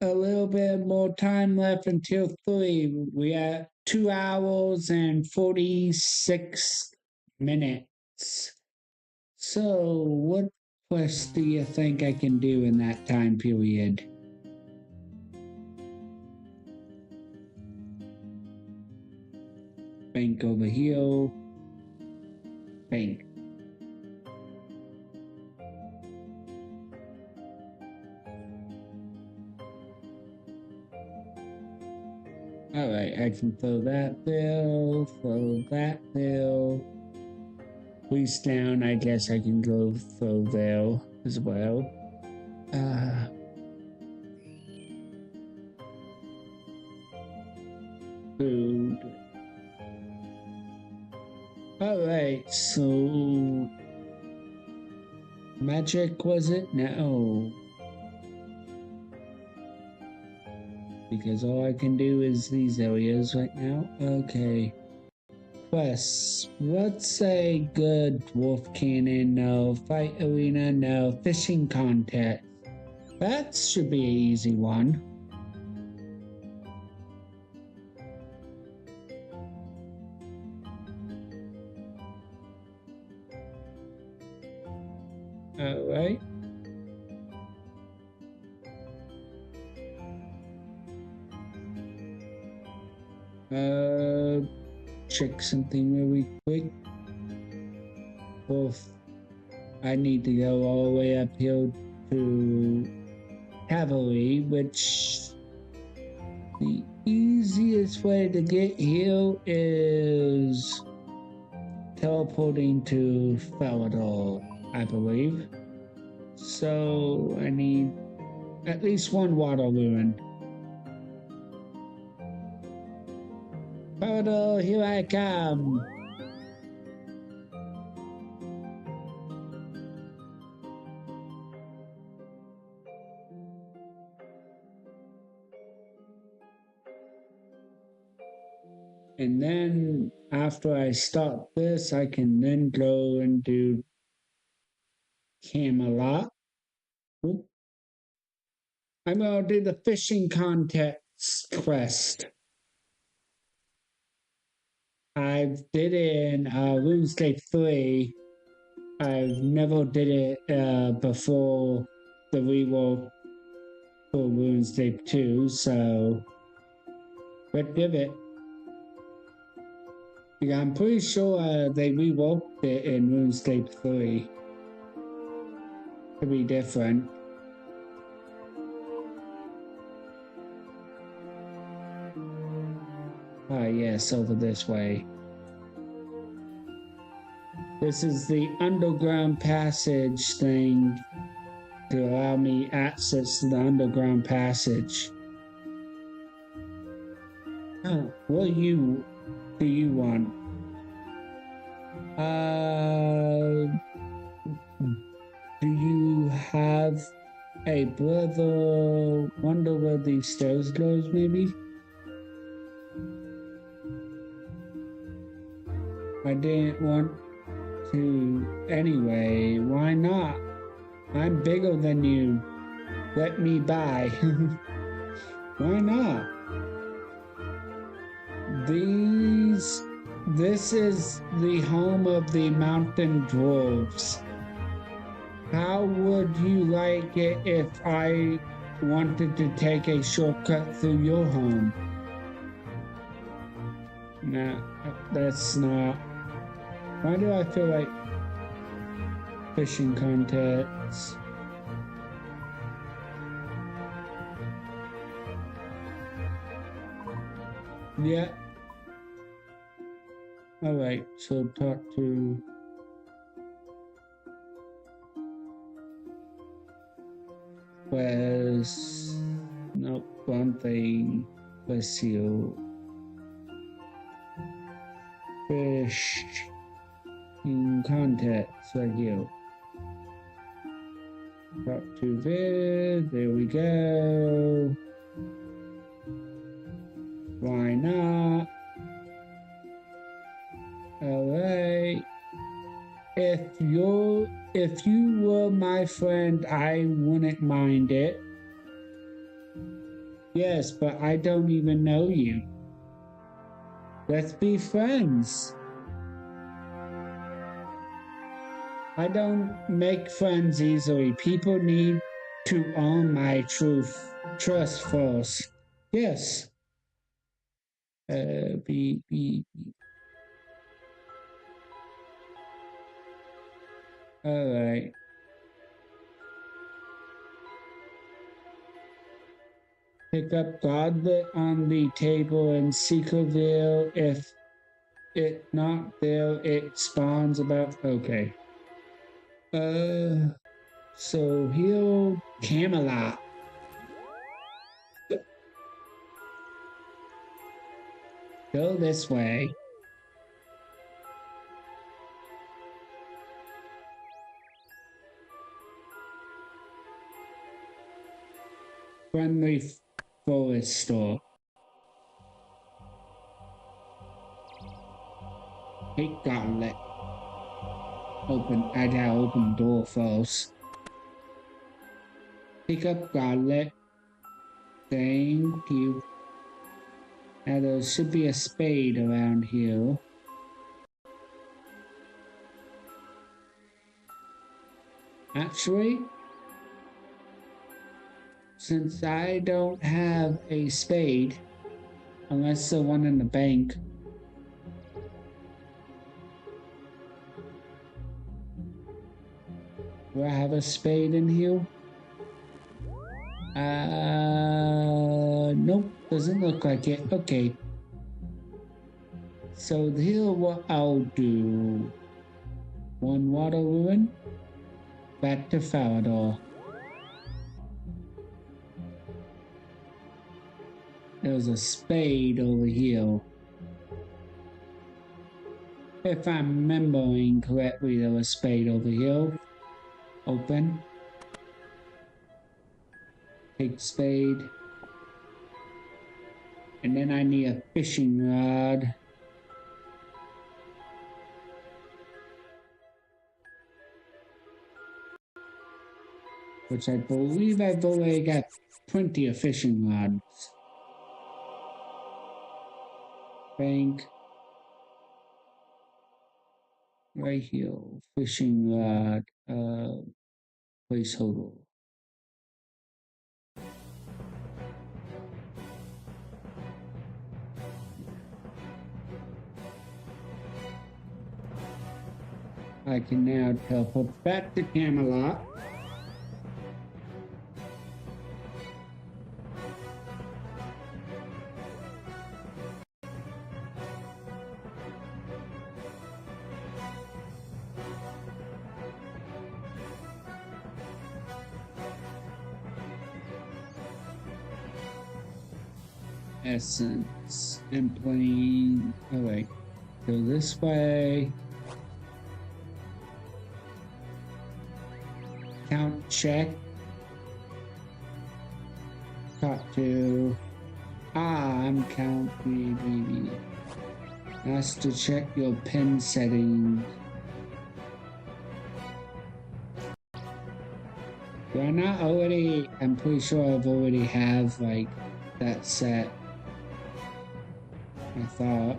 a little bit more time left until 3. We got 2 hours and 46 minutes. So, what quest do you think I can do in that time period? Bank over here. Bank. Alright, I can throw that bill, throw that bill. Police down, I guess I can go throw there as well. Food. Alright, so magic was it? No. Because all I can do is these areas right now. Okay. Quests. What's a good dwarf cannon? No. Fight arena? No. Fishing contest. That should be an easy one. Alright. Check something really quick. Both. I need to go all the way up here to Cavalry, which the easiest way to get here is teleporting to Falador, I believe. So I need at least one water rune. Falador, here I come. And then after I start this, I can then go and do Camelot. Oop. I'm gonna do the fishing contest quest. I did it in RuneScape 3. I've never did it before the rework for RuneScape 2, so let's give it. Yeah, I'm pretty sure they reworked it in RuneScape 3 to be different. Ah, yes, over this way. This is the underground passage thing to allow me access to the underground passage. What do you want? Do you have a brother? Wonder where these stairs goes, maybe? I didn't want to anyway. Why not? I'm bigger than you. Let me by. Why not? This is the home of the mountain dwarves. How would you like it if I wanted to take a shortcut through your home? Nah, that's not. Why do I feel like fishing contests? Yeah. Alright, so talk to Quest. Nope, one thing. Let's you. Fish in context right here. Talk to Vid. There we go. Why not? Alright. If you were my friend, I wouldn't mind it. Yes, but I don't even know you. Let's be friends. I don't make friends easily. People need to earn my trust first. Yes. All right. Pick up Goblet on the table in Secretville. If it not there, it spawns about. Okay. So heal Camelot. Go this way. Friendly forest store. Hey, Goblet. I gotta open the door first. Pick up Goblet. Thank you. Now there should be a spade around here. Actually, since I don't have a spade, unless the one in the bank, do I have a spade in here? Nope, doesn't look like it. Okay. So here what I'll do. One water rune. Back to Farador. There's a spade over here. If I'm remembering correctly, there was a spade over here. Open. Take spade. And then I need a fishing rod. Which I believe I've already got plenty of fishing rods. Bank. Right here. Fishing rod. Placeholder. I can now teleport back to Camelot. Essence and playing. Alright, go this way. Count check. Talk to. I'm counting. Ask to check your pen settings. Do I not already? I'm pretty sure I've already have like that set. I thought.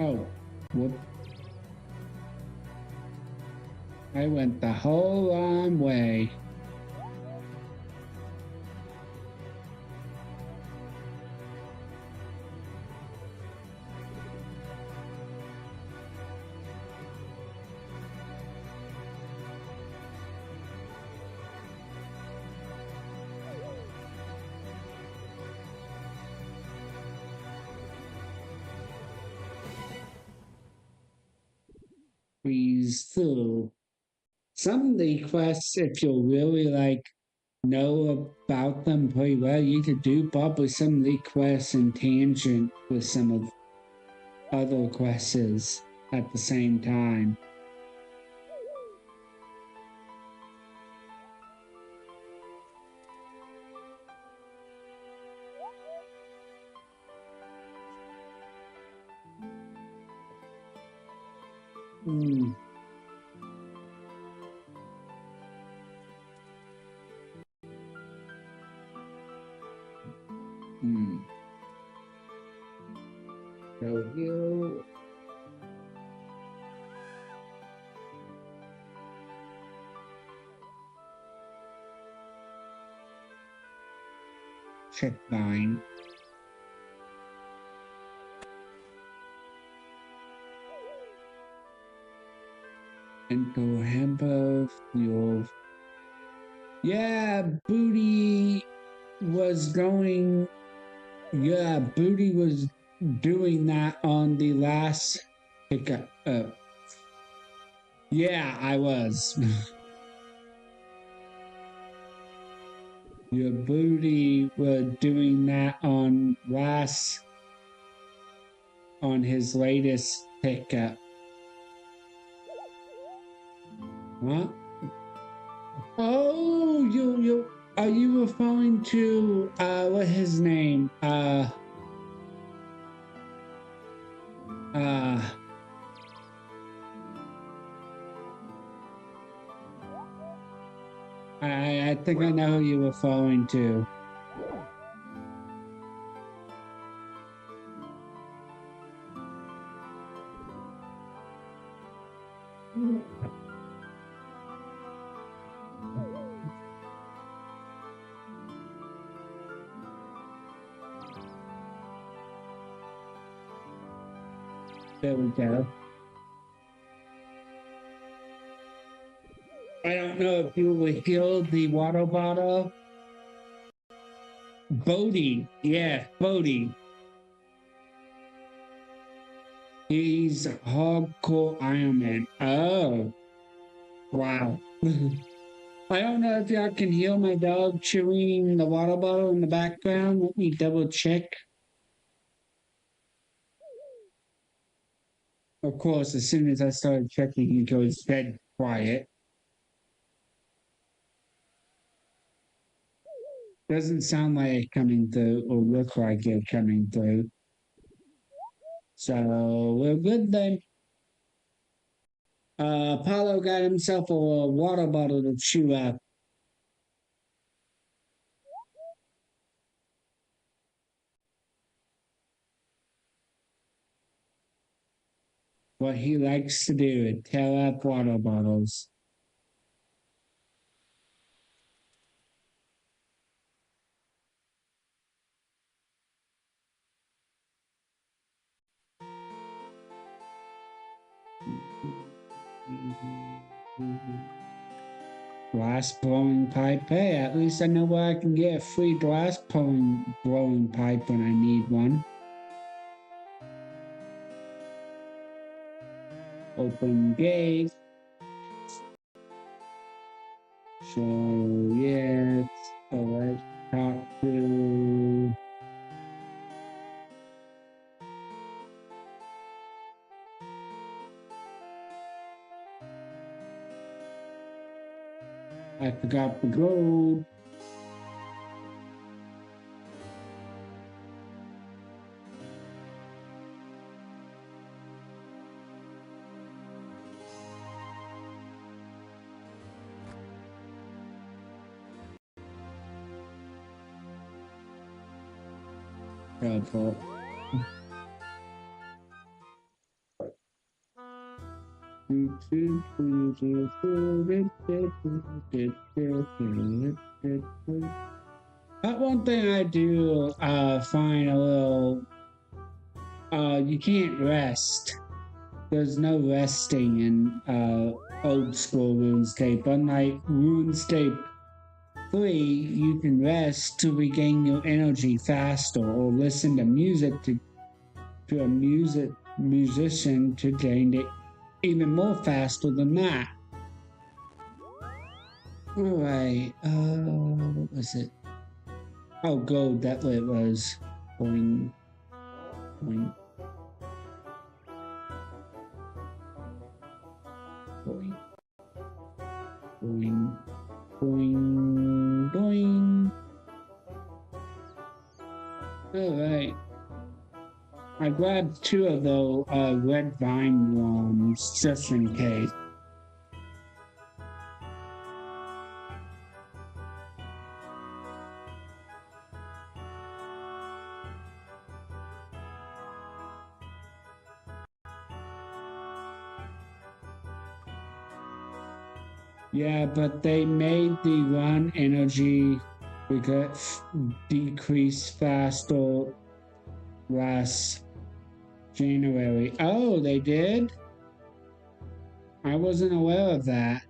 Oh, whoop. I went the whole wrong way. Breeze through. Some of the quests, if you really like know about them pretty well, you could do probably some of the quests in tangent with some of other quests at the same time. Hmm. So you. check mine. And go hamburger fuel. Yeah, Booty was going. Yeah, Booty was doing that on the last pickup. Yeah, I was. Your Booty was doing that on his latest pickup. What? Oh, you are you referring to what his name? I think I know who you're referring to. There we go. I don't know if you will heal the water bottle. Bodhi, yeah, Bodhi. He's hardcore Iron Man. Oh, wow. I don't know if y'all can hear my dog chewing the water bottle in the background. Let me double check. Of course, as soon as I started checking, he goes dead quiet. Doesn't sound like it coming through or look like it coming through. So we're good then. Apollo got himself a water bottle to chew up. What he likes to do, tear up water bottles. Glass blowing pipe. Hey, at least I know where I can get a free glass blowing pipe when I need one. Open gate. So yes, so let's talk to I forgot the gold. Careful. That one thing I do find a little you can't rest. There's no resting in Old-School RuneScape. Unlike RuneScape 3, you can rest to regain your energy faster or listen to music to a musician to gain it even more faster than that. Alright, what was it? Oh, gold, that's what it was. Boing. Boing. Boing. Boing. Boing. Boing. Alright. I grabbed 2 of those red vine worms just in case. Yeah, but they made the run energy We could decrease faster last January. Oh, they did? I wasn't aware of that.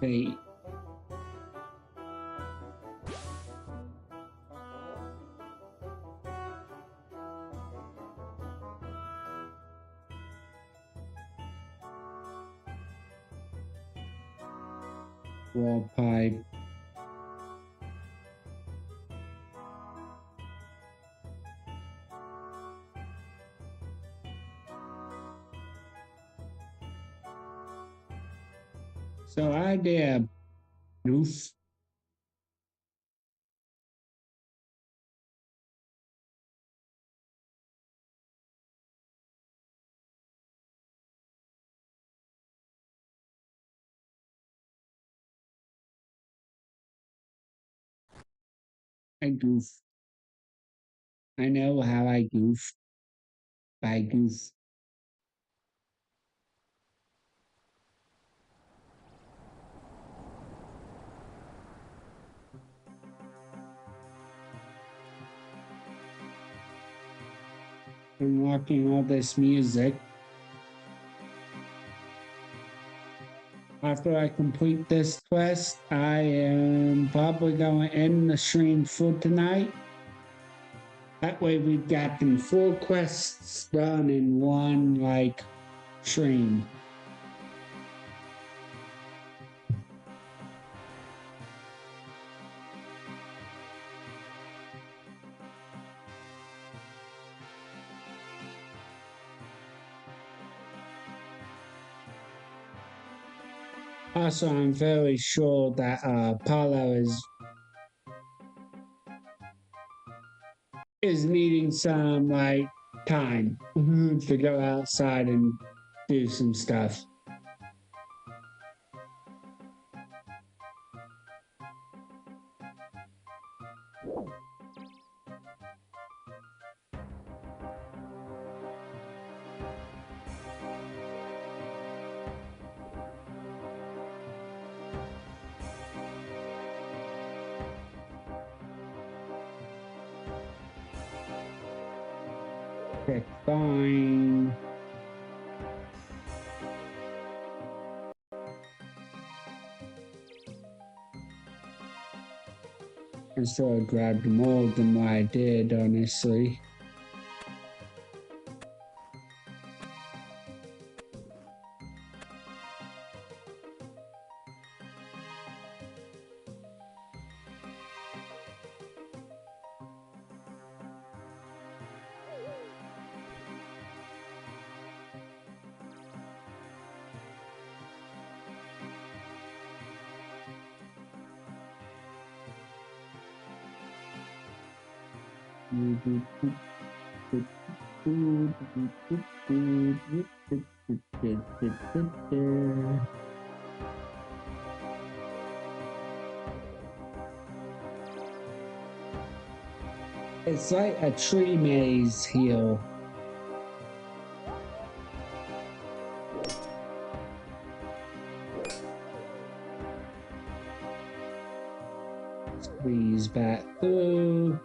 Wait. Wall pipe. So I did a goof. I goof. I know how I goof. I goof. Unlocking all this music. After I complete this quest, I am probably going to end the stream for tonight. That way we've gotten 4 quests done in one, stream. Also, I'm very sure that Paulo is needing some time to go outside and do some stuff. Okay, fine. I sort of grabbed more than what I did, honestly. It's like a tree maze here. Squeeze back through.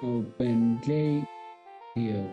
Open gate here.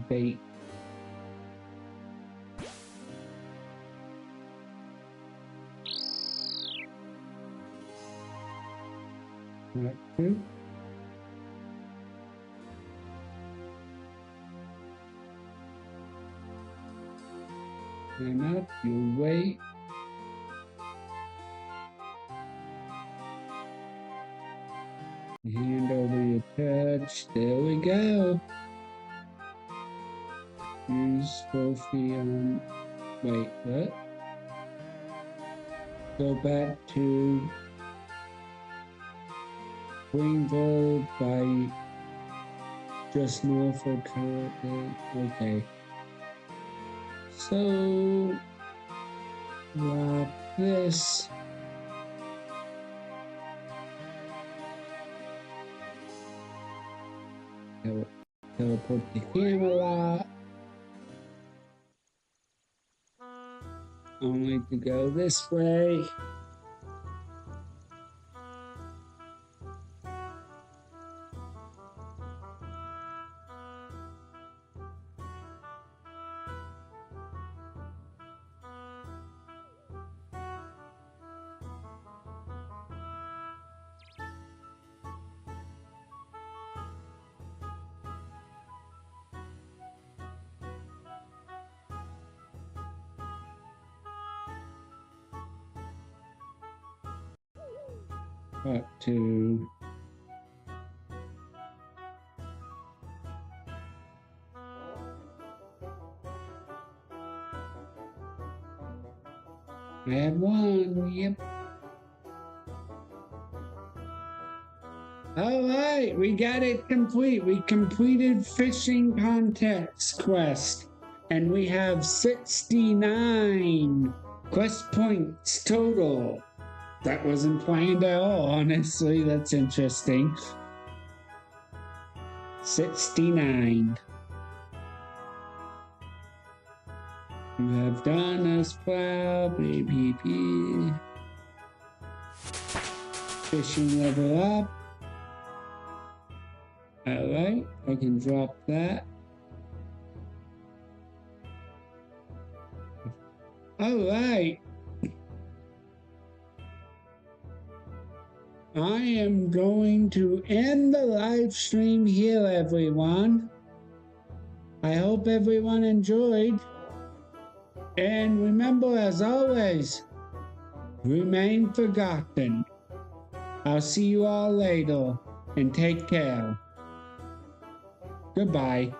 Bait. And up, you wait. Hand over your touch. There we go. Use trophy on. Wait, what? Go back to Greenville by just north of currently. Okay. So drop this. Teleport the camera. Only to go this way. Up to I have one, yep. All right, we got it complete. We completed fishing contest quest, and we have 69 quest points total. That wasn't planned at all, honestly. That's interesting. 69. You have done as well, baby. Fishing level up. Alright, I can drop that. Alright. I am going to end the live stream here, everyone. I hope everyone enjoyed. And remember, as always, remain forgotten. I'll see you all later, and take care. Goodbye.